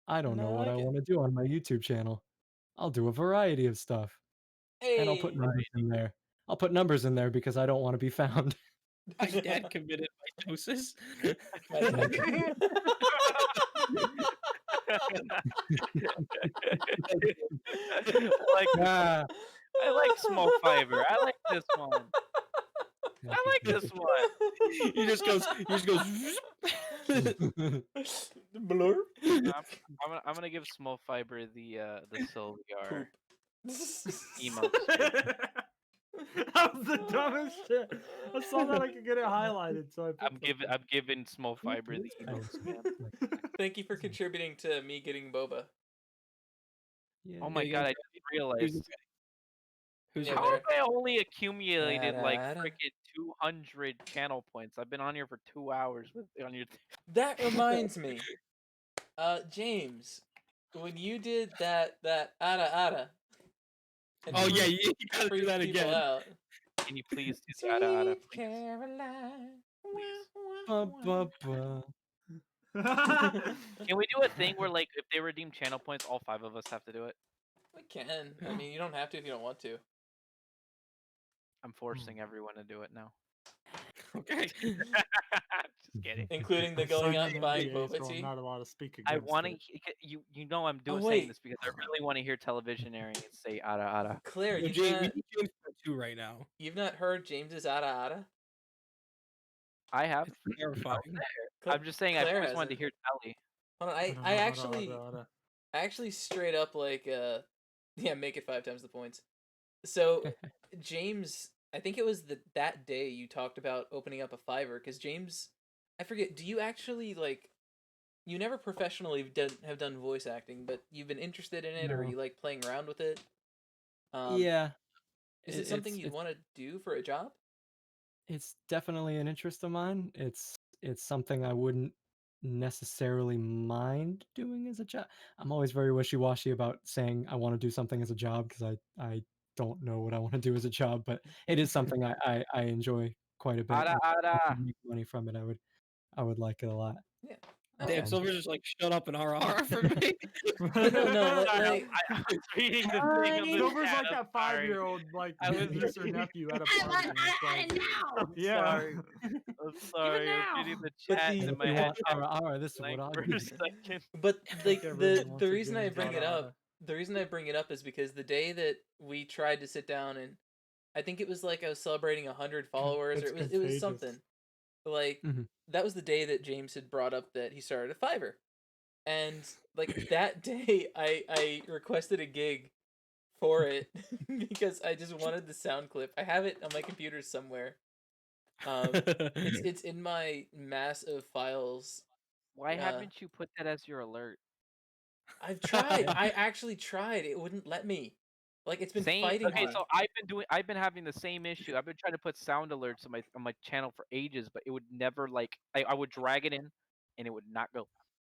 I don't know
No, I
what I
like it.
want to do on my YouTube channel. I'll do a variety of stuff, and I'll put
Hey.
numbers in there. I'll put numbers in there because I don't want to be found.
My dad committed mitosis.
My dad.
Ah,
I like small fiber. I like this one. I like this one.
He just goes.
Blur.
I'm gonna give small fiber the SilVR
Poop.
emote.
That was the dumbest shit. I saw that I could get it highlighted, so I put
I'm giving small fiber the emote. Man.
Thank you for contributing to me getting boba.
yeah,
Oh my
you
god!
go.
I just realized.
Who's
Yeah,
How
there.
have I only accumulated like
Da-da-da.
freaking 200 channel points? I've been on here for 2 hours with on your.
That reminds me. James, when you did that ada ada. and
Oh yeah,
freaked-
you gotta do
freaked
that
people
again.
out.
Can you please do that, Ada,
Sweet
please?
Caroline.
Ba, ba, ba.
Can we do a thing where like if they redeem channel points, all 5 of us have to do it?
We can. I mean, you don't have to if you don't want to.
I'm forcing everyone to do it now.
Okay.
Just kidding.
Including the
I'm
going
signing
out and buying
NDA,
boba
so I'm
tea.
not allowed to speak
I
against
want to.
it.
You know I'm doing
wait.
saying this because I really want to hear Televisionary and say Ada Ada.
Claire,
Yo,
you've
Jay,
not,
we need James for 2 right now.
you've not heard James's ada ada?
I have.
It's terrifying.
I'm just saying
Claire
I've always wanted to
hasn't.
hear Telly.
Hold on,
I don't
I
know,
actually,
ada.
I actually straight up like, yeah, make it 5 times the points. So, James, I think it was that day you talked about opening up a Fiverr, because James, I forget, do you actually, like, you never professionally have done voice acting, but you've been interested in it, or
No.
you like playing around with it?
Yeah.
Is it something you'd
it's
want to do for a job?
it's definitely an interest of mine. It's something I wouldn't necessarily mind doing as a job. I'm always very wishy-washy about saying I want to do something as a job because I don't know what I want to do as a job, but it is something I enjoy quite a bit.
Ada
and if I
Ada.
could make money from it, I would like it a lot.
Yeah.
Damn,
Okay.
Silver's just like, shut up and RR for me.
But no, like,
I was reading the thing on the
Silver's
chat,
like
I'm
that
sorry.
5-year-old like
I was
niece or nephew at a party. and it's like,
I'm
yeah.
sorry. I'm sorry. I was reading the
But
chat
the-
and
And
in
if
my
you
head
want this is
blank
what I
for a
do.
second.
but like
everyone wants
the
a
reason I
James
bring it
ada
up,
ada.
the reason I bring it up is because the day that we tried to sit down and I think it was like I was celebrating 100 followers, or
It's
it was
contagious.
something like
Mhm.
that was the day that James had brought up that he started a Fiverr, and like that day I requested a gig for it because I just wanted the sound clip. I have it on my computer somewhere. It's in my mass of files.
Why
Yeah.
haven't you put that as your alert?
I've tried. I actually tried. It wouldn't let me. Like it's been
Same.
fighting
Okay,
me.
so I've been having the same issue. I've been trying to put sound alerts on my channel for ages, but it would never like I would drag it in, and it would not go.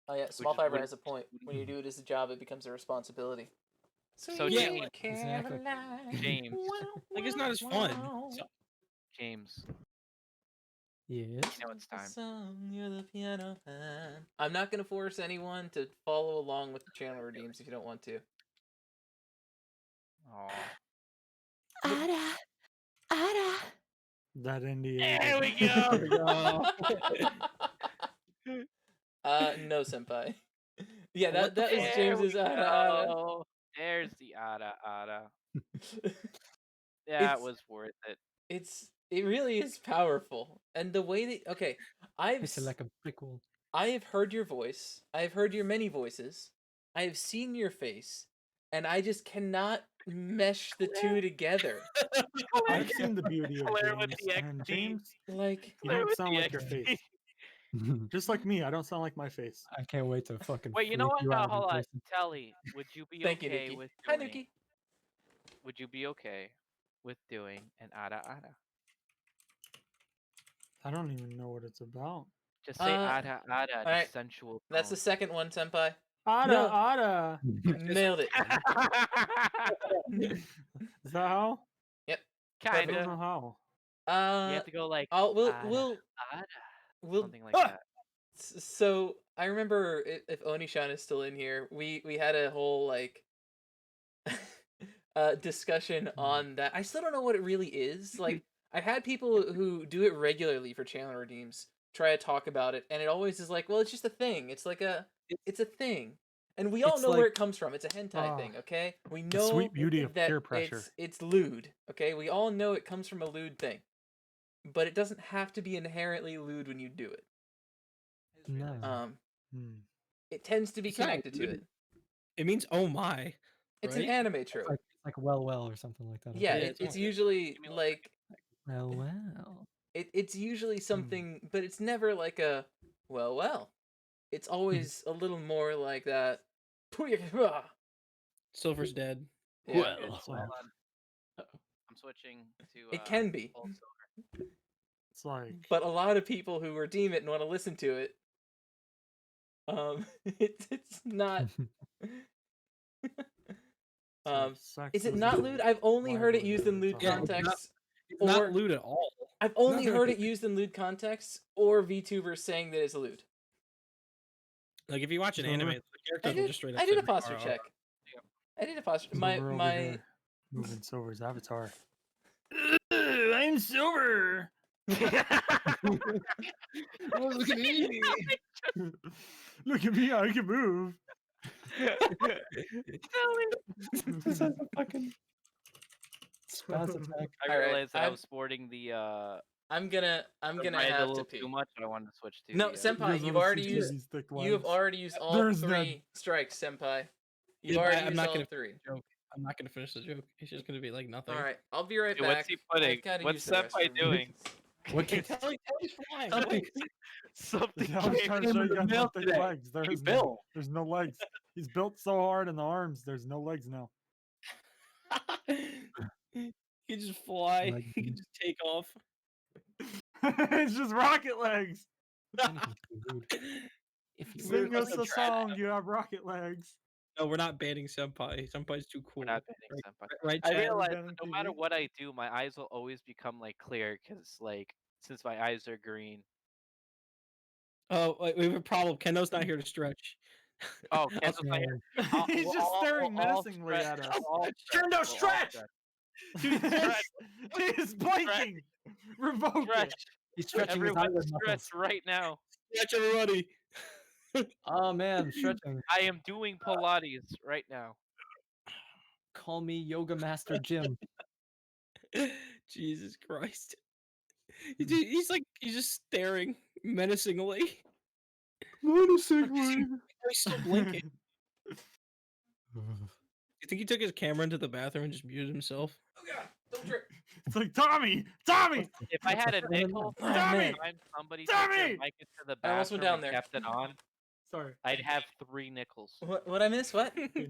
Oh yeah,
Which
small
is
fiber
what
has a point. When you do it as a job, it becomes a responsibility.
So
Yeah,
James,
Exactly.
James,
like it's not as fun.
so, James,
Yes.
you know it's time.
Song, you're the piano man. I'm not gonna force anyone to follow along with the channel redeems if you don't want to.
Aw.
Ada, Ada.
That NDA.
There we
doesn't-
go.
No, senpai. Yeah,
What
that
the
was
fuck?
James's ada.
go. There's the Ada Ada. That was worth it.
It really is powerful, and the way that
It's like a brick wall.
I have heard your voice. I have heard your many voices. I have seen your face, and I just cannot mesh the two together.
I've seen the beauty of
Claire with
James,
the
and
XD.
James,
Like,
you
Claire
don't
with
sound
the
like your
XD.
face. Just like me, I don't sound like my face.
I can't wait to fucking
Wait, you know
freak
what?
you
No,
out in
hold on.
person.
Telly, would you be
thank you,
okay
Nuki.
with
Hi,
doing?
Nuki.
Would you be okay with doing an Ada Ada?
I don't even know what it's about.
Just say Ada Ada,
alright.
just sensual.
That's the second one, senpai.
Ada,
No.
ada.
Nailed it.
Is that how?
Yep.
I don't
Kinda.
know how.
You have to go like
we'll
something like
Ah!
that.
So I remember if Onishan is still in here, we had a whole like discussion on that. I still don't know what it really is. Like I've had people who do it regularly for channel redeems try to talk about it, and it always is like, well, it's just a thing. It's like it's a thing. And we all
It's
know where
like-
it comes from. It's a hentai thing, okay? We
The
know
sweet beauty of
that
peer pressure.
it's lewd, okay? We all know it comes from a lewd thing. But it doesn't have to be inherently lewd when you do it.
No.
It tends to be
It's not
connected to
lewd.
it.
It means oh my.
It's
right?
an anime trope.
It's like well or something like that. I
Yeah,
think.
it's usually
Give me one
like
Well.
it's usually something, but it's never like a well. It's always a little more like that.
Silver's dead.
Yeah.
Good,
Well.
hold on. I'm switching to.
It can be,
Old Silver.
It's like
but a lot of people who redeem it and want to listen to it, it's not.
sex
Is it
is
not
a
lewd? I've only heard it
lively
used in lewd
topic.
Yeah, it's
contexts.
It's not
Or-
lewd at all.
I've only
Nothing
heard
like
it used in lewd contexts or VTubers saying that it's lewd.
Like if you watch an
Silver?
anime, the characters will just straight up
I did
say
a posture
"Rah, rah,
check. I did a posture.
Silver over
My
here, moving Silver's avatar. I'm Silver. Look at me. Look at me, I can move.
This is a fucking spaz attack.
I
Alright,
realized that I
I'm-
was sporting the
I'm gonna
red
have
a
to
little
pee.
too much, but I wanted to switch to
No,
the,
Senpai,
You guys
you've
wanna
already
see
used
these thick
you have
legs?
already used all
There's
three strikes, Senpai. You've
Yeah, but
already
I'm
used
not
all
gonna-
three.
joke. I'm not gonna finish the joke. It's just gonna be like nothing.
All right, I'll be right
Dude,
back.
what's he putting?
I've gotta
What's
use the
Senpai
restroom.
doing?
What
Hey,
can
tell he's flying.
something?
Something
I was
came
trying to
in
show
the
you guys
mail
my thick
today.
legs.
Hey, Bill.
There's no legs. He's built so hard in the arms. There's no legs now.
He can just fly.
Like,
He can just take off.
It's just rocket legs.
Anything too rude. If you
Sing
We're
us
like
a
a
song. You have rocket legs.
No, we're not banning Senpai. Senpai's too cool.
We're not banning
Right-
Senpai.
Right,
I
Chad?
realize
banning
that no matter
TV?
what I do, my eyes will always become like clear because like since my eyes are green.
Oh, wait, we have a problem. Kendo's not here to stretch.
Oh, Ken's not here. I'll-
He's
we'll
just
all-
staring
we'll all
menacingly
stretch.
at us.
We'll all
Kendo,
We'll all
stretch!
He's blinking. Revoke
Stretch.
it.
He's stretching his
Everyone
eyelid
stretch
muscles.
right now.
Stretch, everybody.
Oh man, stretching.
I am doing Pilates right now.
Call me Yoga Master Jim.
Jesus Christ. He's just staring menacingly.
Menacingly.
He's still blinking. You think he took his camera into the bathroom and just muted himself?
Oh god, don't trip.
It's like Tommy. Tommy.
If I had a
What's the
nickel for
Tommy!
every time somebody took their
Tommy!
mic into the
I almost
bathroom
went down
and
there.
kept it on,
Sorry.
I'd have 3 nickels.
What I miss? What?
Okay,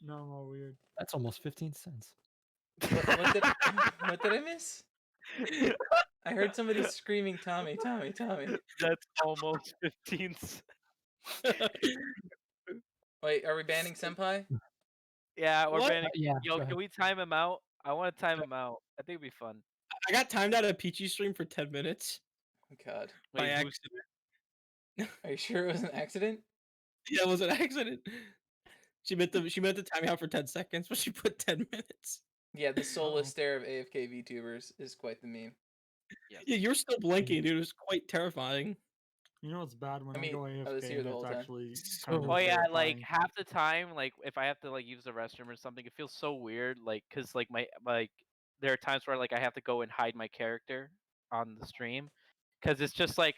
now I'm all weird.
That's almost 15 cents.
what did I miss? I heard somebody screaming, "Tommy, Tommy, Tommy!"
That's almost 15 cents.
Wait, are we banning Senpai?
Yeah, we're
What?
banning.
Yeah.
Yo,
go ahead.
can we time him out? I want to time him out. I think it'd be fun.
I got timed out of Peachy stream for 10 minutes
Oh god,
by
Wait, who's-
accident.
are you sure it was an accident?
Yeah, it was an accident. She meant to time me out for 10 seconds, but she put 10 minutes.
Yeah, the soulless
Uh-oh.
stare of AFK VTubers is quite the meme.
Yeah, you're still blinking, dude. It was quite terrifying.
You know what's bad when
I
I,
mean,
go AFK
I was here
and
the
it's
whole time.
actually
So-
kind of
Oh yeah, like
terrifying.
half the time, like if I have to like use the restroom or something, it feels so weird. Like, cause like there are times where like I have to go and hide my character on the stream, cause it's just like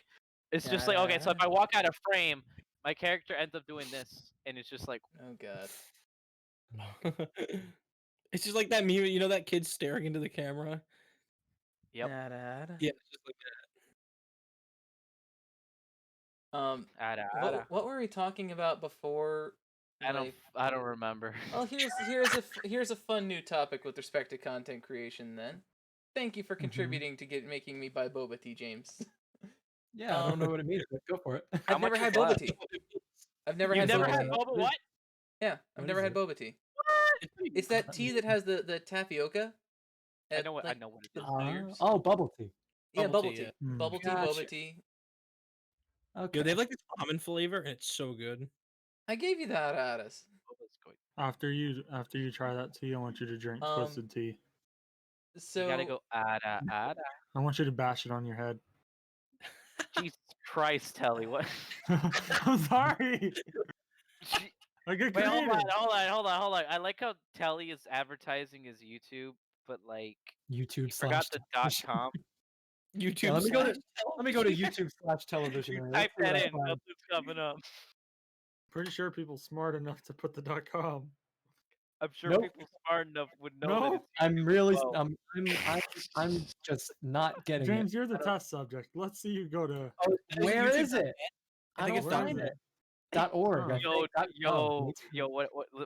okay. So if I walk out of frame, my character ends up doing this, and it's just like
Oh god.
It's just like that meme, you know, that kid staring into the camera.
Yep.
Yeah, it's just like that.
Ada.
What were we talking about before?
I don't
like-
remember.
Well, here's a fun new topic with respect to content creation. Then, thank you for contributing to making me buy boba tea, James.
Yeah, I don't know what it means, but go for it.
How
I've never
much
had
is
boba
left?
tea. I've never
You've
had
never
boba
had
tea.
boba what?
Yeah, I've
What
never
is
had
it?
boba tea.
It's pretty
It's
good.
that tea that has the tapioca.
I
at
know what
like
it
the
is.
beers.
Oh, bubble tea.
Yeah,
Bubble
bubble
tea,
tea,
yeah.
bubble tea,
Gotcha.
boba tea.
Okay.
Yo, they have like this almond flavor, and it's so good.
I gave you that, Addis.
Boba's good.
After you try that tea, I want you to drink twisted tea.
So
You gotta go ada.
I want you to bash it on your head.
Jesus Christ, Telly, what?
I'm sorry. I get
Wait,
creative.
hold on. I like how Telly is advertising his YouTube, but like
YouTube
forgot
slash
the
television.
.com.
YouTube.
Yeah, let me go to
slash
YouTube slash television.
Type that in. Nothing's coming up.
Pretty sure people smart enough to put the .com.
I'm sure
Nope.
people smart enough would know
No?
that it's
I'm really
Whoa.
I'm just not getting
James,
it.
you're the test subject. Let's see you go to.
Oh, where
YouTube
is it?
I
I
think
don't
it's
find
.net.
it. .org. I
Oh.
think.
Yo,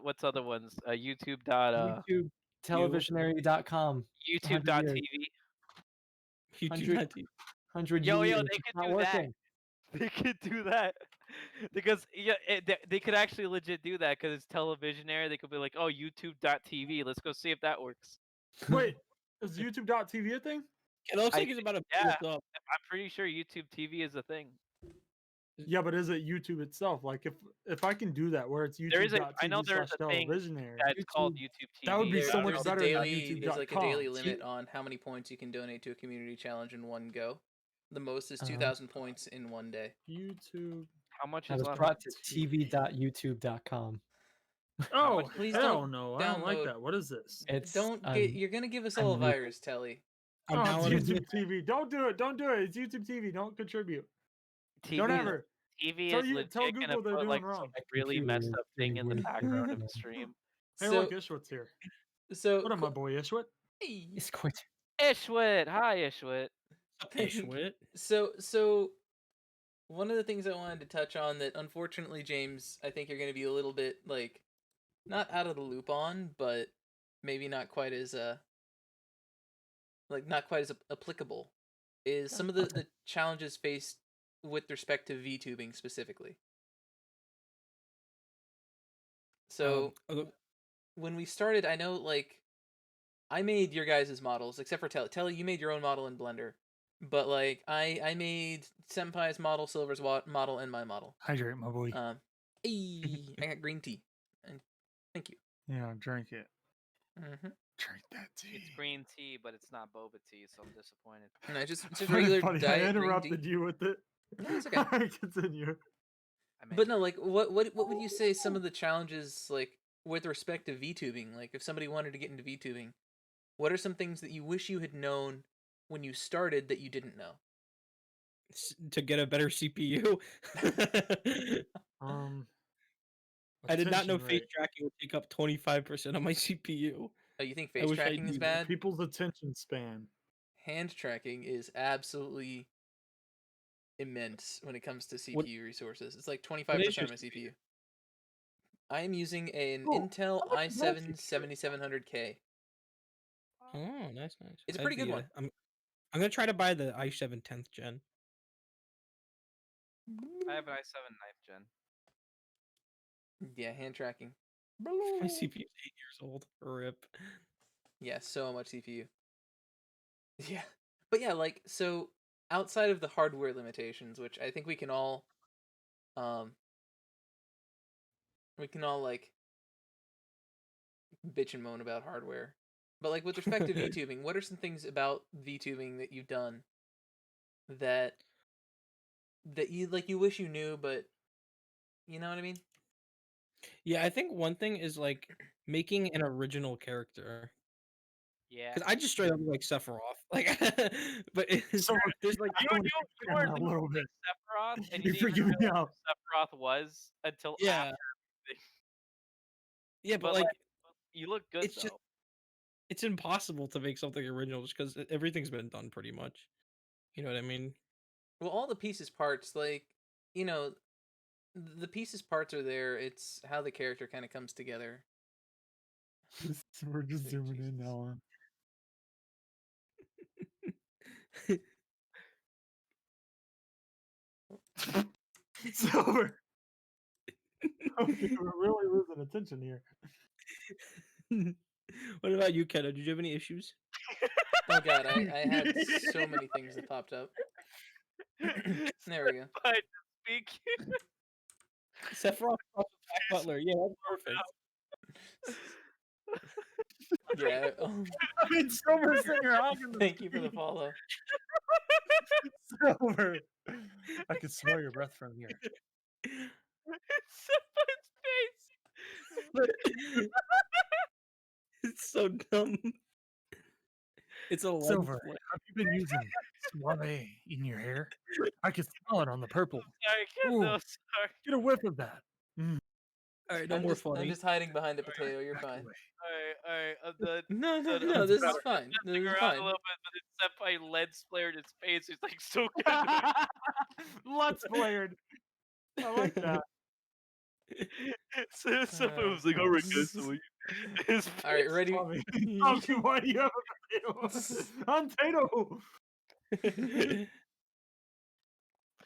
what's other ones? YouTube dot
YouTube televisionary.com.
YouTube
100
dot
years.
TV.
YouTube.
100
Yo,
years.
they
It's
could
not
do that.
working.
They could do that because they could actually legit do that because it's Televisionary. They could be like, oh, YouTube.tv. Let's go see if that works.
Wait, is YouTube.tv a thing?
It looks
I
like he's about to
yeah.
pull this up.
I'm pretty sure YouTube TV is a thing.
Yeah, but is it YouTube itself? Like, if I can do that, where it's
There is
YouTube.tv
I know there's a thing
televisionary,
that's called YouTube TV.
that would be
there,
so much
there's
better
a
than
daily there's like a
YouTube.com.
daily limit on how many points you can donate to a community challenge in one go. The most is 2,000 points in one day.
YouTube.
How much
I
is
was
left?
brought to tv.youtube.com.
Oh,
Please
hell
don't
no! I don't like
download-
that. What is this?
It's
You're gonna give us all a
I'm real-
virus, Telly.
I'm
Oh, it's
downloading
YouTube TV. Don't do it. Don't do it. It's YouTube TV. Don't contribute.
TV
Don't
is-
ever.
TV
Tell
is legit
tell
gonna
Google they're
put
doing
like
wrong.
some really
Computer
messed
is
up thing in the
doing
background of the
weird.
stream.
Hey,
So
look, Ishwit's here.
so
What up, my boy Ishwit?
Hey.
It's quite.
Ishwit, hi Ishwit.
Ishwit.
So one of the things I wanted to touch on that unfortunately, James, I think you're going to be a little bit like not out of the loop on, but maybe not quite as applicable is some of the challenges faced with respect to VTubing specifically. So when we started, I know like I made your guys' models, except for Telly, you made your own model in Blender. But like I made Senpai's model, Silver's model, and my model.
Hydrate, my boy.
Hey, I got green tea, and thank you.
Yeah, drink it.
Mm-hmm.
Drink that tea.
It's green tea, but it's not boba tea, so I'm disappointed.
No, just regular
Funny,
diet
I
green
interrupted
tea.
you with it.
No, it's okay.
Continue.
But no, like what would you say some of the challenges like with respect to VTubing? Like if somebody wanted to get into VTubing, what are some things that you wish you had known when you started that you didn't know?
To get a better CPU. I did not know
attention
face
rate.
tracking would take up 25% of my CPU.
Oh, you think
I
face
wish I
tracking is
knew.
bad?
People's attention span.
Hand tracking is absolutely immense when it comes to CPU resources. It's like 25% of my CPU. I am using an Intel i7 7700K.
Oh, nice.
It's a pretty good one.
I'm gonna try to buy the i7 10th gen.
I have an i7 9th gen.
Yeah, hand tracking.
My CPU is 8 years old. RIP.
Yeah, so much CPU. Yeah. But yeah, like, so outside of the hardware limitations, which I think we can all like bitch and moan about hardware. But like with respect to VTubing, what are some things about VTubing that you've done that you wish you knew, but you know what I mean?
Yeah, I think one thing is like making an original character.
Yeah.
Because I just straight up like Sephiroth. Like, but
So
there's like
You were
a little bit.
Sephiroth, and
You're
you didn't even
freaking me
know
out.
who Sephiroth was until
yeah,
after.
yeah, but
But
like
you look good
it's
though.
just it's impossible to make something original just because everything's been done pretty much. You know what I mean?
Well, all the pieces parts, like, you know, the pieces parts are there. It's how the character kind of comes together.
We're just
Sweet
zooming in
Jesus.
now. On. Silver. Okay, we're really losing attention here.
What about you, Kenna? Did you have any issues?
Oh god, I had so many things that popped up. There we go.
Fine, speak.
Sephiroth Jack Butler. Yeah, that's perfect.
Yeah.
I mean, Silver's in your hogging the
Thank you for the follow.
Silver. I can smell your breath from here.
Senpai's face.
It's so dumb. It's a lens
Silver,
flare.
have you been using Suave in your hair? I can smell it on the purple.
Sorry, kid,
Ooh.
no, sorry.
Get a whiff of that.
All right, no
I'm
more
just,
funny.
I'm just hiding behind a potato. You're
Back
fine.
away.
Alright, I'm done.
No, no,
Done.
no.
I'm
This is
messing
fine. This is
around
fine.
a little bit, but then Senpai lens flared his face. He's like so good.
Let's flared. I like that.
So Senpai was like, alright guys, so his face.
All right, ready?
Tommy, Tommy, why do you have a potato? On potato.
Oh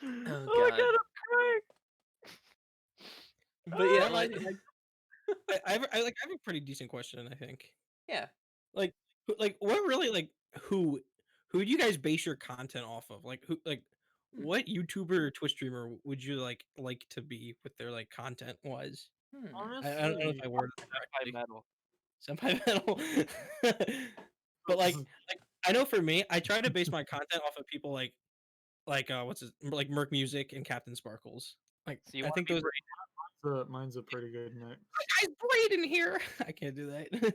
Oh my
god.
god, I'm crying.
But yeah,
Well,
like,
I have a pretty decent question, I think.
yeah.
Like what really who do you guys base your content off of? Like who what YouTuber or Twitch streamer would you like to be with their like content wise? I don't know if I worded it
Senpai
correctly.
metal.
Senpai metal. But like I know for me, I try to base my content off of people like what's his like Merc Music and Captain Sparkles. Like
So you
I
want
think
to be
those
Mine's a pretty good mix.
guys Braid in here. I can't do that.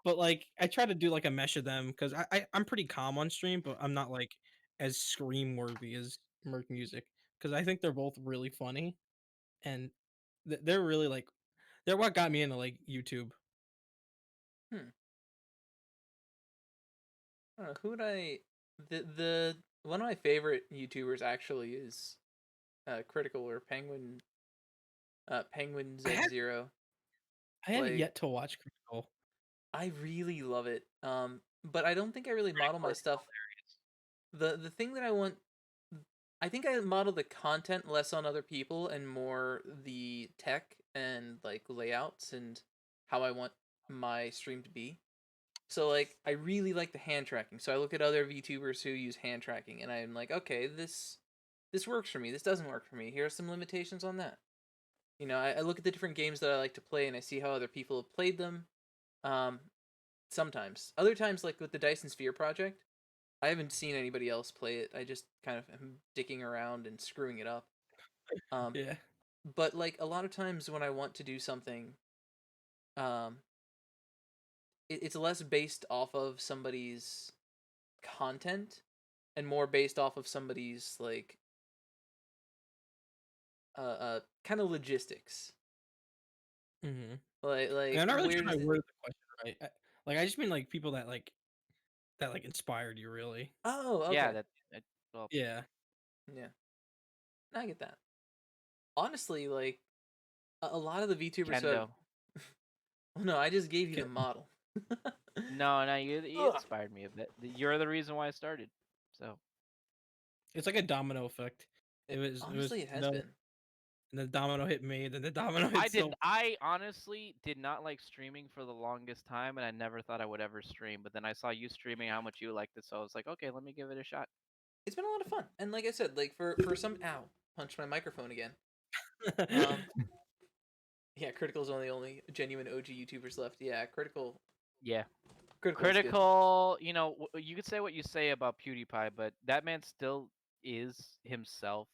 But like I try to do like a mesh of them because I'm pretty calm on stream, but I'm not like as scream worthy as Merc Music because I think they're both really funny and they're really like they're what got me into like YouTube.
I don't know, who would I? The one of my favorite YouTubers actually is Critical or Penguin. Penguin Z0.
I haven't
Like,
yet to watch Critical.
I really love it. But I don't think I really model my stuff. The thing that I think I model the content less on other people and more the tech and like layouts and how I want my stream to be. So like I really like the hand tracking. So I look at other VTubers who use hand tracking and I'm like, okay, this works for me. This doesn't work for me. Here are some limitations on that. You know, I look at the different games that I like to play and I see how other people have played them. Sometimes. Other times, like with the Dyson Sphere project, I haven't seen anybody else play it. I just kind of am dicking around and screwing it up.
Yeah.
But like a lot of times when I want to do something, um, it's less based off of somebody's content and more based off of somebody's like kind of logistics.
Mm-hmm.
Like
I'm not really
where
sure if I
does it...
worded the question right. I just mean like people that like inspired you really.
Oh, okay.
Yeah, well,
Yeah.
Yeah. I get that. Honestly, like a lot of the VTubers who have...
Kendo.
Oh, no, I just gave you the model.
No, you
Ugh.
inspired me a bit. You're the reason why I started. So
It's like a domino effect.
Honestly, it has
no,
been.
and the domino hit me, then the domino hit
I honestly did not like streaming for the longest time, and I never thought I would ever stream. But then I saw you streaming how much you liked it, so I was like, okay, let me give it a shot.
It's been a lot of fun, and like I said, like for some... Ow, punched my microphone again. Yeah, Critical's one of the only genuine OG YouTubers left. Yeah, Critical.
Yeah.
Critical's good.
Critical, you know, you could say what you say about PewDiePie, but that man still is himself.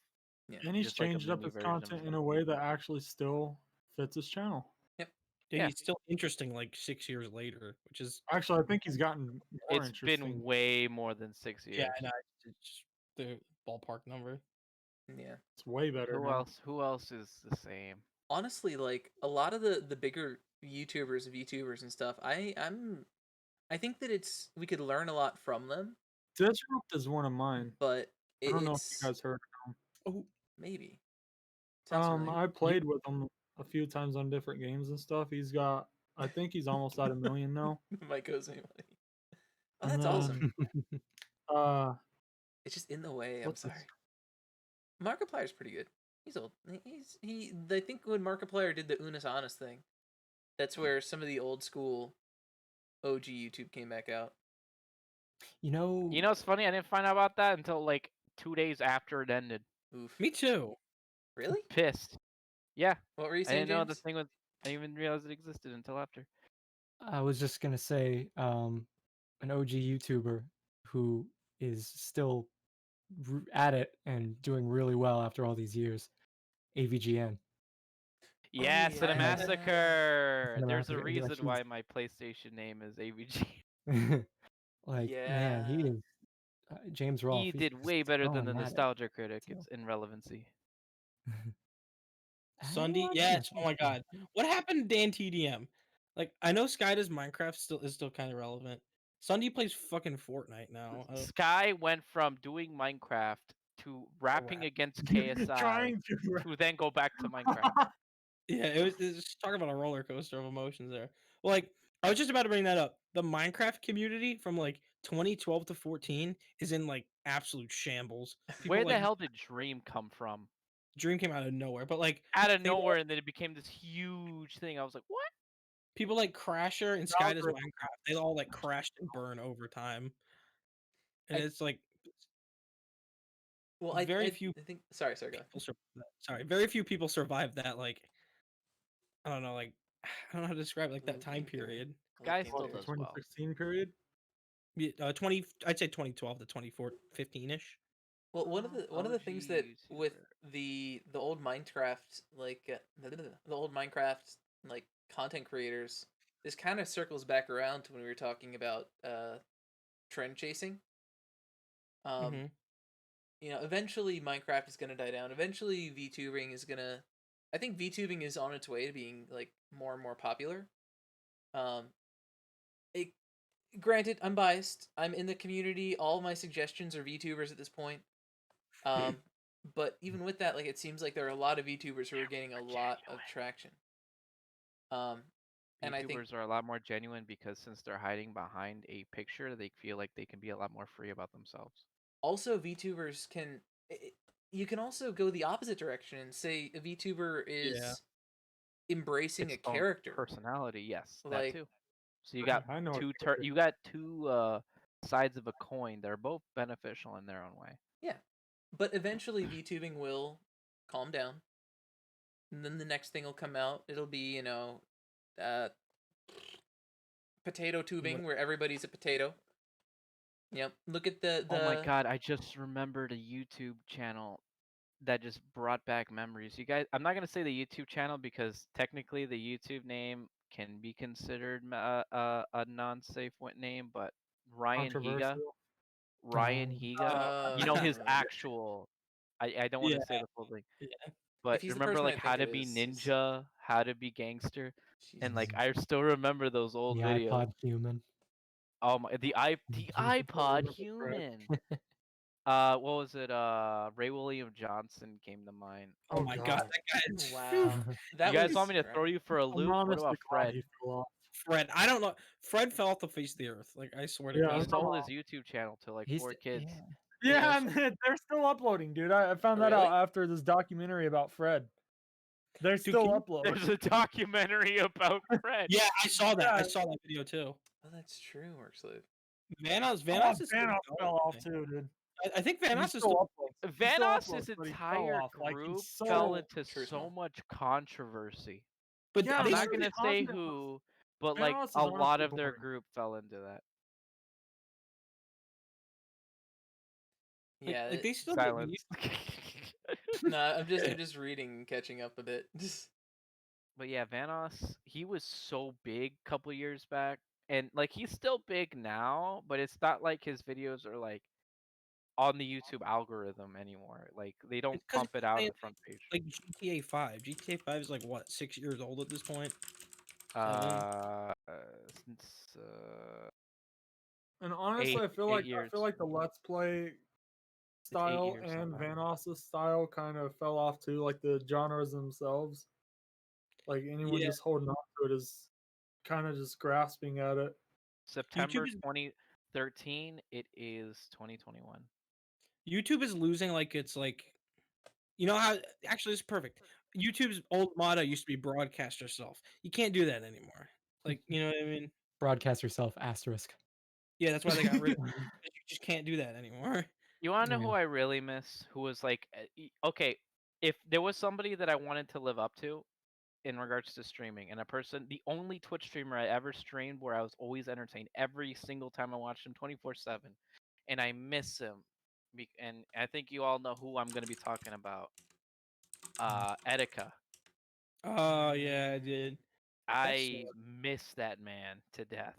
Yeah.
And he's
Just like a
changed up
mini
his
version of
content in
himself.
a way that actually still fits his channel.
Yep.
Dude,
Yeah.
he's still interesting like 6 years later, which is
Actually, I think he's gotten more
It's
interesting.
been way more than 6 years.
yeah, I know, it's just the ballpark number.
Yeah.
It's way better now.
Who else is the same?
Honestly, like a lot of the bigger YouTubers, VTubers, and stuff, I think that we could learn a lot from them,
Disrupt is one of mine.
but
I don't know if
it's
you guys heard of
Oh,
maybe. Sounds
him.
familiar.
I played with him a few times on different games and stuff. I think he's almost at 1 million now.
Mike owes me money. Oh,
And
that's awesome.
then,
It's just in the way. I'm
what's his-
sorry. Markiplier's pretty good. He's old. I think when Markiplier did the Unis Honest thing, that's where some of the old school OG YouTube came back out.
You know,
It's funny. I didn't find out about that until like 2 days after it ended.
Oof.
Me too.
Really?
Pissed. Yeah.
What were you
I
saying,
didn't know the
James?
thing was. I didn't even realize it existed until after.
I was just gonna say, an OG YouTuber who is still at it and doing really well after all these years, AVGN.
Yeah,
yeah.
Cinemassacre. There's a
Cinemassacre, like,
reason why my PlayStation name is AVG.
like, man, he
Yeah.
is James Rolfe.
He
He's
did
just
way better than the
going at it.
Nostalgia Critic.
Still.
It's in relevancy.
Sunday,
I
yes.
don't
Oh my
know.
god, what happened to Dan TDM? Like, I know Sky does Minecraft is still kind of relevant. Sunday plays fucking Fortnite now.
Sky went from doing Minecraft to rapping
rap.
against KSI
Trying
to then go back to Minecraft.
Yeah, it was just talking about a roller coaster of emotions there. Well, like, I was just about to bring that up. The Minecraft community from like 2012 to 14 is in like absolute shambles. People
Where the
like
hell did Dream come from?
Dream came out of nowhere, but like
Out of
they
nowhere, and then it became this huge thing. I was like, what?
people like Crasher and Sky does
Algorithm.
Minecraft. They all like crashed and burn over time, and
I-
it's like
Well,
very
I
few
think. Sorry, go.
people survive that. Sorry, very few people survive that. Like, I don't know, like I don't know how to describe like that
Ooh,
time
Game Theory.
period.
I
Guy
Game
still
Theory.
does well.
2016 period.
Yeah, 20. I'd say 2012 to 2015 ish.
Well, one of the things that
OG
with
YouTuber.
the old Minecraft the old Minecraft like content creators, this kind of circles back around to when we were talking about trend chasing.
Mm-hmm.
Eventually Minecraft is gonna die down. Eventually VTubing is gonna. I think VTubing is on its way to being like more and more popular. Um, it Granted, I'm biased. I'm in the community. All my suggestions are VTubers at this point. Um, but even with that, like it seems like there are a lot of VTubers who are gaining a lot of traction. And I think
YouTubers are a lot more genuine because since they're hiding behind a picture, they feel like they can be a lot more free about themselves.
also VTubers can. You can also go the opposite direction and say a VTuber is
Yeah.
embracing
Its
a
own
character.
personality, yes, that
Like
too. So you got
I know.
two sides of a coin. They're both beneficial in their own way.
yeah, but eventually VTubing will calm down, and then the next thing will come out. It'll be potato tubing where everybody's a potato. Yep. Look at the
Oh my god, I just remembered a YouTube channel that just brought back memories. You guys, I'm not gonna say the YouTube channel because technically the YouTube name can be considered a non-safe name, but Ryan Higa,
Controversial.
Ryan
Um,
Higa, you know his actual. I don't want
Yeah.
to say the full thing,
Yeah.
but
If he's the
remember
person I
like how
think
to
it
be
is,
ninja, how to be gangster, and like
Jesus.
I still remember those old
the
videos.
iPod human.
Oh my, the iPod human. What was it? Ray William Johnson came to mind.
Oh my god, that guy is
Wow.
You
That
guys
was
want me to throw
right.
you for a
I'm
loop? What
honestly
about
glad
Fred?
he fell off.
Fred. I don't know. Fred fell off the face of the earth. Like I swear to
Yeah,
He
God.
sold his YouTube channel to like
He's
4 kids.
yeah.
Yeah, and they're still uploading, dude. I found that
Really?
out after this documentary about Fred. They're
Dude,
still
can you-
uploading.
There's a documentary about Fred.
Yeah, I saw that. I
Yeah.
saw that video too.
Oh, that's true, Workslave.
Vanos
Oh,
is still
Thanos
going,
fell off
I think.
too, dude.
I think
He
Vanos is
still
still.
uploads. He still
Vanos'
uploads, but he fell
entire
off. Like,
group
he's
fell
so
into
True
so
small.
much controversy.
But
Yeah,
I'm
they
not
very
gonna say
controversial.
who, but
Vanos
like
is
a lot
honestly
of their
boring.
group fell into that.
like,
Yeah.
like they still get
Silence.
No, I'm just reading and catching up a bit.
But yeah, Vanos, he was so big a couple years back, and like he's still big now, but it's not like his videos are like on the YouTube algorithm anymore. Like they don't
It's 'cause
pump
he's
it out
playing,
the front page.
like GTA 5. GTA 5 is like what, 6 years old at this point? 7.
Uh, since
And honestly, I feel
8
like
years.
the Let's Play
It's 8
style
years
and
somehow.
Vanos' style kind of fell off too. Like the genres themselves. Like anyone
Yeah.
just holding on to it is kind of just grasping at it.
September
is-
2013. It is 2021.
YouTube is losing like it's like, you know how actually it's perfect. YouTube's old motto used to be broadcast yourself. You can't do that anymore. Like, you know what I mean?
Broadcast yourself, asterisk.
Yeah, that's why they got rid of it. You just can't do that anymore.
You want to know
Yeah.
who I really miss? Who was like, okay, if there was somebody that I wanted to live up to in regards to streaming, and a person, the only Twitch streamer I ever streamed where I was always entertained every single time I watched him 24/7, and I miss him. And I think you all know who I'm going to be talking about. Etika.
Oh yeah, I did.
I miss that man to death.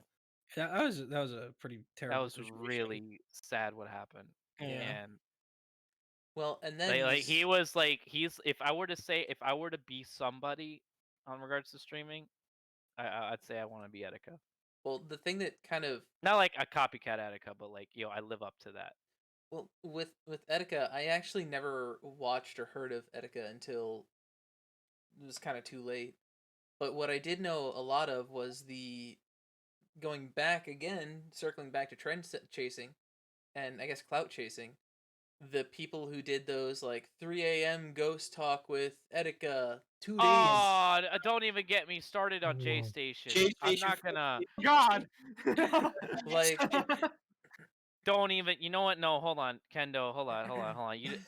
That was a pretty
That
terrible
was
situation.
really sad what happened.
Yeah.
And
Well, and then
like he was like he's if I were to be somebody on regards to streaming, I'd say I want to be Etika.
well, the thing that kind of
Not like a copycat Etika, but like I live up to that.
well with Etika, I actually never watched or heard of Etika until it was kind of too late. But what I did know a lot of was the going back again, circling back to chasing, and I guess clout chasing. The people who did those like 3 a.m. ghost talk with Etika 2 days.
Oh, don't even get me started on J
Whoa.
Station.
J
I'm
Station
not gonna.
God.
Like
Don't even. You know what? No, hold on, Kendo. Hold on.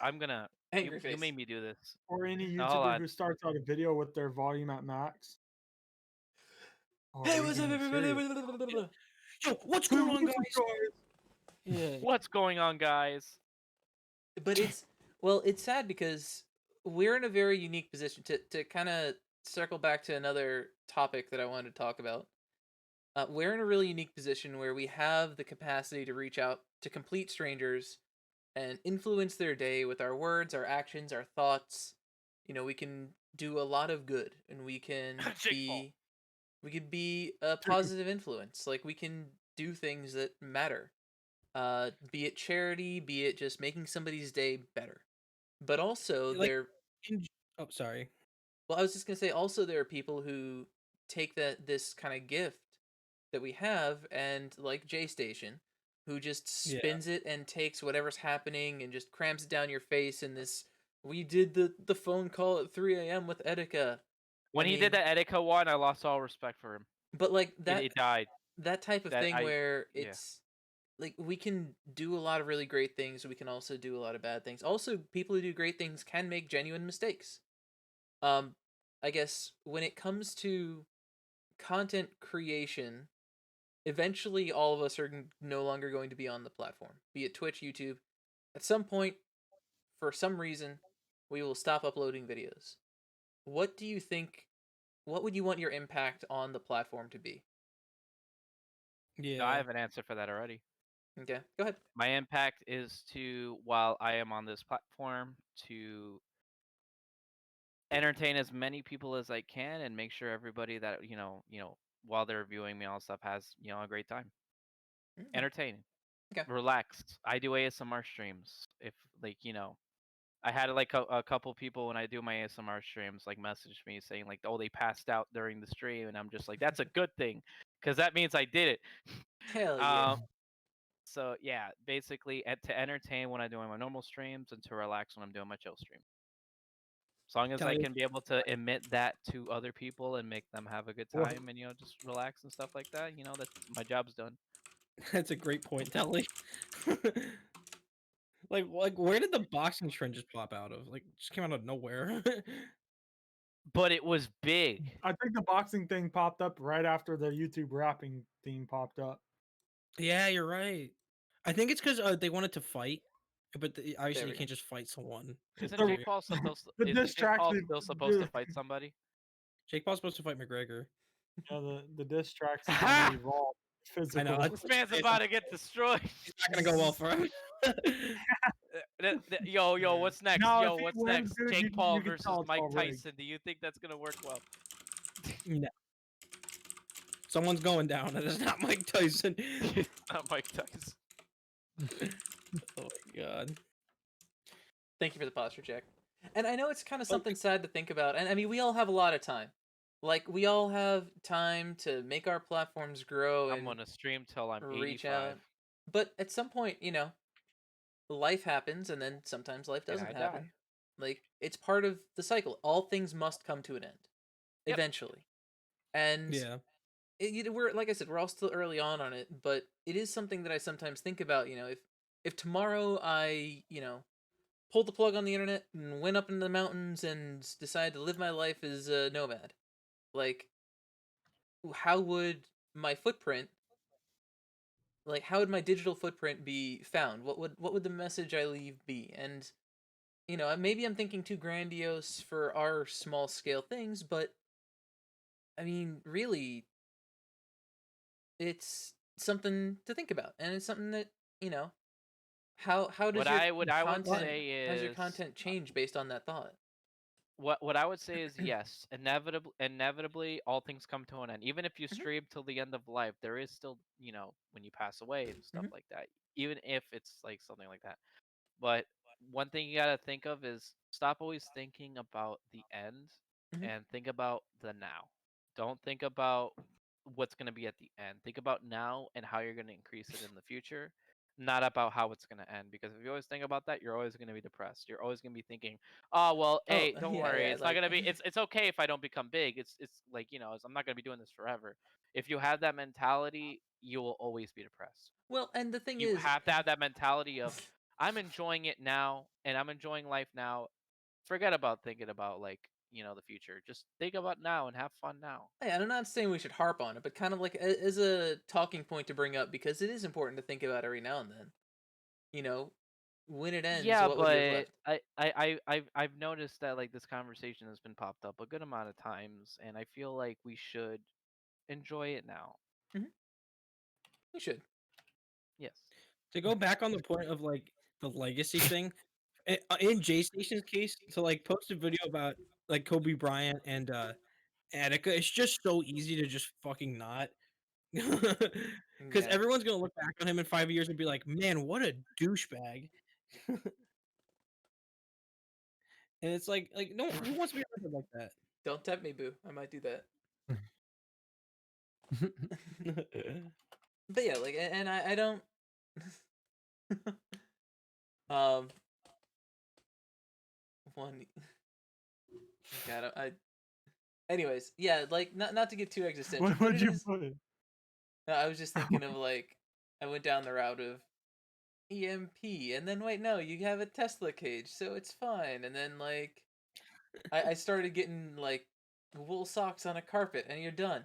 I'm gonna.
angry
You
face.
made me do this.
Or any
No, hold
YouTuber
on.
who starts out a video with their volume at max. Oh,
Hey,
are you
what's up,
being serious?
everybody?
Yo, what's going on, guys?
Yeah.
What's going on, guys?
But it's sad because we're in a very unique position to kind of circle back to another topic that I wanted to talk about. We're in a really unique position where we have the capacity to reach out to complete strangers and influence their day with our words, our actions, our thoughts. We can do a lot of good, and we can be a positive influence. Like we can do things that matter. Be it charity, be it just making somebody's day better. But also
Like,
there
oh, sorry.
well, I was just gonna say also there are people who take this kind of gift that we have and like J Station, who just
Yeah.
spins it and takes whatever's happening and just crams it down your face in this we did the phone call at 3 a.m. with Etika.
When he did that Etika one, I lost all respect for him.
But like
It died.
that type of
That
thing where
yeah.
it's like we can do a lot of really great things, we can also do a lot of bad things. Also, people who do great things can make genuine mistakes. I guess when it comes to content creation, eventually all of us are no longer going to be on the platform, be it Twitch, YouTube. At some point, for some reason, we will stop uploading videos. What do you think? What would you want your impact on the platform to be?
Yeah.
I have an answer for that already.
Okay, go ahead.
My impact is to, while I am on this platform, to entertain as many people as I can and make sure everybody that while they're viewing me all stuff has a great time. Entertaining.
Okay.
Relaxed. I do ASMR streams. If like I had like a couple people when I do my ASMR streams like message me saying like, oh, they passed out during the stream, and I'm just like, that's a good thing because that means I did it.
Hell yeah.
So yeah, basically to entertain when I'm doing my normal streams and to relax when I'm doing my chill stream. As long as I can be able to emit that to other people and make them have a good time and just relax and stuff like that, that's my job's done.
That's a great point, Telly. like where did the boxing trend just pop out of? Like just came out of nowhere.
But it was big.
I think the boxing thing popped up right after the YouTube rapping theme popped up.
Yeah, you're right. I think it's because they wanted to fight, but obviously you can't just fight someone.
Isn't
The-
Jake Paul supposed
the
to? Isn't
diss
Jake Paul
tracks
still
is-
supposed to
the-
fight somebody?
Jake Paul's supposed to fight McGregor.
Yeah, the diss tracks
Ha!
kind of evolved. Physical.
I know.
This man's about to get destroyed.
It's not gonna go well for him.
Yo, what's next?
No,
Yo,
if he
what's
wins,
next?
dude,
Jake
you
Paul
can
versus
tell it's
Mike
all rigged.
Tyson. Do you think that's gonna work well?
No. Someone's going down, and it's not Mike Tyson.
It's not Mike Tyson.
Oh my god.
Thank you for the posture check. And I know it's kind of something sad to think about. And I mean, we all have a lot of time. Like, we all have time to make our platforms grow
I'm
and
gonna stream till I'm
reach
85.
out. But at some point, life happens, and then sometimes life
And
doesn't
I
happen.
die.
Like, it's part of the cycle. All things must come to an end.
Yep.
Eventually. And
Yeah.
we're like I said, we're all still early on it, but it is something that I sometimes think about. If tomorrow I pulled the plug on the internet and went up into the mountains and decided to live my life as a nomad, like how would my footprint, like how would my digital footprint be found? What would the message I leave be? And maybe I'm thinking too grandiose for our small scale things, but I mean, really, it's something to think about, and it's something that how does
What
your
I would
content
say
how's your
is
content change based on that thought?
what I would say is yes, inevitably all things come to an end. Even if you
Mhm.
stream till the end of life, there is still, when you pass away and stuff
Mhm.
like that. Even if it's like something like that. But one thing you gotta think of is stop always thinking about the end
Mhm.
and think about the now. Don't think about what's gonna be at the end. Think about now and how you're gonna increase it in the future, not about how it's gonna end. Because if you always think about that, you're always gonna be depressed. You're always gonna be thinking, "Oh well,
Oh,
hey, don't
yeah,
worry.
yeah,
It's not
like
gonna be. It's okay if I don't become big. It's like I'm not gonna be doing this forever." If you have that mentality, you will always be depressed.
well, and the thing
You
is,
have to have that mentality of I'm enjoying it now and I'm enjoying life now. Forget about thinking about the future. Just think about now and have fun now.
yeah, I'm not saying we should harp on it, but kind of like as a talking point to bring up, because it is important to think about every now and then. You know, when it ends,
Yeah,
what would you have
but
left?
I've noticed that this conversation has been popped up a good amount of times and I feel like we should enjoy it now.
Mhm. We should.
Yes.
To go back on the point of like the legacy thing, in J Station's case, to like post a video about like Kobe Bryant and Attica, it's just so easy to just fucking not. Because
Yeah.
everyone's gonna look back on him in 5 years and be like, "Man, what a douchebag!" And it's like no, who wants to be remembered like
Don't tempt me, boo. I might do that.
that?
But yeah, like, and I don't. um. One. God, Anyways, yeah, like not to get too existential,
What
but
would
it
you
is.
put?
No, I was just thinking of like, I went down the route of EMP, and then wait, no, you have a Tesla cage, so it's fine. And then like, I started getting like wool socks on a carpet, and you're done.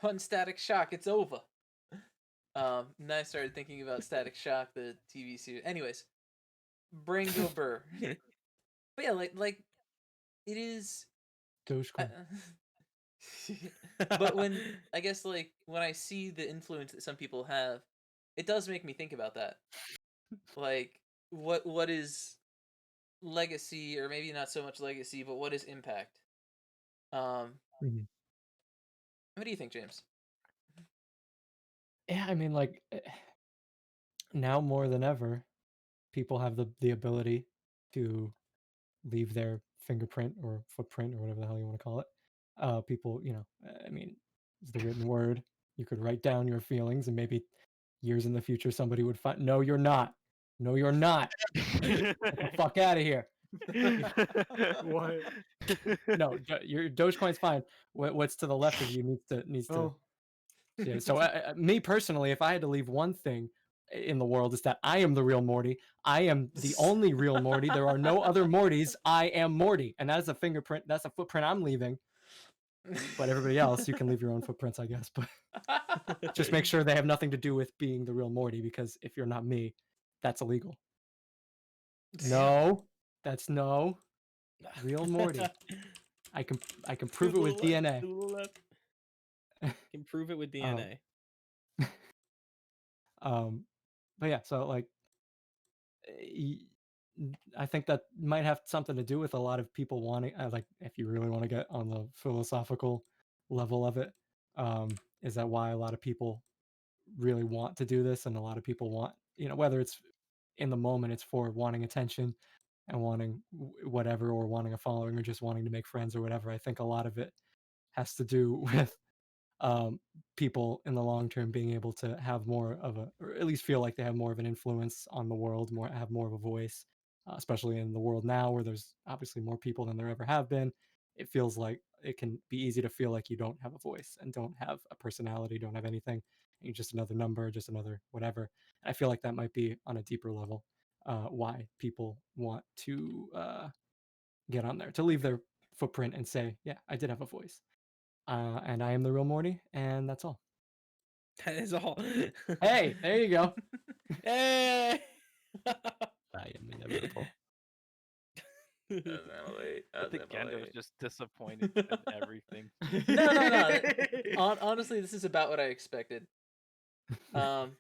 One Static Shock, it's over. And then I started thinking about Static Shock, the TV series. Anyways, brain go burr. But yeah, like it is.
Dogecoin.
But when I guess like when I see the influence that some people have, it does make me think about that. Like what is legacy, or maybe not so much legacy, but what is impact? Um,
Mhm.
what do you think, James?
Yeah, I mean, like now more than ever, people have the ability to leave their fingerprint or footprint or whatever the hell you want to call it. People, I mean, it's the written word. You could write down your feelings, and maybe years in the future, somebody would find. No, you're not. No, you're not. Get the fuck out of here.
What?
No, your Dogecoin's fine. What's to the left of you needs to.
Oh,
Yeah. So, me personally, if I had to leave one thing in the world, is that I am the real Morty. I am the only real Morty. There are no other Mortys. I am Morty, and that is a fingerprint. That's a footprint I'm leaving. But everybody else, you can leave your own footprints, I guess. But just make sure they have nothing to do with being the real Morty, because if you're not me, that's illegal. No, that's no real Morty. I can prove it with DNA.
Can prove it with
Um,
DNA.
but yeah, so like y- I think that might have something to do with a lot of people wanting, like, if you really want to get on the philosophical level of it, is that why a lot of people really want to do this, and a lot of people want, whether it's in the moment, it's for wanting attention and wanting whatever, or wanting a following, or just wanting to make friends or whatever. I think a lot of it has to do with um, people in the long term being able to have more of a, or at least feel like they have more of an influence on the world, have more of a voice, especially in the world now where there's obviously more people than there ever have been. It feels like it can be easy to feel like you don't have a voice and don't have a personality, don't have anything, and you're just another number, just another whatever. I feel like that might be on a deeper level why people want to get on there, to leave their footprint and say, yeah, I did have a voice. And I am the real Morty, and that's all.
That is all.
Hey, there you go.
Hey.
I am inevitable.
I think Gendo was just disappointed in everything.
No. Honestly, this is about what I expected.
I'm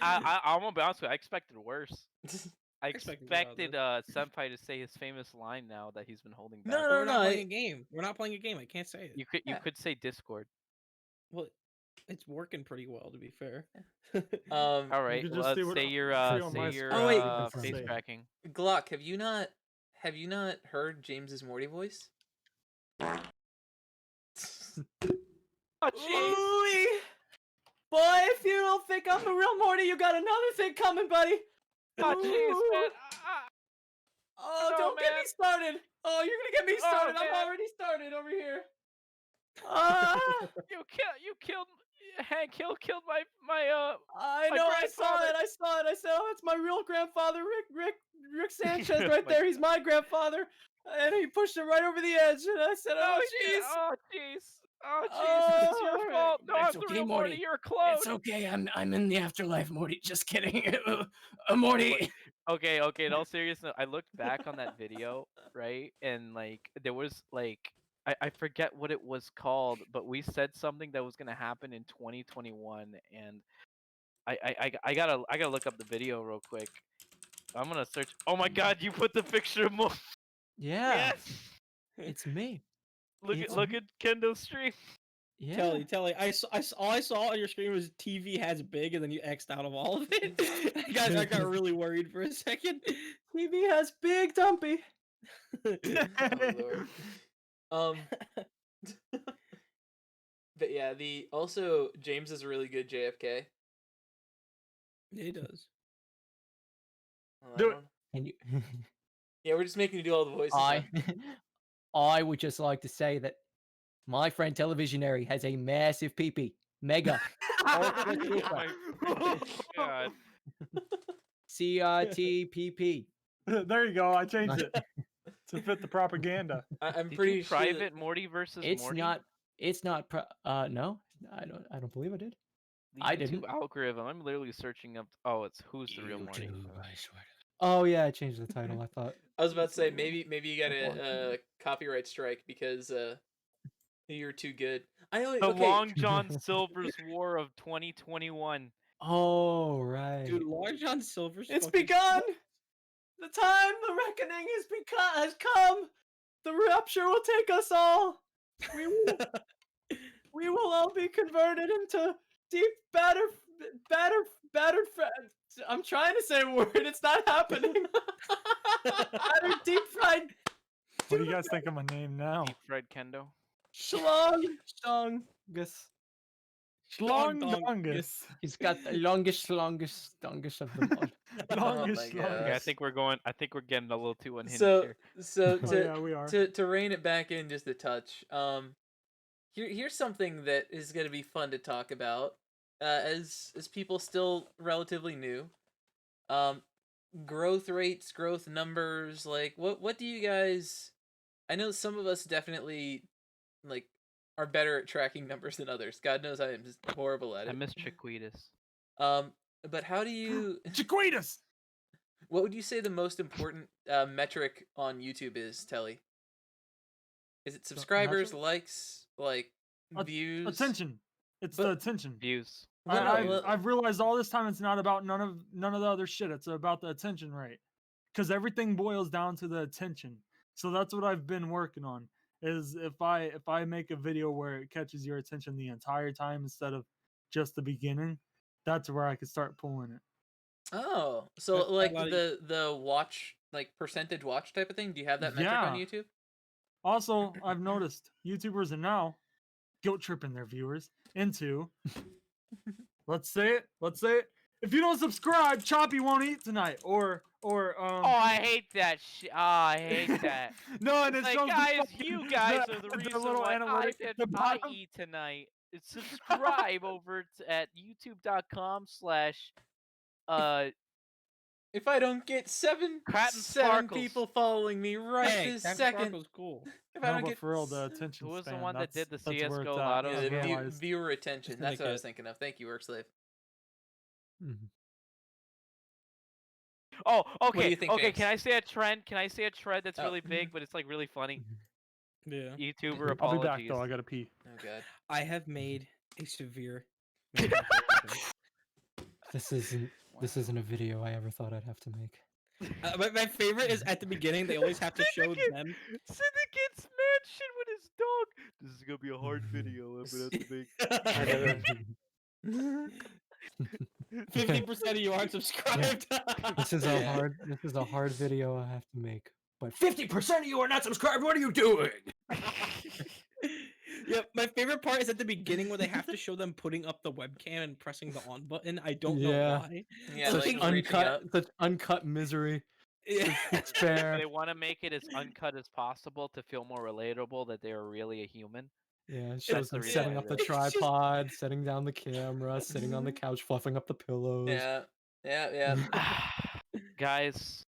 gonna be honest with you. I expected worse. I
expected more out of
expected Senpai to say his famous line now that he's been holding back.
No,
We're not playing a game. We're not playing a game. I can't say it.
You
Yeah.
could say Discord.
Well, it's working pretty well, to be fair.
All right,
could
well,
just see what
say your
I see on my screen.
Oh, wait.
face
Say.
tracking.
Glock, have you not heard James's Morty voice?
Oh jeez.
Ooh-wee. Boy, if you don't think I'm the real Morty, you got another thing coming, buddy.
Oh jeez, man.
Oh,
No,
don't get me
man.
started. Oh, you're gonna get me
Oh,
started.
man.
I'm already started over here.
You killed Hank Hill killed my
I
My
know. I saw
grandfather.
it. I saw it. I said, "Oh, it's my real grandfather, Rick Sanchez, right
My
there. He's my grandfather." And he pushed it right over the edge. And I said, "Oh, jeez."
Oh jeez. Oh jeez, it's your
Alright.
fault. No,
It's
I'm the
okay,
real Morty.
Morty.
You're a clone.
It's okay. I'm in the afterlife, Morty. Just kidding. Morty.
Okay, in all seriousness, I looked back on that video, right? And like there was like I forget what it was called, but we said something that was gonna happen in 2021, and I gotta look up the video real quick. I'm gonna search. Oh my God, you put the picture of Mo.
Yeah,
Yes.
it's me.
Look
It's
at Kendo's stream.
Yeah.
Telly. All I saw on your screen was TV has big, and then you X'd out of all of it. I got really worried for a second.
TV has big dumpy.
Oh, Lord. But yeah, also James is a really good JFK.
Yeah, he does.
Well,
Do
I
it.
don't-
And you,
Yeah, we're just making you do all the voices.
I
now.
I would just like to say that my friend Televisionary has a massive peepee. Mega. Ultra
Oh
super.
my God.
CRTPP.
There you go. I changed it to fit the propaganda.
I'm
Did
pretty
you
sure.
private Morty versus
It's
Morty?
not no. I don't believe I did.
The
I
YouTube
didn't.
algorithm. I'm literally searching up. Oh, it's who's the real Morty.
oh yeah, I changed the title. I thought.
I was about to say maybe you got a copyright strike because you're too good. I only
The
okay.
Long John Silver's War of 2021.
Oh right.
Dude, Long John Silver's
It's
fucking-
begun. The time, the reckoning has come. The rapture will take us all. We will all be converted into deep battered. I'm trying to say a word. It's not happening. Battered, deep fried.
What do you guys think of my name now?
Deep fried Kendo.
Shlong.
Schlongdongus.
He's got the longest of them all.
Longest,
my God.
Okay, I
longest.
think we're getting a little too unhinged
So
here.
so
Oh,
to
yeah, we are.
to rein it back in just a touch. Here's something that is going to be fun to talk about. As people still relatively new. Growth rates, growth numbers, like what do you guys? I know some of us definitely like are better at tracking numbers than others. God knows I am just horrible at
I
it.
miss Chiquitas.
But how do you?
Chiquitas!
What would you say the most important metric on YouTube is, Telly? Is it subscribers, likes, like views?
Attention. It's
But-
the attention.
Views.
I've realized all this time it's not about none of the other shit. It's about the attention rate, because everything boils down to the attention. So that's what I've been working on. Is if I make a video where it catches your attention the entire time instead of just the beginning, that's where I could start pulling it.
Oh, so
That's
like
a lot of-
the watch, like percentage watch type of thing. Do you have that metric on
Yeah.
YouTube?
Also, I've noticed YouTubers are now guilt tripping their viewers into let's say it. If you don't subscribe, Choppy won't eat tonight. Or Or
Oh, I hate that shit. Oh, I hate that.
no, and
It's
it
like,
shows the
guys,
fucking-
you guys are the
the
reason
little
why
analytics at the
I
bottom.
eat tonight. Subscribe over at youtube.com/.
If I don't get seven
Captain
people
Sparkles.
following me right
Hey,
this
Captain
second,
Sparkle's cool.
if I
No,
don't
but
get
for real, the attention
Who was the
span.
one that did the
that's where it's
CS:GO
at.
Lotto
yeah,
I've
the
game?
realized.
viewer retention.
That's
That's what I was
Nick
thinking of. Thank you, Workslave.
Mhm.
Oh,
What do
okay,
you think,
okay.
Banks?
Can I say a trend? Can I say a trend that's
Oh.
really big, but it's like really funny?
Yeah.
YouTuber
I'll be back
apologies.
though. I gotta pee.
Oh god.
I have made a severe miscalculation.
This isn't a video I ever thought I'd have to make.
My favorite is at the beginning. They always have to show them.
Syndicate's mad shit with his dog. This is gonna be a hard video. I'm gonna have to make.
I know.
50% of you aren't subscribed.
This is
Yeah.
a hard video I have to make. But 50% of you are not subscribed. What are you doing?
Yeah, my favorite part is at the beginning where they have to show them putting up the webcam and pressing the on button. I don't know
Yeah.
why.
Yeah,
such
like reaching up.
uncut misery.
Yeah.
Despair.
They want to make it as uncut as possible to feel more relatable that they are really a human.
Yeah, it shows
the
them
reason
setting
why
up the
they-
It's just-
tripod, setting down the camera, sitting on the couch, fluffing up the pillows.
Yeah.
guys,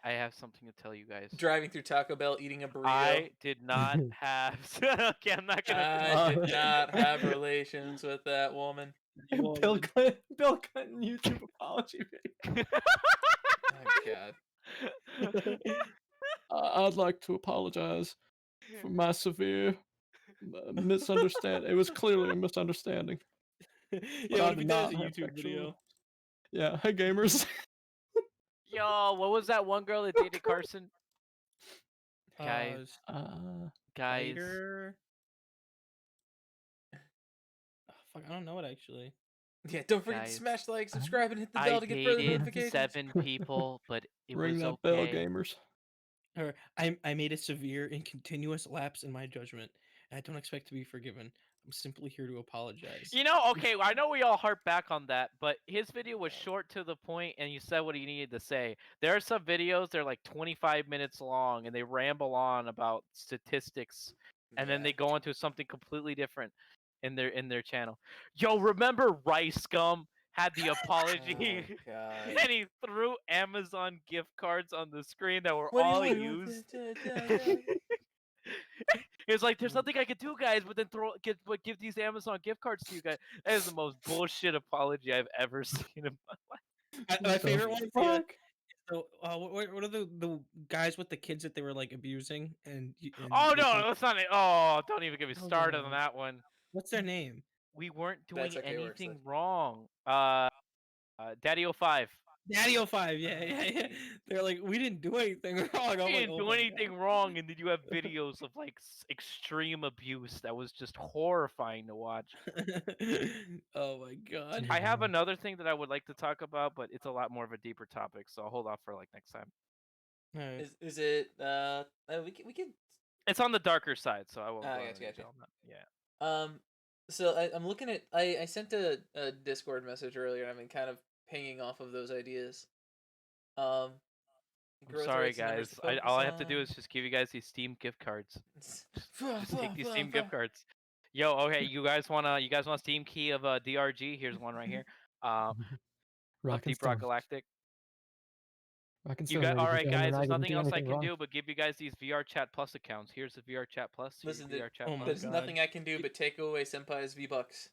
I have something to tell you guys.
Driving through Taco Bell, eating a burrito.
I did not have. Okay, I'm not gonna.
I did not have relations with that woman.
Bill Clinton YouTube apology video.
Oh god.
I'd like to apologize for my severe misunderstanding. It was clearly a misunderstanding.
Yeah,
I
what if
did
you
not
did a
have
YouTube
sexual-
video?
Yeah, hey gamers.
Yo, what was that one girl that dated Carson? Guys, guys.
Spider... Oh, fuck, I don't know it actually.
Yeah, don't forget to
Guys,
smash like, subscribe, and hit the
I
bell to get further
dated
notifications.
7 people, but it
Ring
was
that
okay.
bell, gamers.
Or I made a severe and continuous lapse in my judgment, and I don't expect to be forgiven. I'm simply here to apologize.
You know, okay, I know we all harp back on that, but his video was short to the point, and you said what you needed to say. There are some videos, they're like 25 minutes long, and they ramble on about statistics, and then
Yeah.
they go into something completely different in their channel. Yo, remember Rice Gum had the apology,
Oh, God.
and he threw Amazon gift cards on the screen that were
What do you
all
want?
used.
Da.
It was like, there's nothing I could do, guys, but then give these Amazon gift cards to you guys. That is the most bullshit apology I've ever seen in my life.
My favorite one.
Fuck.
So, what are the guys with the kids that they were like abusing? And
Oh
they
no,
think-
let's not. Oh, don't even get me
Oh,
started
yeah.
on that one.
What's their name?
We weren't doing
That's okay,
anything
Worksley.
wrong. Daddy 05.
Daddy 05. Yeah. They're like, we didn't do anything wrong. I'm
We
like,
didn't
oh
do
my
anything
God.
wrong, and then you have videos of like extreme abuse that was just horrifying to watch.
Oh my God.
I have another thing that I would like to talk about, but it's a lot more of a deeper topic, so I'll hold off for like next time.
Alright.
Is it? We can.
It's on the darker side, so I won't.
Ah,
go into
gotcha.
detail on that. Yeah.
So I'm looking at. I sent a Discord message earlier. And I've been kind of pinging off of those ideas.
I'm
growth
sorry,
rates and numbers
guys.
to focus
All I have to do
on.
is just give you guys these Steam gift cards. Just take these Steam
Fuh.
gift cards. Yo, okay, you guys want Steam key of DRG? Here's one right here. Of
Rock and
Deep Rock
Stone.
Galactic.
Rock and
You
Stone,
got
ladies
all
and
right,
gentlemen,
guys.
I
There's
didn't
nothing
do
else I
anything
can
wrong.
do but give you guys these VR Chat Plus accounts. Here's the VR Chat Plus. Here's
Listen,
the VR Chat
oh my
Plus.
there's
God.
nothing I can do but take away Senpai's V-Bucks.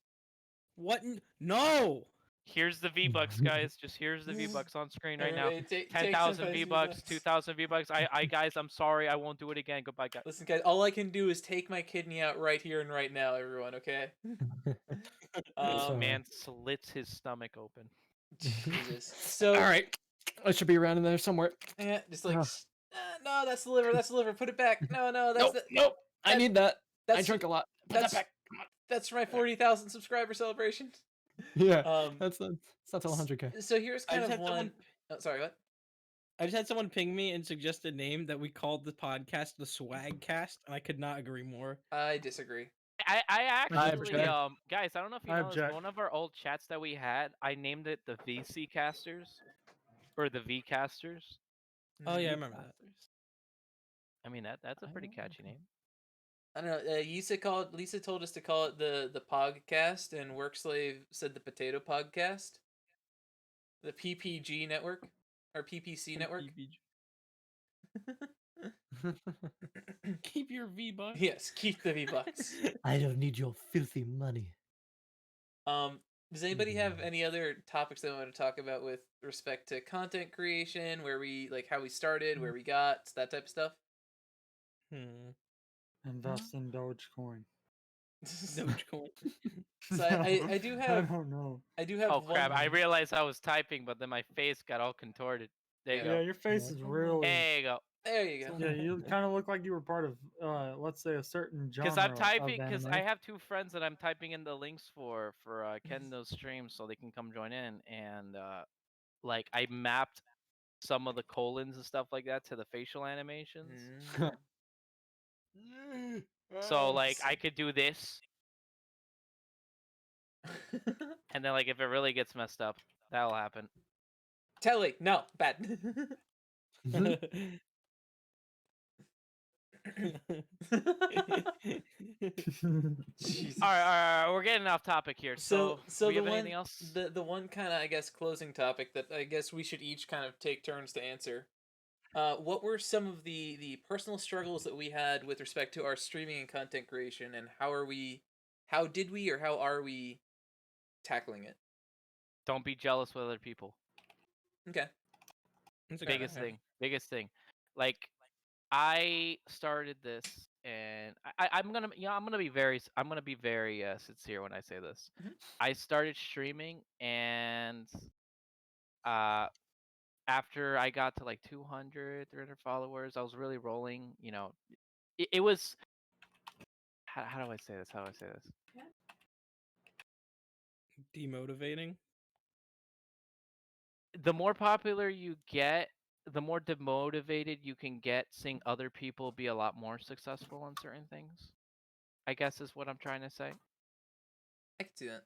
What? No.
Here's the V-Bucks, guys. Just here's the V-Bucks on screen right now.
Everybody take
10,000
Senpai's
V-Bucks, 2,000 V-Bucks. I guys, I'm sorry. I won't do it again. Goodbye, guys.
Listen, guys, all I can do is take my kidney out right here and right now, everyone, okay?
This
So-
man slits his stomach open.
Jesus. So,
All right, I should be around in there somewhere.
yeah, just like,
Oh.
no, that's the liver, put it back. No, that's
Nope, nope. I
that-
need that. I
that's
drink a lot. Put that
that's
back.
that's for my 40,000 subscriber celebration.
Yeah, that's not till 100K.
So here's
I
kind
just
of
had
one. Oh, sorry, what?
I just had someone ping me and suggest a name that we called the podcast the Swagcast, and I could not agree more.
I disagree.
I actually,
object.
guys, I don't know if you
I
know this,
object.
one of our old chats that we had, I named it the VC Casters. or the V-casters.
Oh yeah, I remember that.
I mean that's a pretty
Oh,
catchy
okay.
name.
I don't know. Lisa told us to call it the POGcast, and Workslave said the Potato Podcast, the PPG network or PPC network.
Keep your V bucks.
Yes, keep the V bucks.
I don't need your filthy money.
Does anybody have
Mhm.
any other topics they want to talk about with respect to content creation, where we like how we started, where we got that type of stuff?
Invest in Dogecoin.
Dogecoin.
So I do
I
have
don't know.
Oh
one.
crap! I realized I was typing, but then my face got all contorted. There you
Yeah.
go.
Yeah, your face is really.
There you go.
There you go.
Yeah, you kind of look like you were part of, let's say, a certain
Because I'm
genre
typing.
of
Because
anime.
I have 2 friends that I'm typing in the links for Kendo's stream, so they can come join in. And like I mapped some of the colons and stuff like that to the facial animations. So like I could do this, and then like if it really gets messed up, that'll happen.
Telly, no, bad. Jesus.
All right, we're getting off topic here. So, do we
the
have
one
anything else?
the one kind of I guess closing topic that I guess we should each kind of take turns to answer. What were some of the personal struggles that we had with respect to our streaming and content creation, and how are we tackling it?
Don't be jealous with other people.
Okay.
That's a
Fair
good
enough.
one.
Biggest thing. Like I started this, and I'm gonna be very sincere when I say this.
Mhm.
I started streaming, and uh after I got to like 200, 300 followers, I was really rolling. It was how do I say this? How do I say this?
Demotivating.
The more popular you get, the more demotivated you can get seeing other people be a lot more successful on certain things. I guess is what I'm trying to say.
I can see that.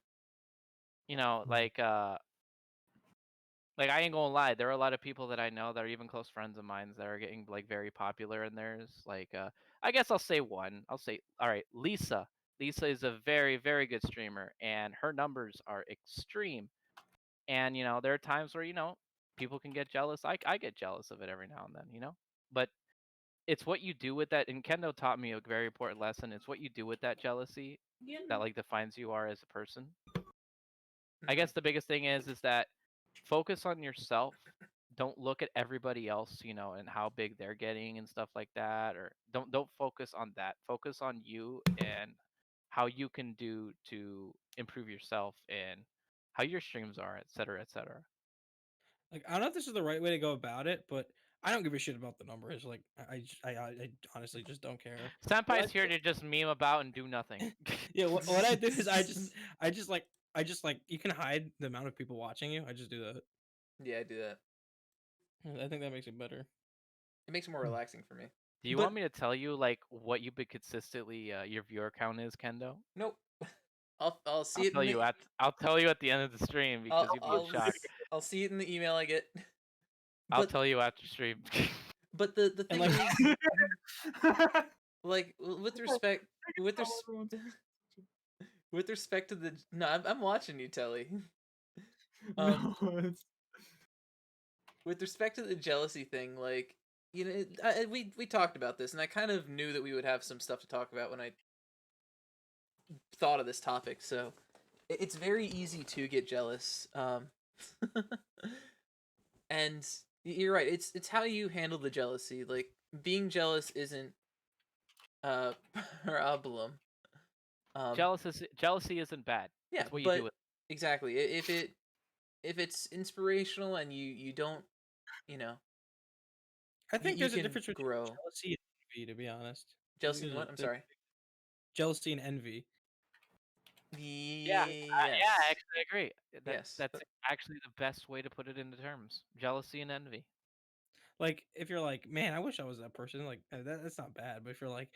Like I ain't gonna lie, there are a lot of people that I know that are even close friends of mine that are getting like very popular in theirs. Like I guess I'll say one. I'll say all right, Lisa. Lisa is a very, very good streamer, and her numbers are extreme. And there are times where people can get jealous. I get jealous of it every now and then. But it's what you do with that. And Kendo taught me a very important lesson. It's what you do with that jealousy that like defines you are as a person. I guess the biggest thing is that focus on yourself. Don't look at everybody else, and how big they're getting and stuff like that. Or don't focus on that. Focus on you and how you can do to improve yourself and how your streams are, et cetera, et cetera.
Like I don't know if this is the right way to go about it, but I don't give a shit about the numbers. Like I honestly just don't care.
Senpai's here to just meme about and do nothing.
Yeah, what I do is I just like you can hide the amount of people watching you. I just do that.
Yeah, I do that.
I think that makes it better.
It makes it more relaxing for me.
Do you
But-
want me to tell you like what you've been consistently your viewer count is, Kendo?
Nope. I'll see
I'll
it.
I'll tell you at the end of the stream because you'll be shocked.
I'll see it in the email I get.
I'll tell you after stream.
But the thing
like-
is, like with respect with respect to the I'm watching you, Telly.
No, it's
With respect to the jealousy thing, like we talked about this, and I kind of knew that we would have some stuff to talk about when I thought of this topic. So it's very easy to get jealous, and you're right. It's how you handle the jealousy. Like being jealous isn't a problem.
Jealousy isn't bad.
Yeah,
It's what you
but
do with
exactly if it's inspirational and you don't,
I think
you
there's a
can
difference between
grow.
jealousy and envy, to be honest.
Jealousy and what? I'm sorry.
Jealousy and envy.
Yeah,
Yes.
actually, I agree.
Yes.
That's actually the best way to put it into terms. Jealousy and envy.
Like if you're like, man, I wish I was that person. Like that's not bad. But if you're like,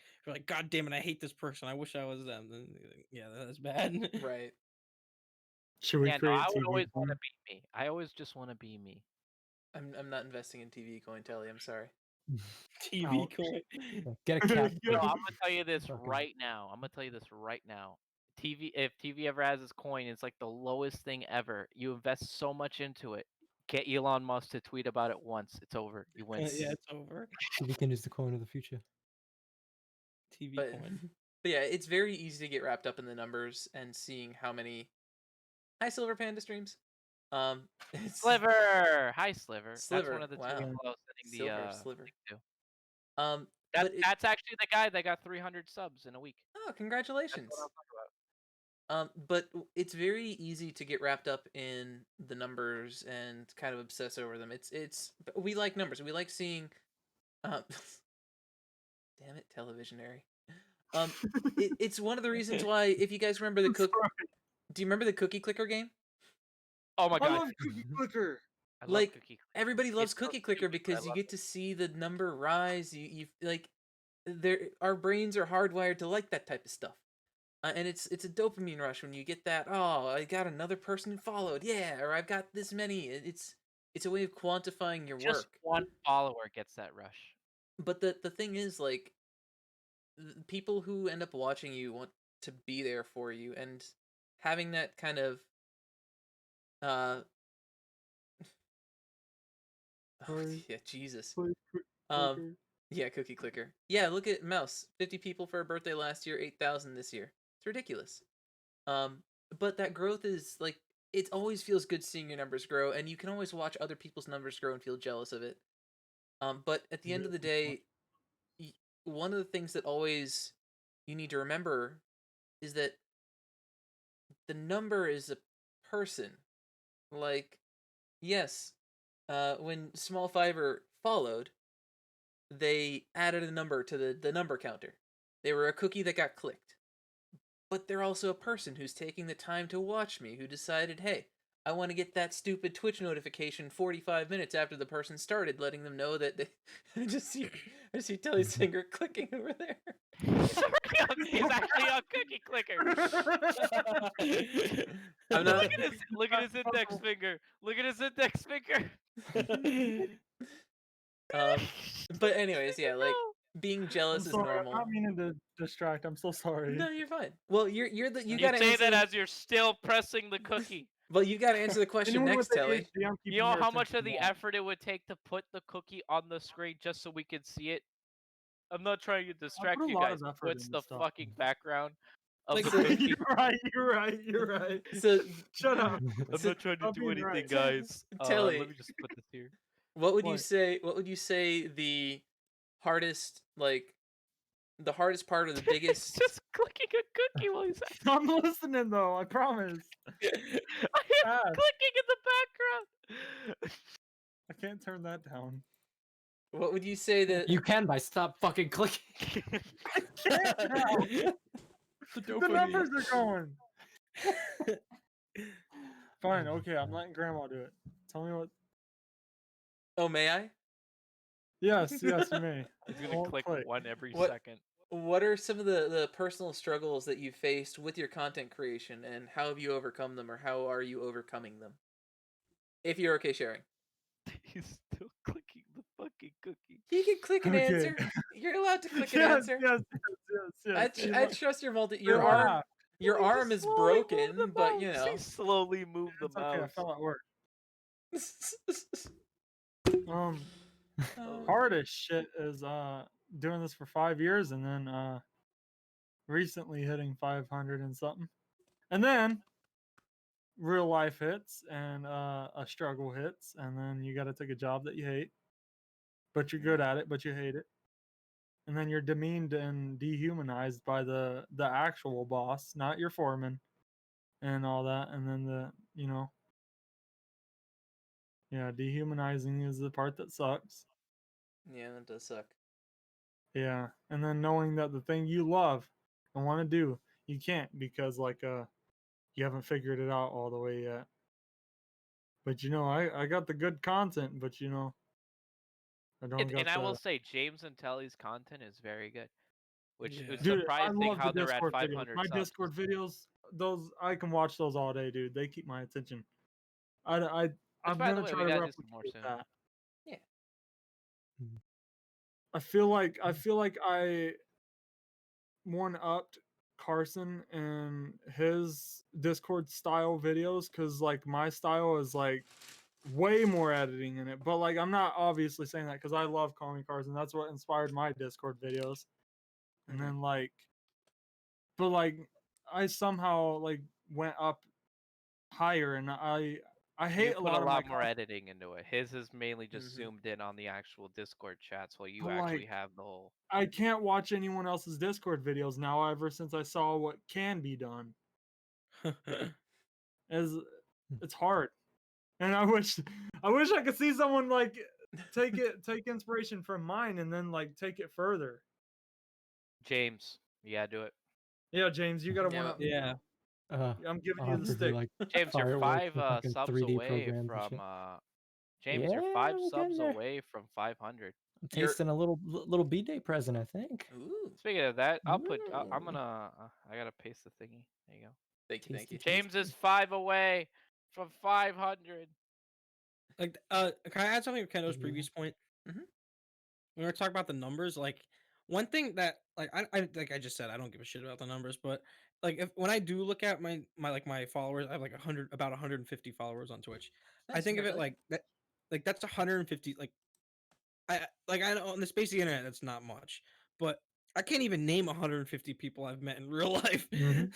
God damn it, I hate this person. I wish I was them. Then yeah, that's bad.
Right.
should we
Yeah, no,
create
I would
TV
always want to
porn?
be me. I always just want to be me.
I'm not investing in TV coin, Telly. I'm sorry.
TV
Ouch.
coin.
Yeah, get a cat.
No,
Yeah.
I'm gonna tell you this
Fucking-
right now. I'm gonna tell you this right now. If TV ever has this coin, it's like the lowest thing ever. You invest so much into it. Get Elon Musk to tweet about it once. It's over. You win.
Yeah, it's over.
TV can is the coin of the future.
TV
But,
coin.
but yeah, it's very easy to get wrapped up in the numbers and seeing how many. Hi, Silver Panda streams. It's
Sliver. Hi, Sliver. That's
Sliver,
one of the two
wow.
people I was sending the
Sliver.
link to.
But it,
That's actually the guy that got 300 subs in a week.
oh,
That's
congratulations.
what I'm talking about.
But it's very easy to get wrapped up in the numbers and kind of obsess over them. But we like numbers. We like seeing. Damn it, Televisionary. It's one of the reasons why, if you guys remember the do you remember the cookie clicker game?
Oh my
I
god.
love Cookie Clicker.
I love
like,
Cookie Clicker.
Everybody loves
It's so
cookie clicker
stupid, but I
because you
love
get to see the number rise. You like, our brains are hardwired to like that type of stuff. And it's a dopamine rush when you get that. Oh, I got another person who followed, yeah, or I've got this many. It's a way of quantifying your
Just
work.
one follower gets that rush.
But the thing is, like, people who end up watching you want to be there for you, and having that kind of oh,
Sorry.
yeah, Jesus.
Play Cookie
Um,
Clicker.
Yeah, cookie clicker. Yeah, look at Mouse. 50 people for a birthday last year, 8,000 this year. It's ridiculous. But that growth is like, it always feels good seeing your numbers grow, and you can always watch other people's numbers grow and feel jealous of it. But at the end of the day, one of the things that always you need to remember is that the number is a person. Like, yes, when Small Fiber followed, they added a number to the number counter. They were a cookie that got clicked. But they're also a person who's taking the time to watch me, who decided, hey, I want to get that stupid Twitch notification 45 minutes after the person started, letting them know that they... I just see Telly's finger clicking over there.
He's actually on Cookie Clicker.
I'm not...
Look at his index finger. Look at his index finger.
But anyways, yeah, like, being
I'm
jealous is
sorry,
normal.
I'm not meaning to distract. I'm so sorry.
No, you're fine. Well, you
You
gotta
say
answer
that as you're still pressing the cookie.
well, you gotta answer the question
Anyone
next,
with
Telly.
ADHD, I'm keeping
You know
your
how much of
attention
the
now.
effort it would take to put the cookie on the screen just so we could see it? I'm not trying to distract
put a
you
lot
guys.
of effort
What's
into
the
stuff.
fucking background of
Like,
the
So-
cookie?
You're right.
So,
Shut up.
I'm not trying to
I'm
do
being
anything,
right.
guys.
Telly.
Let me just put this here.
what would you
What?
say? What would you say the hardest, like, the hardest part of the biggest?
Just clicking a cookie while he's at
I'm listening though. I promise.
I am
Ah.
clicking in the background.
I can't turn that down.
What would you say that?
You can by stop fucking clicking.
I can't now. The numbers are going. Fine. Okay, I'm letting Grandma do it. Tell me what.
Oh, may I?
Yes, you may.
He's
I
gonna
won't
click
click.
one every
What-
second.
What are some of the personal struggles that you faced with your content creation, and how have you overcome them, or how are you overcoming them? If you're okay sharing.
He's still clicking the fucking cookie.
You can click an
Okay.
answer. You're allowed to click an
Yes,
answer.
yes.
I trust your your
You're
arm.
laugh.
Your
He
arm
just
is
slowly moved
broken,
the
but you
mouse.
know.
He slowly moved the
It's okay. I
mouse.
fell at work.
Oh.
Hardest shit is doing this for 5 years and then recently hitting 500 and something, and then real life hits and a struggle hits, and then you got to take a job that you hate, but you're good at it, but you hate it, and then you're demeaned and dehumanized by the actual boss, not your foreman, and all that, and then yeah, dehumanizing is the part that sucks.
Yeah, that does suck.
Yeah, and then knowing that the thing you love and want to do, you can't because you haven't figured it out all the way yet. But I got the good content, but I don't got
And I will
the.
say, James and Telly's content is very good, which
Yeah.
is
Dude, I
surprising
love
how
the
they're at
Discord
500
videos. My
subs.
Discord videos, those I can watch those all day, dude. They keep my attention. I'm
by the
gonna
way,
try
we
to
gotta do some more
replicate
soon.
that. I feel like I one-upped Carson and his Discord style videos, because like my style is like way more editing in it. But like I'm not obviously saying that because I love calling Carson. That's what inspired my Discord videos. And then like, but like I somehow like went up higher, and I
You
hate a
put
lot
a
of my
lot more
content,
editing into it. His is mainly just
Mhm.
zoomed in on the actual Discord chats, while you
but
actually
like
have the whole.
I can't watch anyone else's Discord videos now ever since I saw what can be done. As it's hard. And I wish I could see someone like take inspiration from mine and then like take it further.
James, you gotta do it.
Yeah, James, you gotta
Yeah,
one up me.
Yeah.
I'm giving
I'll
you
have
the
to do
stick.
like
James, you're
fireworks
5
with fucking
subs
3D
away
programs and
from
shit.
James, you're
Yeah,
5
we're
subs
getting there.
away from 500.
I'm
You're-
tasting a little B-Day present, I think.
Ooh,
Speaking of that, I'm
Mm.
gonna. I gotta paste the thingy. There you go.
thank you.
Tasty,
James is
tasty.
5 away from 500.
Like, can I add something to Kendo's
Yeah.
previous point?
Mhm.
When we were talking about the numbers, like one thing that like I like I just said, I don't give a shit about the numbers, but like when I do look at my followers, I have like about 150 followers on Twitch. I
Nice,
think of it like that, like that's 150. Like I know on the space of the internet, that's not much, but I can't even name 150 people I've met in real life.
Mhm.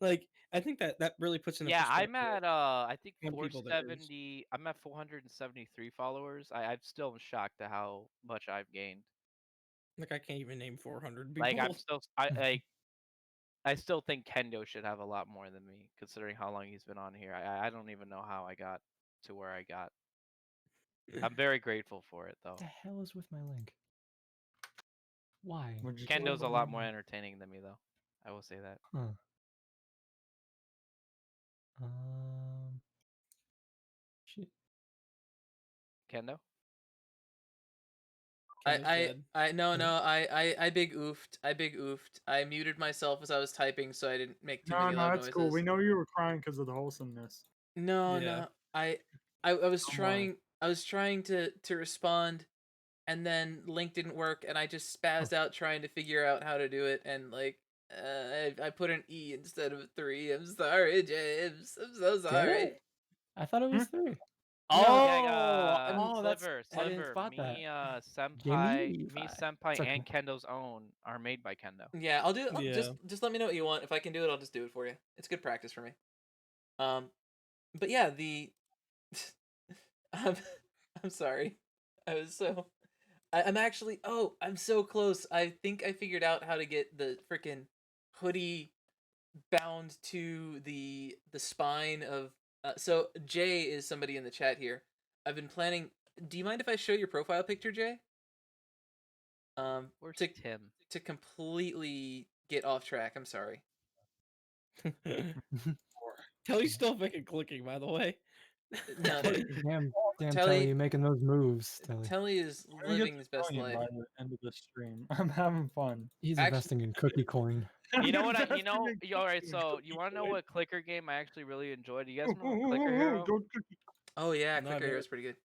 Like I think that really puts into
Yeah,
perspective.
I'm at I think
how many people there is.
470. I'm at 473 followers. I'm still shocked at how much I've gained.
Like I can't even name 400 people.
Like I'm still I still think Kendo should have a lot more than me, considering how long he's been on here. I don't even know how I got to where I got. I'm very grateful for it though.
What the hell is with my link? Why?
What'd you say?
Kendo's a lot more entertaining than me though. I will say that.
Huh. Shit.
Kendo?
Kendo's dead.
I big oofed. I muted myself as I was typing so I didn't make too
No,
many
no,
loud
that's
noises.
cool. We know you were crying because of the wholesomeness.
No,
Yeah.
no. I was
Come on.
trying to respond, and then link didn't work, and I just spazzed out trying to figure out how to do it, and like I put an E instead of a 3. I'm sorry, James. I'm so
Did
sorry.
it? I thought it was 3.
No,
Yeah,
that's I didn't
Sliver,
spot that.
Senpai,
Gimme
Senpai,
It's okay.
and Kendo's own are made by Kendo.
Yeah, I'll do it.
Yeah.
Just let me know what you want. If I can do it, I'll just do it for you. It's good practice for me. But yeah, I'm I'm sorry. I'm actually I'm so close. I think I figured out how to get the freaking hoodie bound to the spine of so Jay is somebody in the chat here. I've been planning. Do you mind if I show your profile picture, Jay?
Where's
to
Tim?
to completely get off track. I'm sorry.
Telly's still fucking clicking, by the way.
No,
Damn,
Telly-
Telly, you making those moves, Telly.
Telly is
I'm gonna get
living
to
his best
million
life.
by the end of this stream. I'm having fun.
He's
Actually-
investing in cookie coin.
You know what?
Investing in
All right.
cookies,
So you
cookie
want to know
coin.
what clicker game I actually really enjoyed? Do you guys
Ooh,
remember
ooh,
Clicker
ooh, ooh,
Hero?
go cookie.
Oh yeah,
No, I've
Clicker Hero is
never-
pretty good.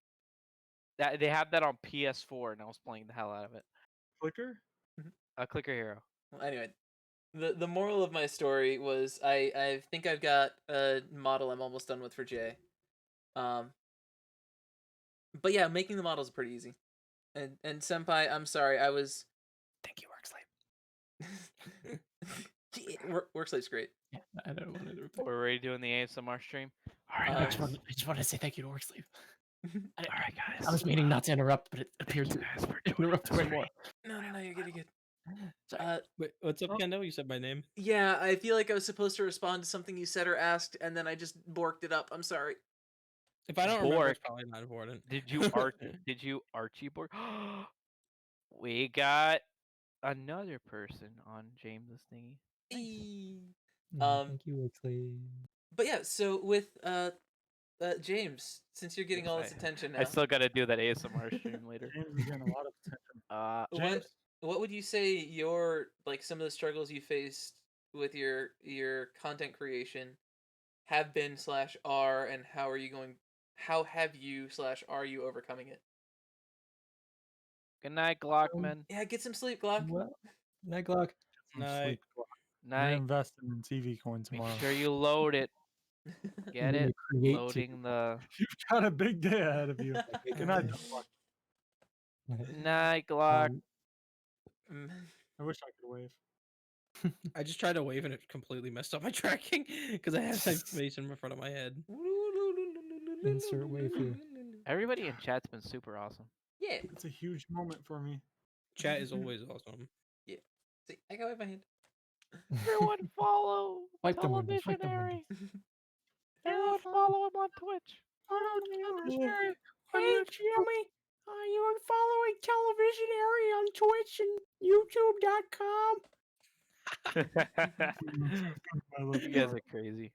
That they have that on PS4, and I was playing the hell out of it.
Clicker?
Clicker Hero.
Well, anyway, the moral of my story was I think I've got a model I'm almost done with for Jay. But yeah, making the models is pretty easy. And Senpai, I'm sorry, I was.
Thank you, Workslave.
Workslave's great.
Yeah, I don't want to.
We're already doing the ASMR stream. All right,
I
guys.
just want to say thank you to Workslave.
All right, guys.
I was meaning not to interrupt, but it appeared to
guys for joining
interrupt
us
way more.
No, you're good, you're good.
Sorry.
Wait, what's up,
Oh.
Kendo? You said my name.
Yeah, I feel like I was supposed to respond to something you said or asked, and then I just borked it up. I'm sorry.
If I don't remember,
Bork.
it's probably not important.
Did you Archie board? We got another person on James' thingy.
Thank you, Wixley.
But yeah, so with James, since you're getting all this attention now,
I still got to do that ASMR stream later.
James is getting a lot of attention. James?
what would you say your some of the struggles you faced with your content creation have been / are, and how have you / are you overcoming it?
Good night, Glockman.
Yeah, get some sleep, Glock.
Well, night, Glock.
Some
Night.
sleep. You're
Night.
investing in TV coin
Make
tomorrow.
sure you load it. Get
You're gonna
it?
create
Loading the
You've got a big day ahead of you. Good night,
Night.
night, Glock.
Mm.
I wish I could wave.
I just tried to wave and it completely messed up my tracking because I had my face in front of my head.
Insert wave here.
Everybody in chat's been super awesome.
Yeah.
It's a huge moment for me.
Chat is always awesome.
See, I got wave my hand.
Everyone follow
Fight the windows, fight the windows.
Televisionary. Everyone follow him on Twitch.
Televisionary. Hey, Jimmy, you are following Televisionary on Twitch and YouTube.com.
You guys are crazy.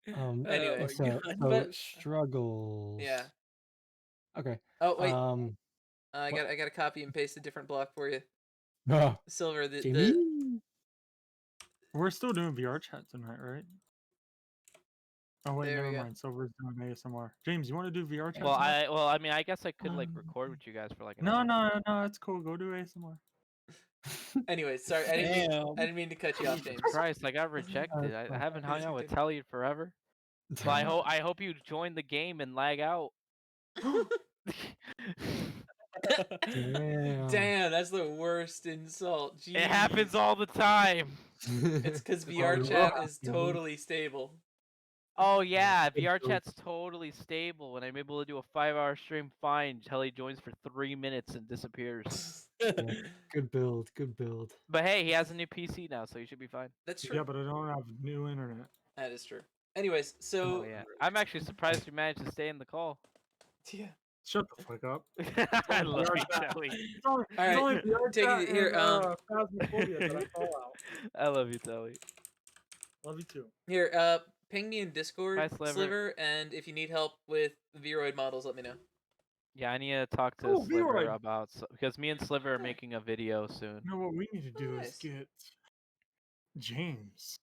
Anyway,
so
but-
struggles.
Yeah.
Okay.
Oh wait, I
what?
got to copy and paste a different block for you.
Oh,
Silver, the
Jimmy.
We're still doing VR chat tonight, right? Oh wait,
There we
never
go.
mind. Silver's doing ASMR. James, you want to do VR chat?
Well,
tonight?
I mean, I guess I could like record with you guys for like an
No,
hour.
no, it's cool. Go do ASMR.
Anyways, sorry, I didn't mean to cut you off, James.
Christ, I got rejected. I haven't hung out with Telly forever. But I hope you join the game and lag out.
Damn.
Damn, that's the worst insult.
It happens
Jeez.
all the time.
It's because VR
Oh,
chat
yeah.
is totally stable.
Oh yeah,
good
VR
build.
chat's totally stable, and I'm able to do a 5-hour stream fine. Telly joins for 3 minutes and disappears.
Good build. Good build.
But hey, he has a new PC now, so he should be fine.
That's true.
Yeah, but I don't have new internet.
That is true. Anyways, so
Oh yeah, I'm actually surprised we managed to stay in the call.
yeah.
Shut the fuck up.
I love you, Telly.
It's only,
All right,
it's only VR
take
chat
it here,
and, Phasmophobia that I call out.
I love you, Telly.
Love you too.
Here, ping me in Discord,
Bye, Sliver.
and if you need help with Vroid models, let me know.
Yeah, I need to talk to
Oh,
Sliver
V-Roy.
about because me and Sliver are making a video soon.
You know what we need to do
Nice.
is get James.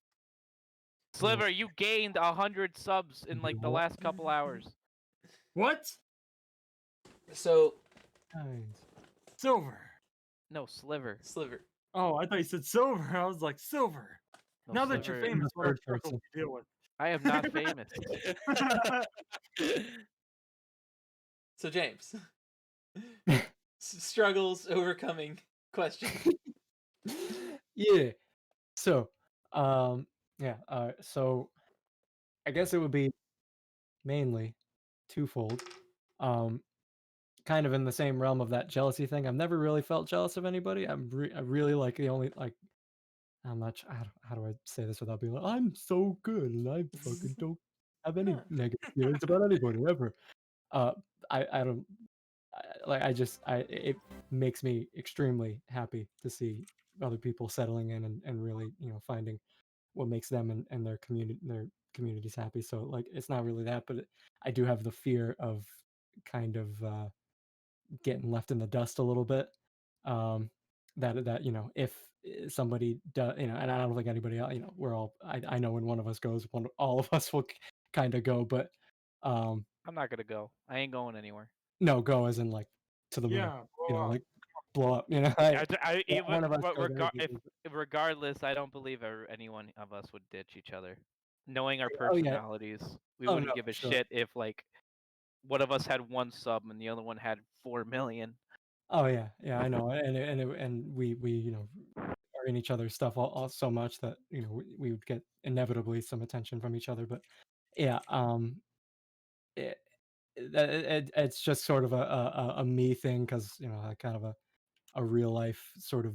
Sliver, you gained 100 subs in like the
What?
last couple hours.
What?
So,
Nice.
Silver.
No, Sliver.
Sliver.
Oh, I thought you said silver. I was like, silver.
No,
Now that you're
Sliver-
famous, what
Third
struggle
person.
to deal with?
I am not famous.
So James. Struggles overcoming question.
Yeah. So, yeah. So, I guess it would be mainly twofold. Kind of in the same realm of that jealousy thing. I've never really felt jealous of anybody. I really like the only like. I'm not. How do I say this without being like I'm so good and I fucking don't have any
Huh.
negative feelings about anybody ever. I don't. It makes me extremely happy to see other people settling in and really finding what makes them and their communities happy. So like it's not really that, but I do have the fear of kind of getting left in the dust a little bit. That if somebody does, and I don't think anybody else, we're all I know when one of us goes, all of us will kind of go, but
I'm not gonna go. I ain't going anywhere.
no, go as in like to the moon,
Yeah, blow up.
like blow up, one of us
but
goes, everybody goes.
regardless, I don't believe any one of us would ditch each other. Knowing our
Oh, yeah.
personalities, we
Oh,
wouldn't
no,
give a
sure.
shit if like one of us had 1 sub and the other one had 4 million.
Oh yeah, I know, and we are in each other's stuff all so much that we would get inevitably some attention from each other. But yeah, it's just sort of a me thing because kind of a real life sort of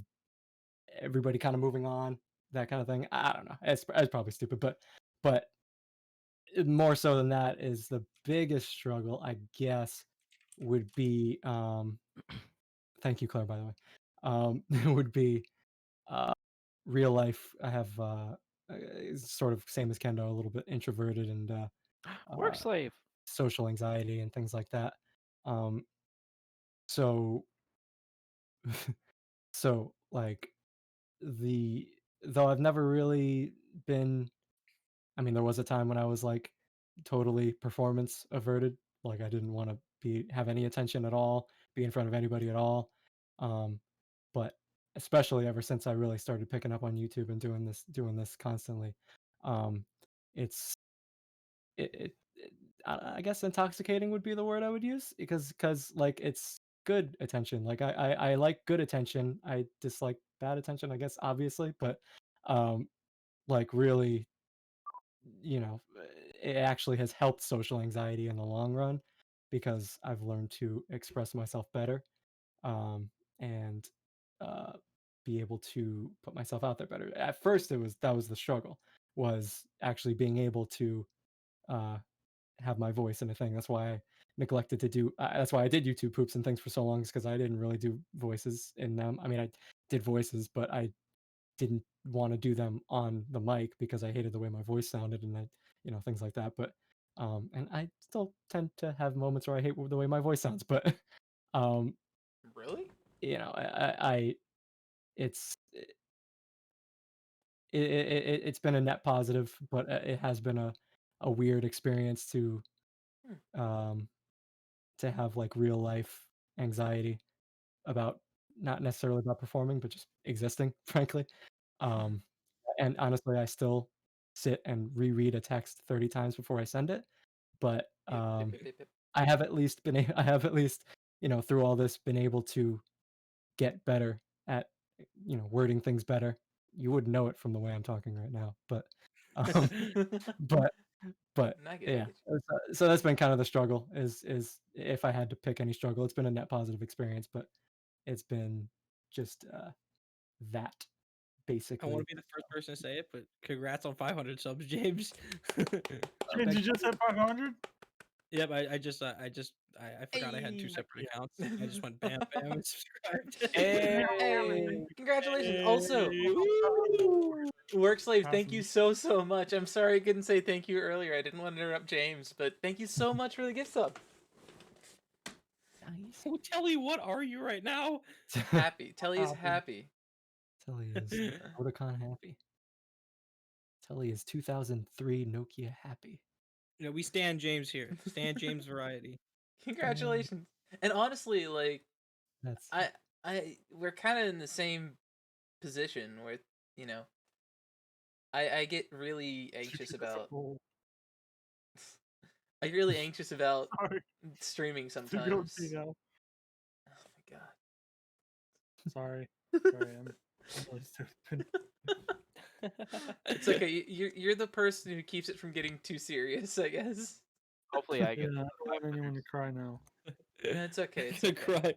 everybody kind of moving on, that kind of thing. I don't know. It's probably stupid, but more so than that is the biggest struggle, I guess, would be thank you, Claire, by the way. Would be real life. I have sort of same as Kendo, a little bit introverted and
Work slave.
social anxiety and things like that. So so like though I've never really been. I mean, there was a time when I was like totally performance averted. Like I didn't want to have any attention at all, be in front of anybody at all. But especially ever since I really started picking up on YouTube and doing this constantly, it's it I guess intoxicating would be the word I would use, because like it's good attention. Like I like good attention. I dislike bad attention, I guess, obviously, but um like really, you know, it actually has helped social anxiety in the long run because I've learned to express myself better, and uh, be able to put myself out there better. At first, that was the struggle, was actually being able to uh, have my voice in a thing. That's why I neglected to do. That's why I did YouTube poops and things for so long, is because I didn't really do voices in them. I mean, I did voices, but I didn't want to do them on the mic because I hated the way my voice sounded, and things like that. But and I still tend to have moments where I hate the way my voice sounds, but um,
Really?
I it's it's been a net positive, but it has been a weird experience um to have like real life anxiety about, not necessarily about performing, but just existing, frankly. Um, and honestly, I still sit and reread a text 30 times before I send it. But
Yep.
I have at least I have at least, through all this, been able to get better at, wording things better. You wouldn't know it from the way I'm talking right now, but um, but but
I get it, I
yeah.
get you.
So that's been kind of the struggle. Is if I had to pick any struggle, it's been a net positive experience, but it's been just that
I
basically.
want to be the first person to say it, but congrats on 500 subs, James.
James, you just hit 500?
Yep, I forgot I had two
Hey.
separate accounts. I just went bam bam and subscribed.
Hey, congratulations. Also,
Hey,
Woo!
Workslave, thank
Awesome.
you so much. I'm sorry I couldn't say thank you earlier. I didn't want to interrupt James, but thank you so much for the gift sub.
Nice.
So Telly, what are you right now?
Happy. Telly is happy.
Telly is Otakon happy. Telly is 2003 Nokia happy.
We stand James here. Stand James variety.
Congratulations. And honestly, like
That's
we're kind of in the same position where, you know, I get really anxious about
Oh,
I get really anxious about
sorry.
streaming
To go
sometimes.
see now.
Oh my god.
Sorry. Sorry, I'm really stupid.
It's okay. You're the person who keeps it from getting too serious, I guess.
Hopefully, I
Yeah,
get.
I don't want anyone to cry now.
No, it's okay. It's
I'm
okay.
gonna cry.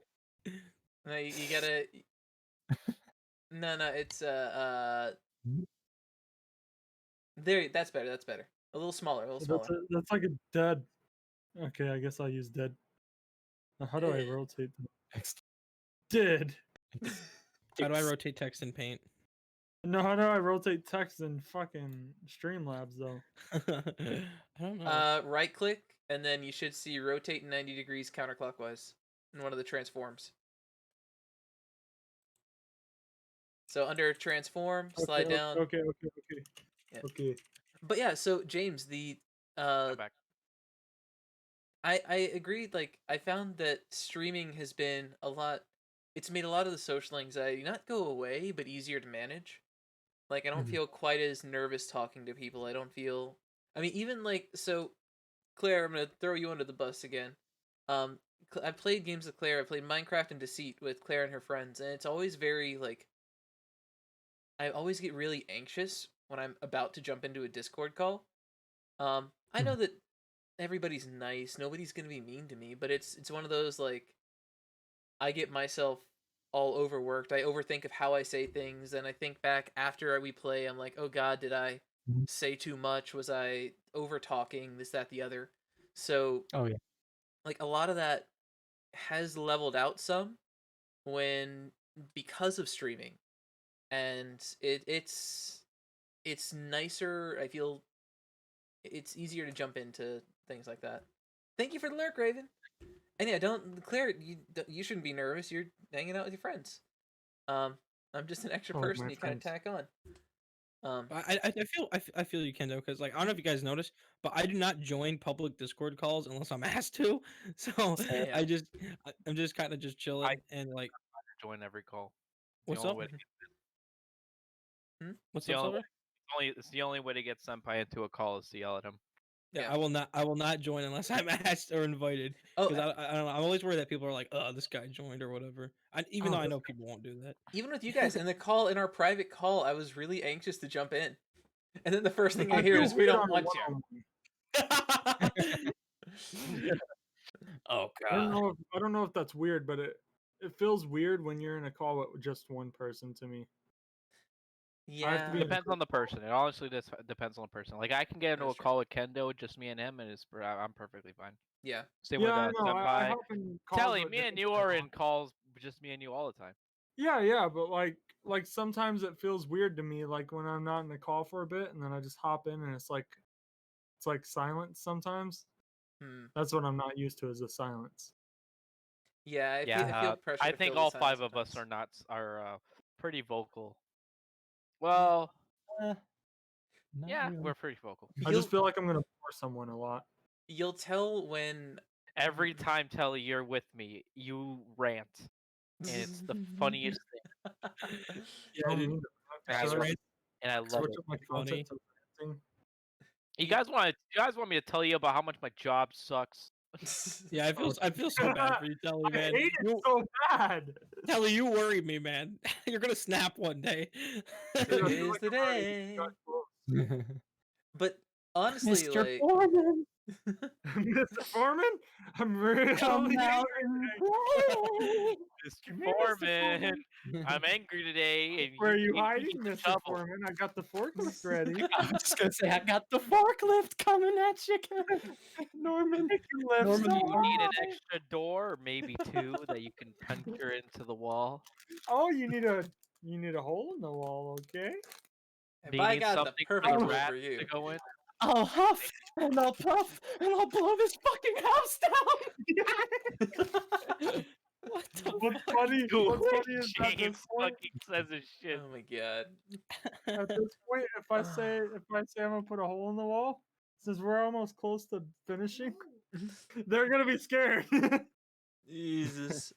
No, you gotta. No, it's there. That's better. That's better. A little smaller. A little smaller.
That's like a dead. Okay, I guess I'll use dead. Now, how do I rotate them?
next.
Dead.
How do I rotate text in Paint?
No, how do I rotate text in fucking Streamlabs though?
I don't know.
Right click, and then you should see rotate 90 degrees counterclockwise in one of the transforms. So under transform, slide down.
Okay.
Yeah.
Okay.
But yeah, so James,
I'm back.
I agreed. Like, I found that streaming has been a lot. It's made a lot of the social anxiety not go away, but easier to manage. Like, I don't
Mhm.
feel quite as nervous talking to people. I don't feel. I mean, even like so, Claire. I'm gonna throw you under the bus again. Um, I played games with Claire. I played Minecraft and Deceit with Claire and her friends, and it's always very like. I always get really anxious when I'm about to jump into a Discord call. I know that everybody's nice. Nobody's gonna be mean to me, but it's one of those like I get myself all overworked. I overthink of how I say things, and I think back after we play. I'm like, oh god, did I
Mhm.
say too much? Was I over talking? This, that, the other. So
Oh yeah.
like a lot of that has leveled out some when because of streaming, and it's nicer. I feel it's easier to jump into things like that. Thank you for the lurk, Raven. And yeah, don't Claire. You shouldn't be nervous. You're hanging out with your friends. Um, I'm just an extra
I like
person
my
you kind of
friends.
tack on.
I feel you can though, because like I don't know if you guys noticed, but I do not join public Discord calls unless I'm asked to. So
Same.
I'm just kind of just chilling and like
join every call. It's
What's
the
up?
only way.
What's
The
up,
only,
Silver?
it's the only way to get Senpai into a call is to yell at him.
Yeah,
Yeah.
I will not join unless I'm asked or invited.
Oh,
Because I don't know. I'm always worried that people are like, "Oh, this guy joined" or whatever. Even
Oh,
though I
this
know people won't do that.
even with you guys in our private call, I was really anxious to jump in, and then the first thing I
I
hear
feel
is we
weird
don't
on a
want you.
one-on-one.
Oh
I don't
god.
know. I don't know if that's weird, but it feels weird when you're in a call with just one person to me. I have to
Yeah,
be in the
Depends on the person. It honestly depends on the person. Like I can get into
That's
a
true.
call with Kendo, just me and him, and I'm perfectly fine.
yeah.
Same
Yeah,
with
I know. I
Senpai.
hop in calls
Telly,
with
me and
different
you are
people.
in calls, just me and you all the time.
Yeah, but like sometimes it feels weird to me, like when I'm not in the call for a bit, and then I just hop in, and it's like silence sometimes.
Hmm.
That's what I'm not used to, is the silence.
Yeah, I
Yeah,
feel pressure
I
to
think
fill the
all
silence
5 of us
sometimes.
are pretty vocal. Well,
Not
yeah,
really.
we're pretty vocal.
I just feel like I'm gonna bore someone a lot.
You'll tell when
Every time Telly you're with me, you rant, and it's the funniest thing.
Yeah,
I don't
dude.
mean to
And I
His
love
rant
it. And I love
switch
it.
up my
funny.
content to ranting.
You guys want me to tell you about how much my job sucks?
Yeah, I feel so bad for you, Telly,
I
man.
hate it so bad.
Telly, you worry me, man. You're gonna snap one day.
Dude, I feel
Today's
like
the
I'm already
day.
got close.
But honestly,
Mr.
like,
Foreman,
Mr. Foreman, I'm really
come
angry
out and
today.
Mr.
Come here, Mr.
Foreman,
Foreman.
I'm angry today, and
Where are you
you
hiding,
need a
Mr.
shovel.
Foreman? I got the forklift ready.
I was just gonna say I got the forklift coming at you, Norman.
It can lift
Norman,
so
You need an
high.
extra door, or maybe 2, that you can puncher into the wall.
Oh, you need a hole in the wall, okay?
have
Do you
I
need
got the
something for
perfect
the
role
rats
for you?
to go in?
I'll huff and I'll puff and I'll blow this fucking house down.
What the
What's
fuck?
funny?
Dude,
What's funny is at
James
this point,
fucking says this shit.
Oh my god.
if I say I'm gonna put a hole in the wall, since we're almost close to finishing, they're gonna be scared.
Jesus.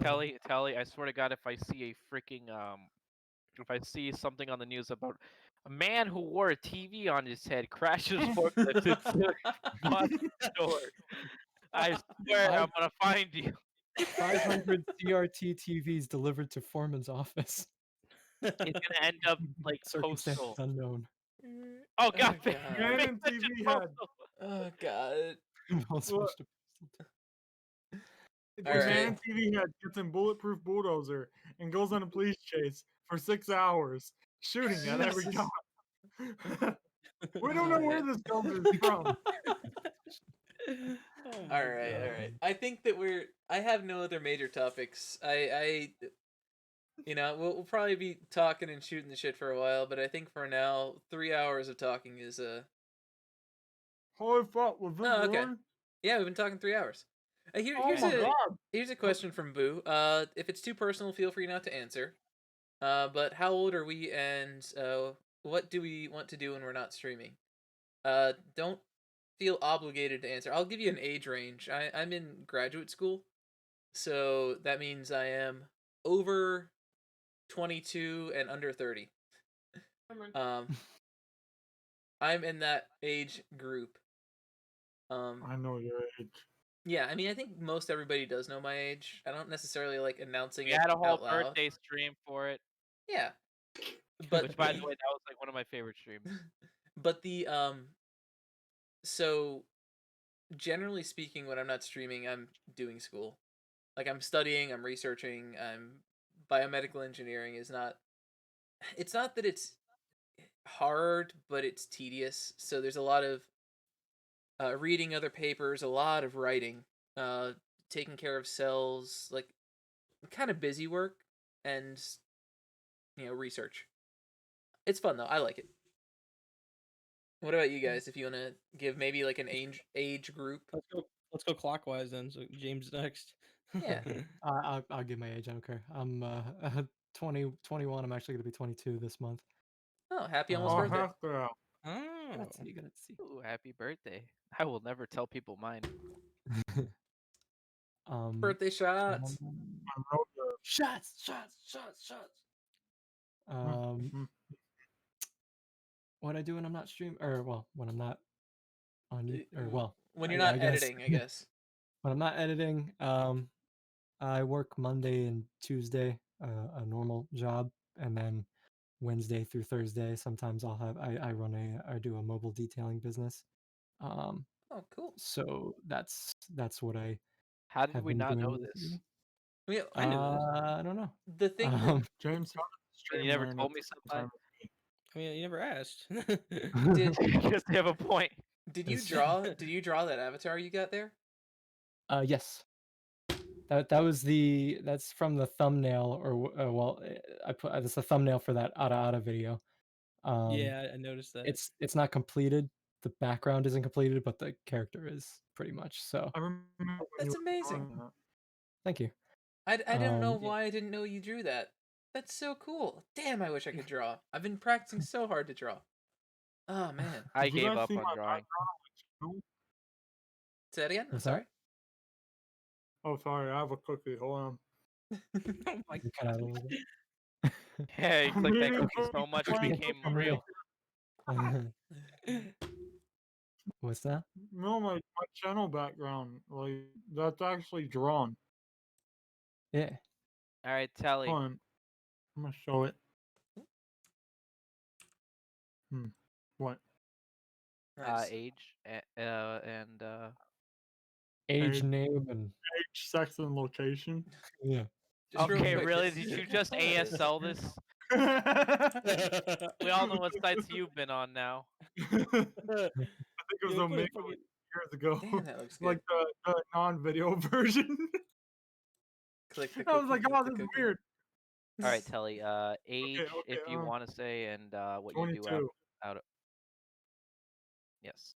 Telly, I swear to God, if I see a freaking if I see something on the news about a man who wore a TV on his head crashes forklift into a bus door, I swear I'm gonna find you.
500 CRT TVs delivered to Foreman's office.
It's gonna end up like
Circumstances
Postal.
unknown.
Oh God,
God.
Man
pay
in
attention,
TV head.
Postal.
Oh god.
I'll switch to
All
Dude,
right.
man in TV head gets in bulletproof bulldozer and goes on a police chase for 6 hours, shooting at every
Jesus.
cop. We don't know where this film is from.
Oh my
All right, all
God.
right. I think that I have no other major topics. We'll probably be talking and shooting the shit for a while, but I think for now, 3 hours of talking is
Holy fuck, was this
Oh, okay.
really?
Yeah, we've been talking 3 hours.
Oh my god.
Here's a question from Boo. If it's too personal, feel free not to answer. But how old are we, and what do we want to do when we're not streaming? Don't feel obligated to answer. I'll give you an age range. I'm in graduate school, so that means I am over 22 and under 30. I'm in that age group.
I know your age.
Yeah, I mean, I think most everybody does know my age. I don't necessarily like announcing
We
it
had a whole
out loud.
birthday stream for it,
Yeah, but
which, by the way, that was like one of my favorite streams.
but so generally speaking, when I'm not streaming, I'm doing school. Like I'm studying, I'm researching, biomedical engineering is not. It's not that it's hard, but it's tedious. So there's a lot of reading other papers, a lot of writing, taking care of cells, like kind of busy work, and research. It's fun though. I like it. What about you guys? If you want to give maybe like an age group.
Let's go clockwise then. So James next.
Yeah.
I'll give my age. I don't care. I'm 21. I'm actually gonna be 22 this month.
Oh, happy almost
Oh,
birthday.
half the
Oh.
Let's see. Let's see.
Ooh, happy birthday! I will never tell people mine.
Birthday shots.
Shots. What I do when I'm not streaming, or well, when I'm not on you, or well,
when you're
I
not
guess,
editing, I guess.
when I'm not editing, I work Monday and Tuesday, a normal job, and then Wednesday through Thursday, sometimes I do a mobile detailing business.
Oh, cool.
So that's what I
How did
have
we
been
not
doing
know this?
recently.
I knew this.
I don't know.
The thing that
James, how did the
And you never
stream
told
learn
me
at the same
something?
time as me?
I mean, you never asked.
did
Because they have a point.
did you
It's-
draw that avatar you got there?
Yes. That's from the thumbnail, or that's the thumbnail for that Ada Ada video.
Yeah, I noticed that.
It's not completed. The background isn't completed, but the character is pretty much. So
I remember when
That's
you were
amazing.
drawing that.
thank you.
I don't know
Um,
why I didn't know you drew that. That's so cool. Damn, I wish I could draw. I've been practicing so hard to draw. Oh man.
I
Did you
gave
guys
up
see
on
my
drawing.
background?
Say that again? I'm
What's that?
sorry.
Oh, sorry, I have a cookie. Hold on.
Oh my
You cut out a little bit.
Yeah, you clicked that
Maybe
cookie so much it
playing
became
cookie.
real.
What's that?
No, my channel background, like, that's actually drawn.
Yeah.
All right, Telly.
Hold on. I'm gonna show it. What?
Nice.
Age and
Age,
Age.
name, and
Age, sex, and location.
yeah.
Just real
okay,
quick,
really?
this-
Did you just
Oh, it is.
ASL this? We all know what sites you've been on now.
I think it was
Yeah,
a
put
make
it fucking-
years ago.
Damn, that looks good.
Like the non-video version.
Click the
I was
cookie,
like,
click
oh,
the
this is
cookie.
weird.
All right, Telly. Age,
okay,
if you want to say, and what you do
22.
out of. Yes.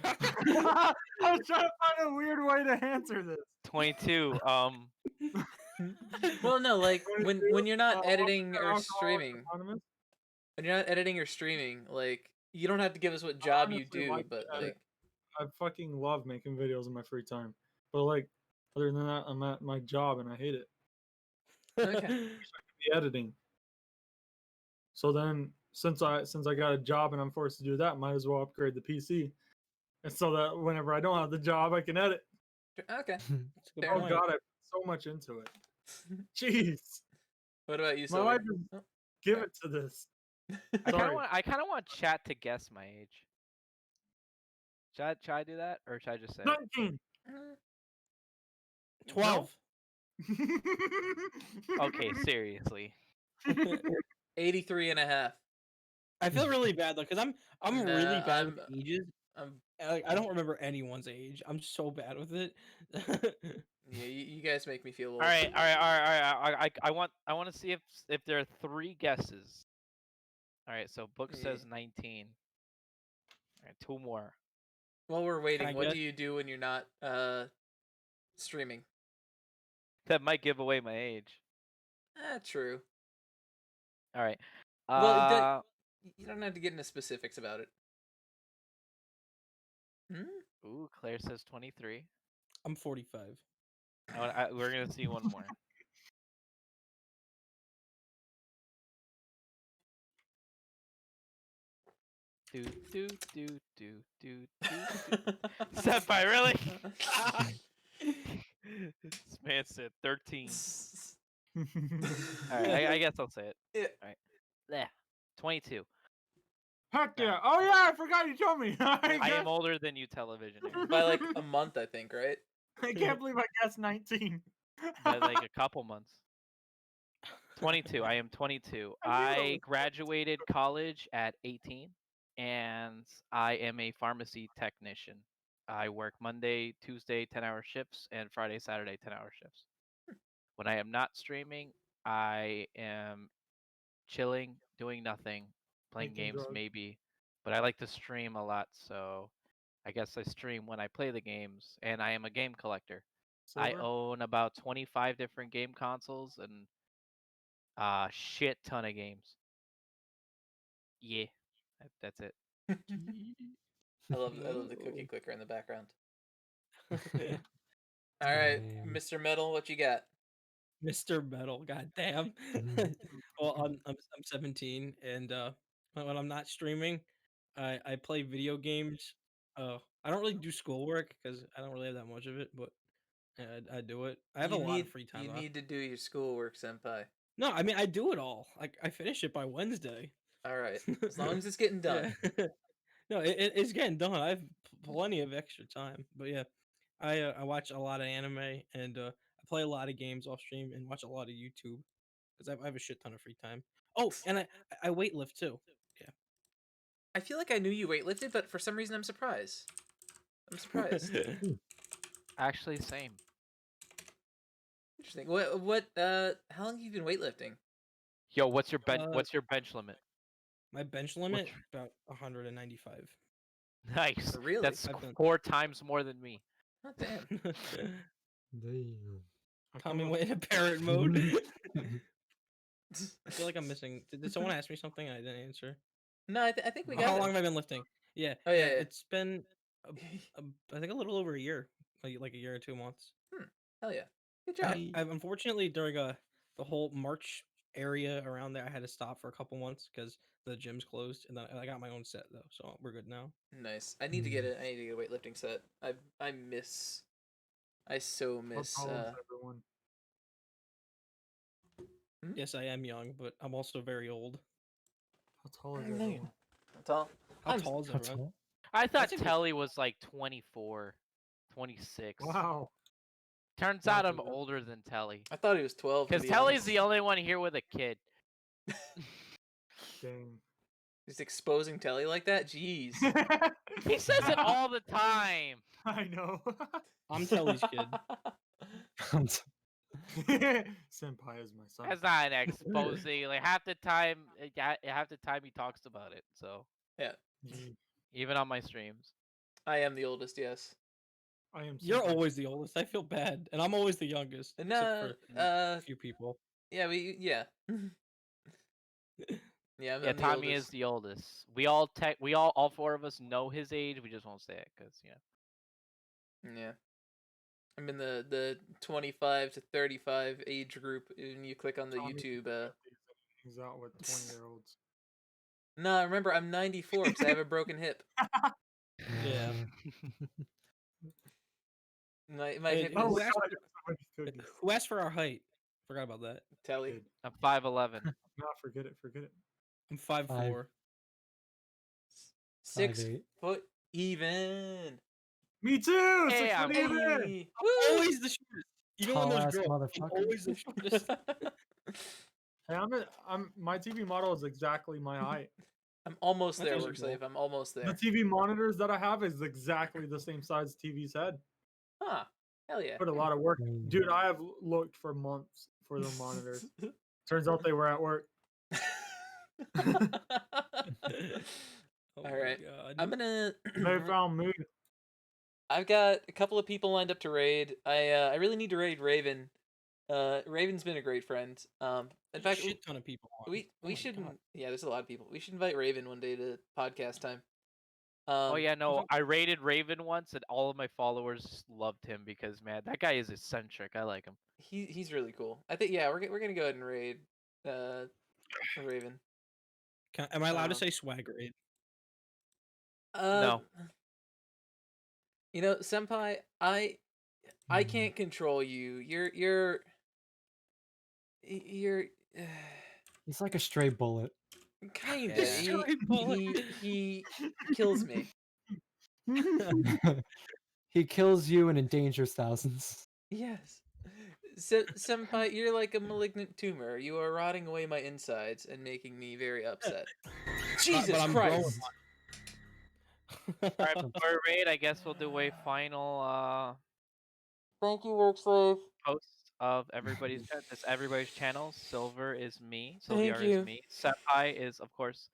I was trying to find a weird way to answer this.
22.
Well, no, like when
22,
you're not editing or
Alcoholics
streaming,
Anonymous.
when you're not editing or streaming, like you don't have to give us what job you
honestly
do,
like to
but
edit.
like
I fucking love making videos in my free time. But like, other than that, I'm at my job and I hate it.
okay.
The editing. So then, since I got a job and I'm forced to do that, might as well upgrade the PC, and so that whenever I don't have the job, I can edit.
Okay.
That's a good
Fair
Oh
point.
God, I put so much into it. Jeez,
What about you,
my
Sylvie?
life is
Oh,
give
okay.
it to this.
I kind
Sorry.
of want chat to guess my age. Should I do that, or should I just say it?
19.
12.
Okay, seriously.
83 and a half.
I feel really bad though, because I'm really
Nah,
bad with ages.
I'm
Like, I don't remember anyone's age. I'm so bad with it.
yeah, you guys make me feel old.
All right. I want to see if there are 3 guesses. All right, so book
Yeah.
says 19. All right, 2 more.
While we're
I
waiting, what
guess?
do you do when you're not streaming?
That might give away my age.
True.
All right.
Well, you don't have to get into specifics about it.
Ooh, Claire says 23.
I'm 45.
We're gonna see one more. Do do do do do do. Senpai, really? This man said 13. All right, I guess I'll say it.
Yeah.
All right. Yeah, 22.
Heck yeah! Oh yeah, I forgot you told me.
I am older than you, Televisionary,
By like a month, I think, right?
I can't believe I guessed 19.
by like a couple months. 22. I am 22. I graduated college at 18, and I am a pharmacy technician. I work Monday, Tuesday 10-hour shifts, and Friday, Saturday 10-hour shifts. When I am not streaming, I am chilling, doing nothing, playing
Making
games
drugs.
maybe. But I like to stream a lot, so I guess I stream when I play the games, and I am a game collector. I
Silver?
own about 25 different game consoles and a shit ton of games. Yeah, that's it.
I love the cookie clicker in the background. All
Mr.
right,
Damn.
Mr. Metal, what you got?
Metal, goddamn. Well, I'm 17, and when I'm not streaming, I play video games. I don't really do schoolwork because I don't really have that much of it, but I do it. I have a lot of free time.
You
though.
need to do your schoolwork, senpai.
No, I mean I do it all. Like I finish it by Wednesday.
All right, as long as it's getting done.
Yeah. No, it's getting done. I have plenty of extra time. But yeah, I watch a lot of anime and I play a lot of games off stream and watch a lot of YouTube because I have a shit ton of free time. Oh, and I weightlift too. Yeah.
I feel like I knew you weightlifted, but for some reason I'm surprised. I'm surprised.
Actually, same.
Interesting. How long have you been weightlifting?
Yo, what's your bench?
Uh,
What's your bench limit?
My bench limit about 195.
Nice.
Really?
That's
I've done-
4 times more than me.
Oh, damn.
Damn.
Tommy went into parent mode. I feel like I'm missing. Did someone ask me something and I didn't answer?
No, I think we got
How
it.
long have I been lifting? Yeah.
Oh, yeah, yeah.
It's been, I think a little over a year, like a year or 2 months.
Hell yeah. Good job.
I've unfortunately during the whole March area around there, I had to stop for a couple months because the gym's closed, and then I got my own set though, so we're good now.
Nice. I need to get a weightlifting set. I so
How
miss
tall is everyone?
Yes, I am young, but I'm also very old.
How tall is
No, you're
everyone?
not. How tall?
How
I'm-
tall is
That's
everyone?
all.
I thought
That's a good-
Telly was like 24, 26.
Wow.
Turns
Not
out
too
I'm
bad.
older than Telly.
I thought he was 12.
Because Telly's the only one here with a kid.
Dang.
Just exposing Telly like that? Jeez.
He says it all the time.
I know.
I'm Telly's kid.
Senpai is my son.
That's not an exposing. Like half the time he talks about it. So
Yeah.
Gee,
even on my streams.
I am the oldest, yes.
I am.
You're
senpai.
always the oldest. I feel bad, and I'm always the youngest.
No,
except for a few people.
yeah, yeah, I'm the
Tommy is
oldest.
the oldest. All 4 of us know his age. We just won't say it because
Yeah. I'm in the 25 to 35 age group. When you click on the
Tommy
YouTube,
hangs out with 20-year-olds.
no, remember I'm 94 because I have a broken hip.
Yeah.
My
Hey,
hip
who
is
asked-
Somebody's cookies.
Who asked for our height? Forgot about that.
Telly.
Kid.
I'm 5'11".
No, forget it. Forget it.
I'm 5'4".
6
5'8".
foot even.
Me too.
Hey,
6
I'm-
foot even.
Hey.
Always the shortest. Even when there's
Tall-ass
girls, I'm
motherfucker.
always the shortest.
Hey, my TV model is exactly my height.
I'm almost
That's
there,
actually
work
cool.
slave. I'm almost
The
there.
TV monitors that I have is exactly the same size TV's head.
Huh. Hell yeah.
Put a lot of work,
Mm.
dude. I have looked for months for the monitors. Turns out they were at work.
Oh
All
my
right.
God.
I'm gonna.
They found me.
I've got a couple of people lined up to raid. I really need to raid Raven. Raven's been a great friend. In fact,
shit ton of people. On.
we
Oh my
should.
God.
Yeah, there's a lot of people. We should invite Raven one day to podcast time.
Oh yeah, no,
thought-
I rated Raven once, and all of my followers loved him because man, that guy is eccentric. I like him.
He's really cool. I think we're gonna go ahead and raid Raven.
Am I allowed to
Um,
say swag raid?
No.
You know, senpai, I can't control you. You're
He's like a stray bullet.
kind of.
Yeah.
Stray bullet.
He kills me.
He kills you and endangers thousands.
Yes. So, senpai, you're like a malignant tumor. You are rotting away my insides and making me very upset. Jesus
but I'm growing
Christ!
All right, before raid, I guess we'll do a final
Thank you, work slave.
post of everybody's channel. Silver is me.
Thank
SilVR
you.
is me. Senpai is of course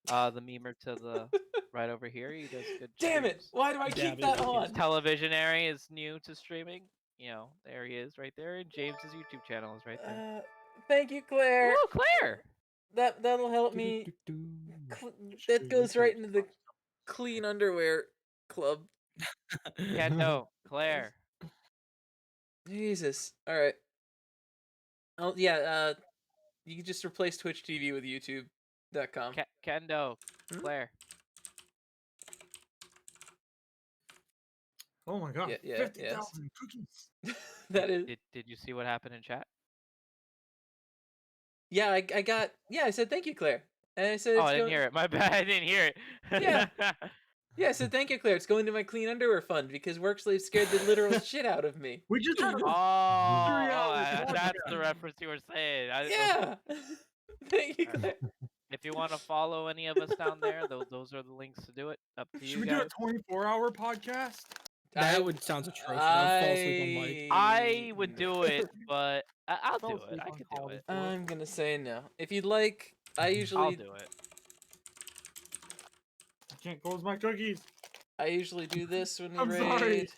the memer to the right over here. He does good.
Damn it!
streams.
Why do I
Yeah,
keep
but
that on?
Televisionary is new to streaming. You know, there he is right there. And James's YouTube channel is right there.
Thank you, Claire.
Oh, Claire!
That'll help me. That goes right into the clean underwear club.
Kendo, Claire.
Jesus. All right. Oh yeah. You can just replace Twitch TV with YouTube.com.
Kendo,
Hmm?
Claire.
Oh my god,
Yeah,
50,000 cookies.
That is.
Did you see what happened in chat?
Yeah, I got. Yeah, I said thank you, Claire. And I said
Oh,
it's
I didn't
going.
hear it. My bad. I didn't hear it.
Yeah. Yeah, I said thank you, Claire. It's going to my clean underwear fund because work slave scared the literal shit out of me.
We just had a
Oh,
3-hour
that's
podcast.
the reference you were saying.
Yeah. Thank you, Claire.
If you want to follow any of us down there, those are the links to do it. Up to
Should
you
we do
guys.
a 24-hour podcast?
That would sounds atrocious. I'd fall asleep on mic.
I would do it, but I'll
Fell
do it.
asleep
I
on
could do
call
it.
before.
I'm gonna say no. If you'd like, I
I'll
usually
do it.
I can't close my cookies.
do this when we
I'm
raid.
sorry.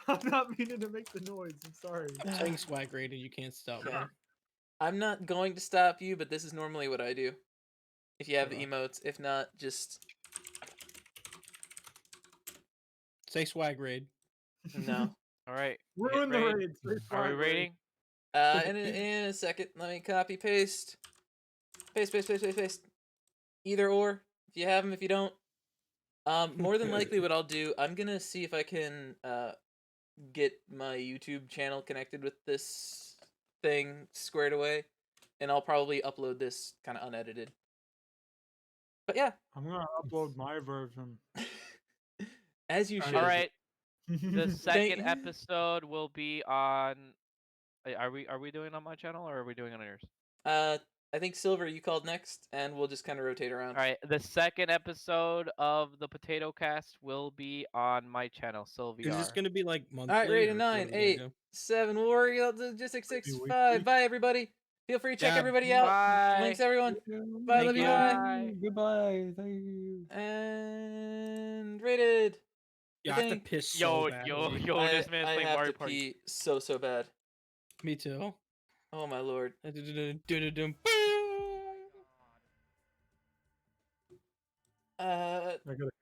I'm not meaning to make the noise. I'm sorry.
Saying swag rated, you can't stop me.
Okay. I'm not going to stop you, but this is normally what I do. If you have the emotes, if not, just
Say swag raid.
no.
All right.
Ruin the
raid.
raid. Say
Are we
flag raid.
raiding?
In a second, let me copy paste. Paste. Either or. If you have them, if you don't. More than likely, what I'll do, I'm gonna see if I can get my YouTube channel connected with this thing squared away, and I'll probably upload this kind of unedited. But yeah,
I'm gonna upload my version.
as you should.
All right. The second
Thank-
episode will be on. Are we doing it on my channel or are we doing it on yours?
I think Silver, you called next, and we'll just kind of rotate around.
All right. The second episode of the Potato Cast will be on my channel, SilVR.
Is this gonna be like monthly?
All right, rated
or
9,
what are we gonna
8,
do?
7. We'll worry about the just 6,
weekly.
5. Bye, everybody. Feel free to check
Yeah,
everybody out.
bye.
Links, everyone. Bye,
Thank
love you,
you.
bye.
Bye.
Goodbye. Thank you.
And rated.
Yeah, I have to
think-
piss so
Yo,
badly.
this man's
I
playing
have
Mario
to
Party.
pee so bad.
Me too.
Oh my lord.
Boom.
Uh,
I gotta